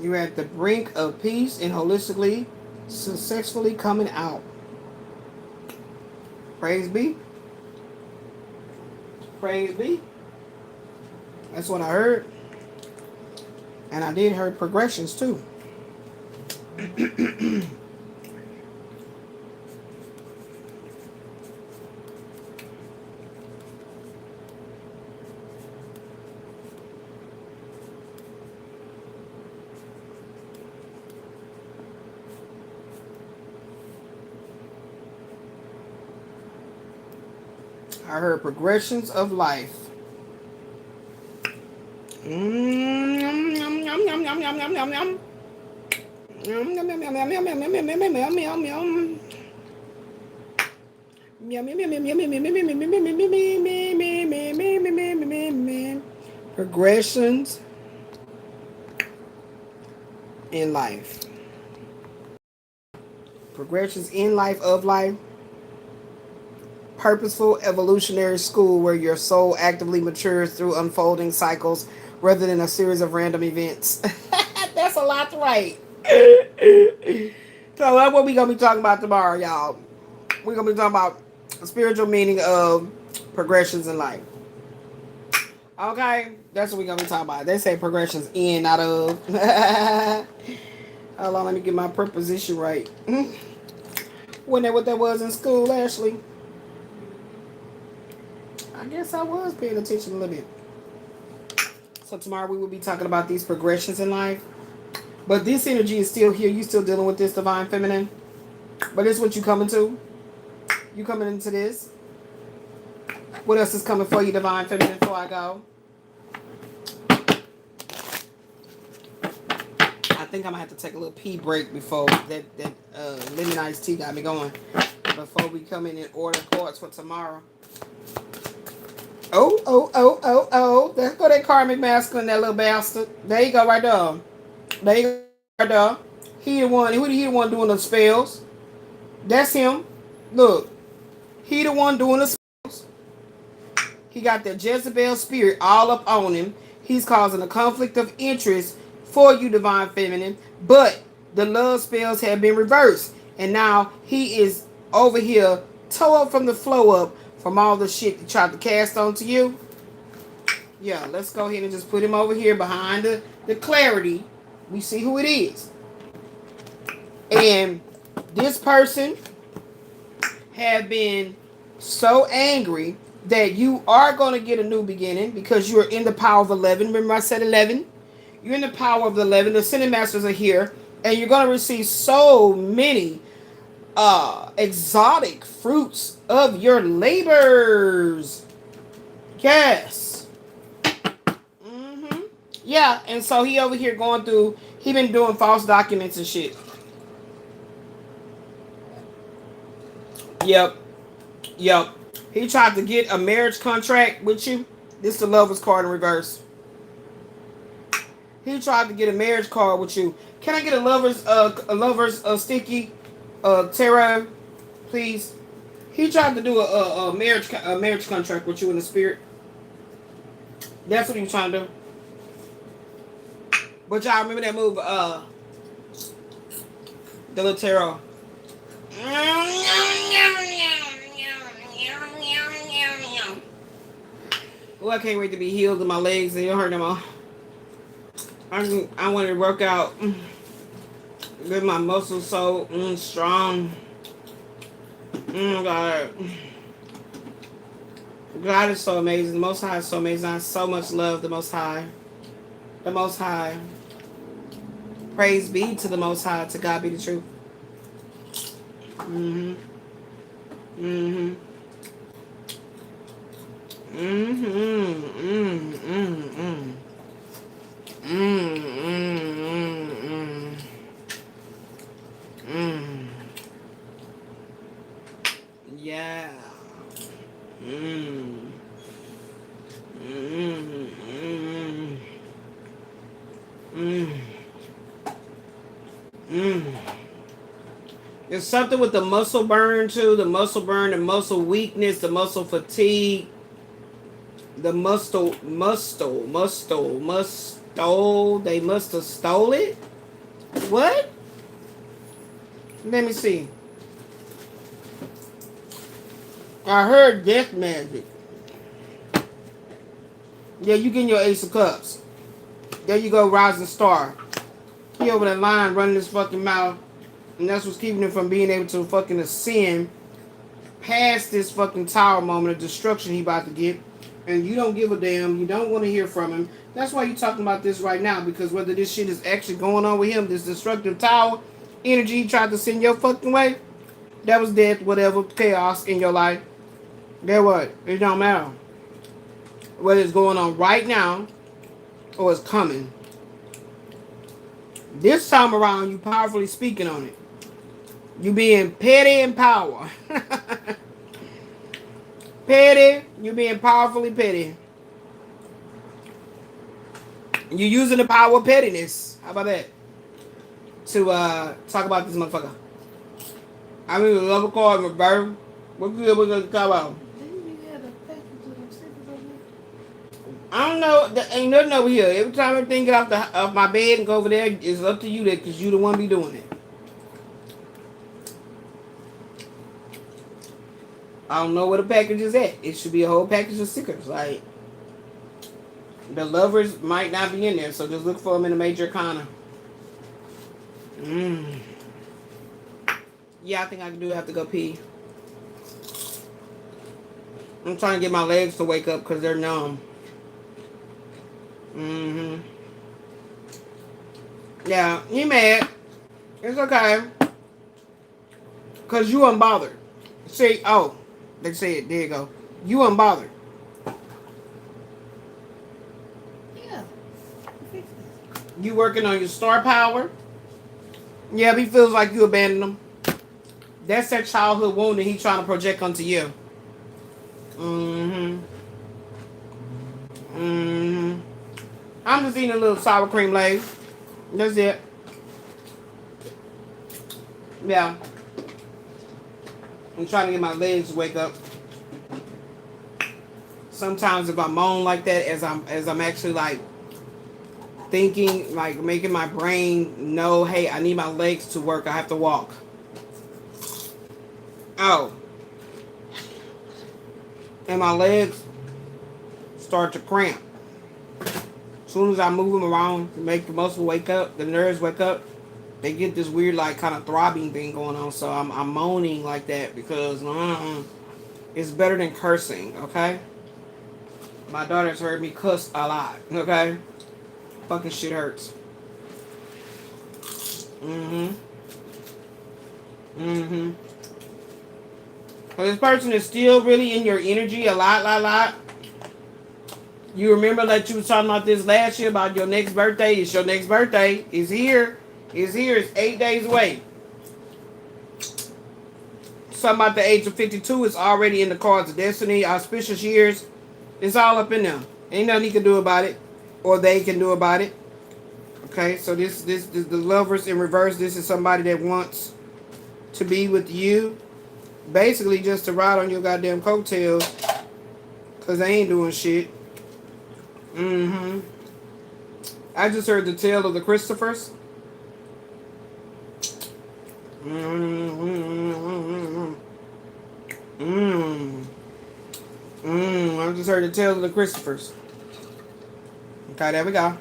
You're at the brink of peace and holistically, successfully coming out. Praise be. Praise be. That's what I heard. And I did hear progressions too. I heard progressions of life. Progressions in life. Progressions in life, of life. Purposeful evolutionary school where your soul actively matures through unfolding cycles rather than a series of random events. That's a lot to write. So that's what we're going to be talking about tomorrow, y'all. We're going to be talking about the spiritual meaning of progressions in life. Okay? That's what we're going to be talking about. They say progressions in, not of. Hold on, let me get my preposition right. Wasn't that what that was in school, Ashley? I guess I was paying attention a little bit. So tomorrow we will be talking about these progressions in life. But this energy is still here. You still dealing with this divine feminine. But it's what you coming to. You coming into this. What else is coming for you, divine feminine, before I go? I think I'm going to have to take a little pee break before that lemon iced tea got me going. Before we come in and order cards for tomorrow. Oh. There go that karmic masculine, that little bastard. There you go right there. There you go right there. He the one doing the spells. That's him. Look. He the one doing the spells. He got the Jezebel spirit all up on him. He's causing a conflict of interest for you, divine feminine. But the love spells have been reversed. And now he is over here, toe up from the flow up from all the shit he tried to cast onto you. Yeah, let's go ahead and just put him over here behind the clarity. We see who it is. And this person have been so angry that you are going to get a new beginning because you're in the power of 11. Remember I said 11? You're in the power of the 11. The Ascended Masters are here. And you're going to receive so many exotic fruits of your labors. Yes. Yeah, and so he over here going through, he been doing false documents and shit. Yep. He tried to get a marriage contract with you. This is the Lover's card in reverse. He tried to get a marriage card with you. Can I get a lover's sticky tarot, please? He tried to do a marriage contract with you in the spirit. That's what he was trying to do. But y'all remember that move, the little tarot. Oh, I can't wait to be healed in my legs. They don't hurt no more. I want to work out. Get my muscles so strong. God. God is so amazing. The Most High is so amazing. I so much love the Most High. The Most High. Praise be to the Most High. To God be the truth. Yeah. There's something with the muscle burn too. The muscle burn, the muscle weakness, the muscle fatigue. The muscle. They must have stole it. What? Let me see. I heard death magic. Yeah, you getting your Ace of Cups. There you go, Rising Star. He over that line running his fucking mouth. And that's what's keeping him from being able to fucking ascend past this fucking tower moment of destruction he about to get. And you don't give a damn. You don't want to hear from him. That's why you're talking about this right now. Because whether this shit is actually going on with him, this destructive tower energy he tried to send your fucking way, that was death, whatever, chaos in your life. Get what? It don't matter. Whether it's going on right now or it's coming. This time around, you powerfully speaking on it. You being petty in power. Petty. You being powerfully petty. You using the power of pettiness. How about that? To talk about this motherfucker. I mean, the love card in reverse. What good was it talk about? I don't know. There ain't nothing over here. Every time everything get off my bed and go over there, it's up to you there because you the one be doing it. I don't know where the package is at. It should be a whole package of stickers. Like, the lovers might not be in there, so just look for them in the major arcana. Yeah, I think I do have to go pee. I'm trying to get my legs to wake up because they're numb. Yeah, he mad. It's okay. Because you unbothered. See, oh, they said, there you go. You unbothered. Yeah. You working on your star power. Yeah, he feels like you abandoned him. That's that childhood wound that he's trying to project onto you. I'm just eating a little sour cream Lay's. That's it. Yeah. I'm trying to get my legs to wake up. Sometimes if I moan like that, as I'm actually like thinking, like making my brain know, hey, I need my legs to work. I have to walk. Oh. And my legs start to cramp. As soon as I move them around to make the muscle wake up, the nerves wake up, they get this weird like kind of throbbing thing going on. So I'm moaning like that because it's better than cursing, okay? My daughter's heard me cuss a lot, okay? Fucking shit hurts. So this person is still really in your energy a lot. You remember that you was talking about this last year about your next birthday. It's your next birthday. It's here. It's here. It's 8 days away. Something about the age of 52 is already in the cards of destiny. Auspicious years. It's all up in there. Ain't nothing he can do about it. Or they can do about it. Okay, so this the lovers in reverse. This is somebody that wants to be with you. Basically just to ride on your goddamn coattails. Because they ain't doing shit. I just heard the tale of the Christophers. I just heard the tale of the Christophers. Okay, there we go.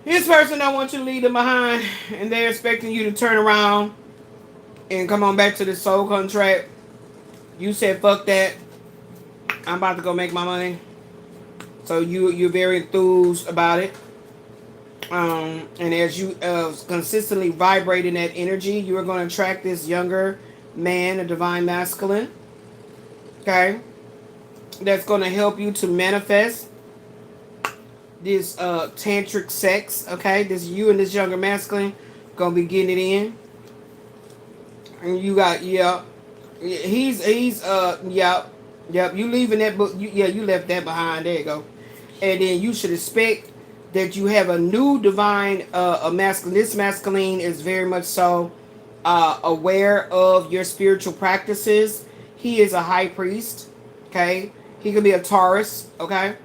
This person don't want you to leave them behind, and they're expecting you to turn around and come on back to the soul contract. You said, fuck that. I'm about to go make my money. So you're very enthused about it. And as you consistently vibrate in that energy, you are going to attract this younger man, a divine masculine. Okay? That's going to help you to manifest this tantric sex. Okay? This you and this younger masculine going to be getting it in. And you got, yeah. He's yep. You leaving that book, you left that behind. There you go. And then you should expect that you have a new divine masculine. This masculine is very much so aware of your spiritual practices. He is a high priest. Okay, he could be a Taurus. Okay,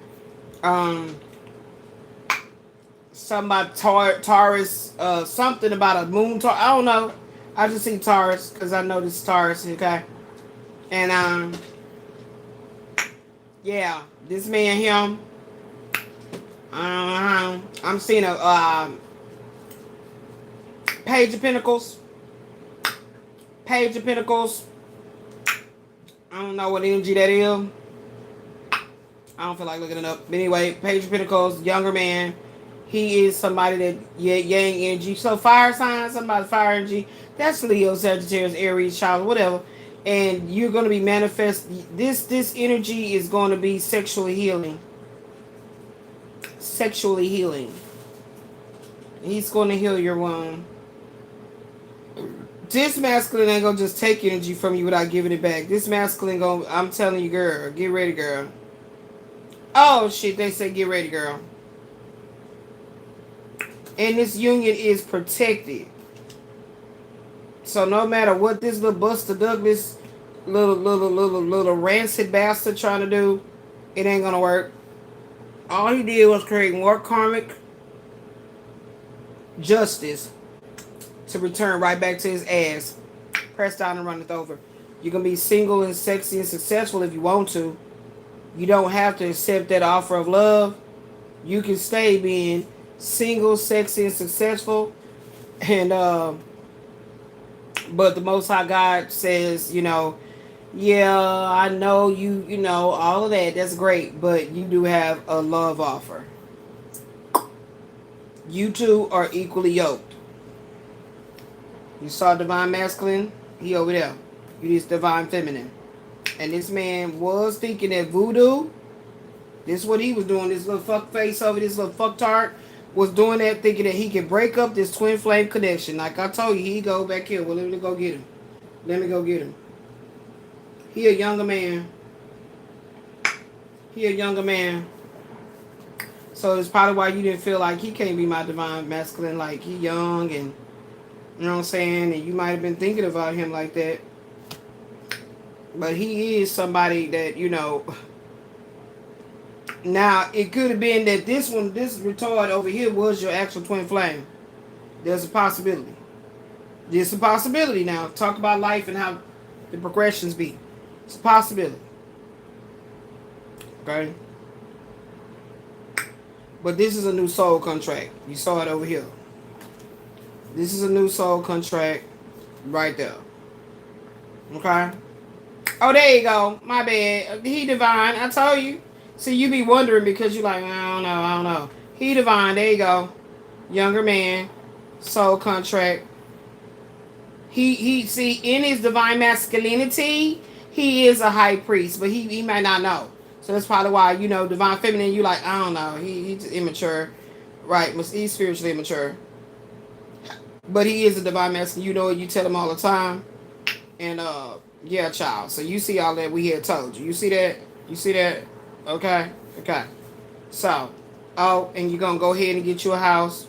something about Taurus. Something about a moon. I don't know. I just see Taurus because I know this is Taurus. Okay, and yeah, this man him. I'm seeing a Page of Pentacles. Page of Pentacles. I don't know what energy that is. I don't feel like looking it up. But anyway, Page of Pentacles, younger man. He is somebody that yang energy. So fire sign, somebody fire energy. That's Leo, Sagittarius, Aries, Child, whatever. And you're going to be manifest. This energy is going to be sexually healing. Sexually healing. He's going to heal your wound. This masculine ain't going to just take energy from you without giving it back. This masculine going, I'm telling you, girl, get ready, girl. Oh, shit, they say get ready, girl. And this union is protected. So no matter what this little Buster Douglas little rancid bastard trying to do, it ain't gonna work. All he did was create more karmic justice to return right back to his ass. Press down and run it over. You can be single and sexy and successful if you want to. You don't have to accept that offer of love. You can stay being single, sexy, and successful. And but the Most High God says, yeah, I know you know, all of that. That's great, but you do have a love offer. You two are equally yoked. You saw divine masculine, he over there. You this divine feminine. And this man was thinking that voodoo, this is what he was doing, this little fuck face over this little fucktard was doing that, thinking that he could break up this twin flame connection. Like I told you, he go back here. Well, let me go get him. Let me go get him. He a younger man. He a younger man. So it's probably why you didn't feel like he can't be my divine masculine. Like he young and, you know what I'm saying? And you might have been thinking about him like that. But he is somebody that, now it could have been that this retard over here was your actual twin flame. There's a possibility. There's a possibility now. Talk about life and how the progressions be. It's a possibility. Okay? But this is a new soul contract. You saw it over here. This is a new soul contract right there. Okay? Oh, there you go. My bad. He divine. I told you. See, you be wondering because you're like, I don't know. He divine. There you go. Younger man. Soul contract. He see, in his divine masculinity, he is a high priest, but he might not know. So that's probably why, divine feminine, you like, I don't know. He's immature. Right. He's spiritually immature. But he is a divine masculine. You know it. You tell him all the time. And, yeah, child. So you see all that we had told you. You see that? You see that? Okay. So, and you're going to go ahead and get you a house.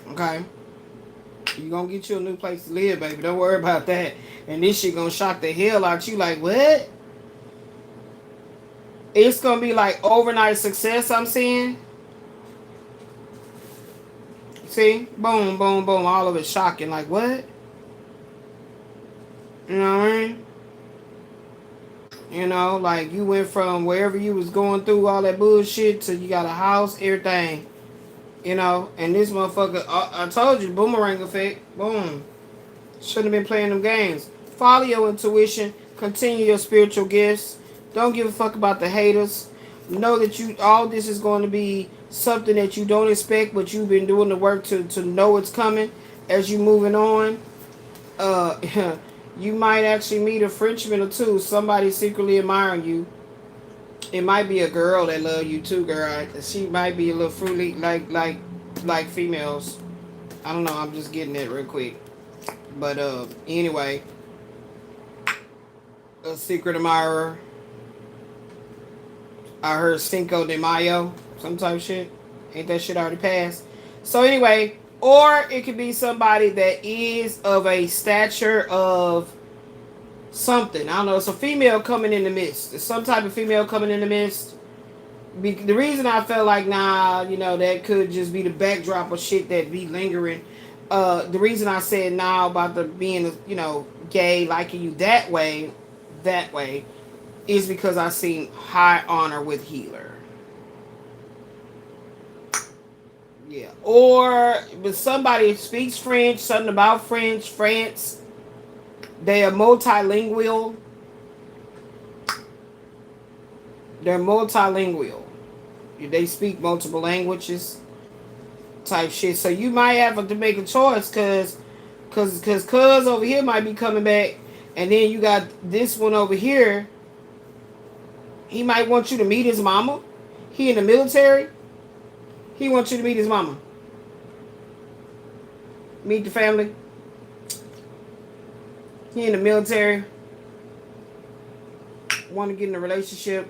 Okay. You're going to get you a new place to live, baby. Don't worry about that. And this shit going to shock the hell out you. Like, what? It's going to be like overnight success, I'm seeing. See? Boom, boom, boom. All of it shocking. Like, what? You know what I mean? Like you went from wherever you was going through all that bullshit to you got a house, everything. And this motherfucker, I told you, boomerang effect. Boom. Shouldn't have been playing them games. Follow your intuition. Continue your spiritual gifts. Don't give a fuck about the haters. Know that all this is going to be something that you don't expect, but you've been doing the work to know it's coming as you moving on. You might actually meet a Frenchman or two. Somebody secretly admiring you. It might be a girl that love you too, girl. She might be a little fruity, like females. I don't know. I'm just getting it real quick. But anyway, a secret admirer. I heard Cinco de Mayo, some type of shit. Ain't that shit already passed? So anyway, or it could be somebody that is of a stature of something. I don't know. It's a female coming in the midst. It's some type of female coming in the midst. The reason I felt like, that could just be the backdrop of shit that be lingering. The reason I said now about the being, gay, liking you that way, is because I seen high honor with healer. Yeah. Or with somebody speaks French, something about France. They are multilingual. They speak multiple languages type shit. So you might have to make a choice because cuz over here might be coming back, and then you got this one over here. He might want you to meet his mama. He in the military. He wants you to meet his mama. Meet the family. He in the military. Want to get in a relationship.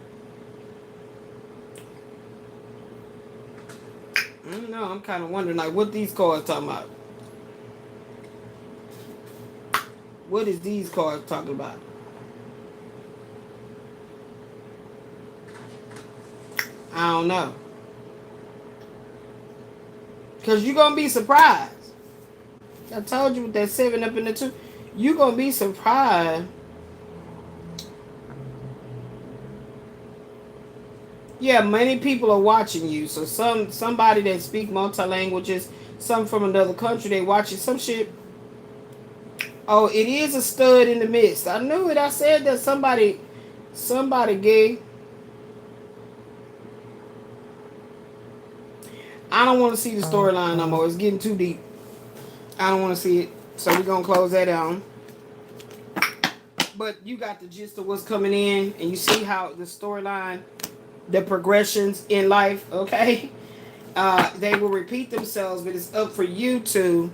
know. I'm kind of wondering, like, what these cards talking about? What is these cards talking about? I don't know. Because you're going to be surprised. I told you with that 7 up in the 2. You're going to be surprised. Yeah, many people are watching you. So somebody that speak multi-languages, some from another country, they watching some shit. Oh, it is a stud in the midst. I knew it. I said that somebody gay. I don't want to see the storyline no more. It's getting too deep. I don't want to see it. So we're going to close that down. But you got the gist of what's coming in. And you see how the storyline, the progressions in life, okay? They will repeat themselves, but it's up for you to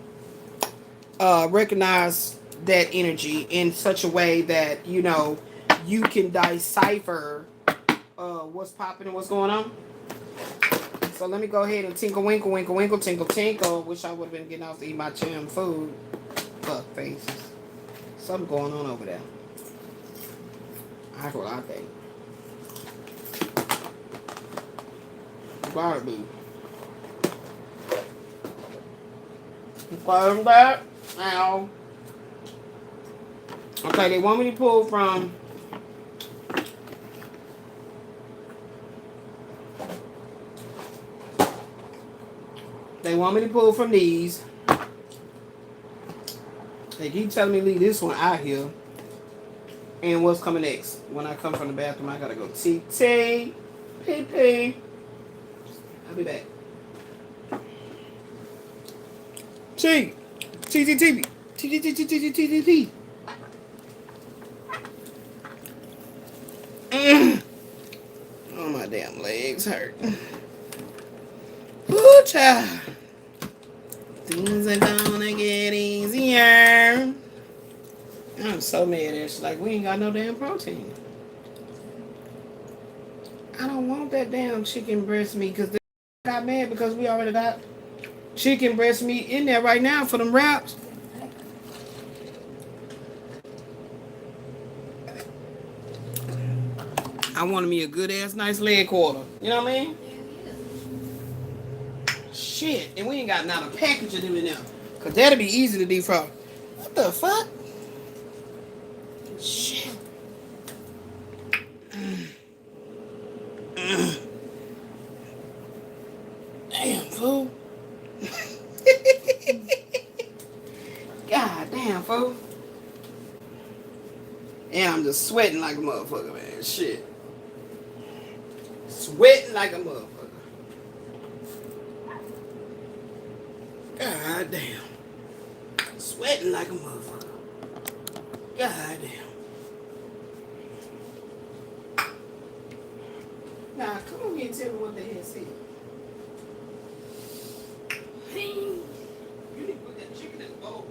recognize that energy in such a way that, you know, you can decipher what's popping and what's going on. So let me go ahead and tinkle, winkle, winkle, winkle, tinkle, tinkle. Wish I would have been getting off to eat my damn food. Fuck faces. Something going on over there. That's what I think. Got it, boo. Close that. Now. Okay, they want me to pull from... They want me to pull from these. They keep telling me to leave this one out here. And what's coming next? When I come from the bathroom, I gotta go T-T. P-P. I'll be back. T. T-T-T-P. T-T-T-T-T-T-T-T. Oh, my damn legs hurt. Ooh, child. Things are gonna get easier. I'm so mad at it. Like, we ain't got no damn protein. I don't want that damn chicken breast meat because they got mad because we already got chicken breast meat in there right now for them wraps. I wanted me a good ass nice leg quarter. You know what I mean? Shit. And we ain't got not a package of them in there. Because that'll be easy to defrost. What the fuck? Shit. Damn, fool. God damn, fool. And I'm just sweating like a motherfucker, man. Shit. Sweating like a motherfucker. God damn. Sweating like a motherfucker. God damn. Now, come over here and tell me what they had said. You need to put that chicken in the bowl.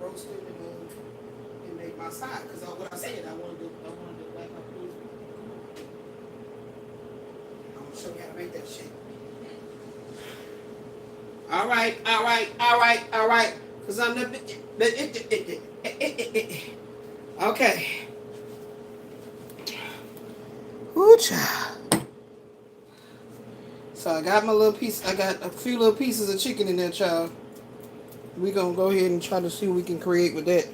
roast them and make my side. Because what I said, I want to do like my food. I'm going to show you how to make that shit. All right. Because I'm the... Okay. Ooh, child. So I got my little piece. I got a few little pieces of chicken in there, child. We're going to go ahead and try to see what we can create with that.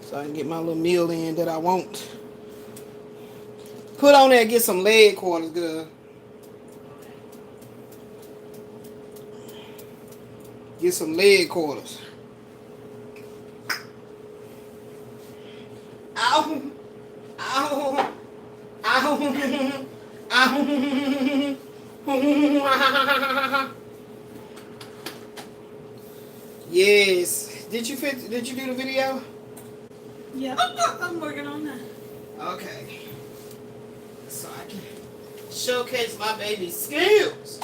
So I can get my little meal in that I want. Put on there and get some leg quarters, good. Get some leg quarters. Ow. Ow. Ow. Ow. Yes. Did you do the video? Yeah, I'm working on that. Okay. So I can showcase my baby's skills.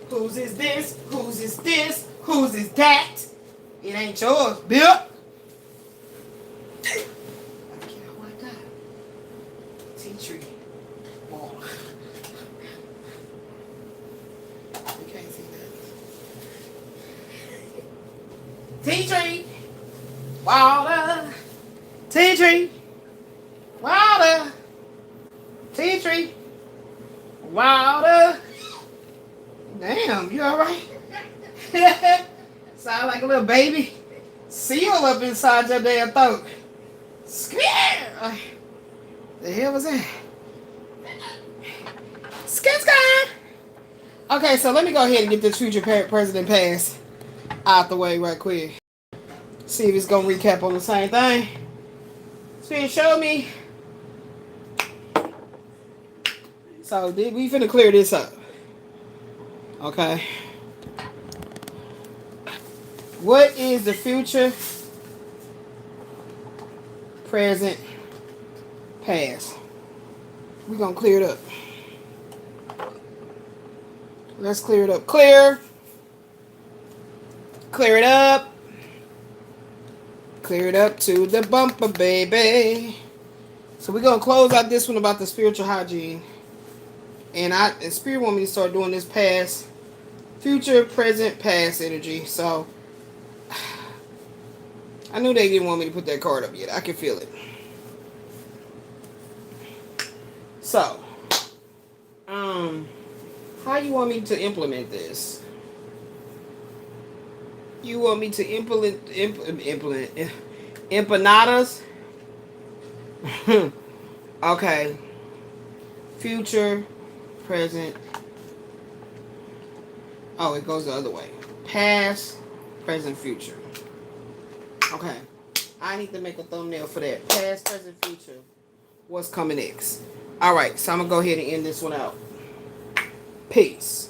Whose is this? Whose is this? Whose is that? It ain't yours, Bill. I can't like that. Tea tree. Oh. You can't see that. Tea tree. Water. Tea tree. Water. Tea tree. Water. Damn, you alright? Sound like a little baby seal up inside your damn throat. Scare! The hell was that? Skit. Okay, so let me go ahead and get this future president pass out the way right quick. See if it's gonna recap on the same thing. Spirit, show me. So we finna clear this up. Okay. What is the future, present, past? We're going to clear it up. Let's clear it up. Clear. Clear it up. Clear it up to the bumper, baby. So we're going to close out this one about the spiritual hygiene. And Spirit want me to start doing this past, future, present, past energy. So I knew they didn't want me to put that card up yet. I can feel it. So, how you want me to implement this? You want me to implement empanadas? Okay. Future, present. Oh, it goes the other way. Past, present, future. Okay. I need to make a thumbnail for that. Past, present, future. What's coming next? Alright, so I'm going to go ahead and end this one out. Peace.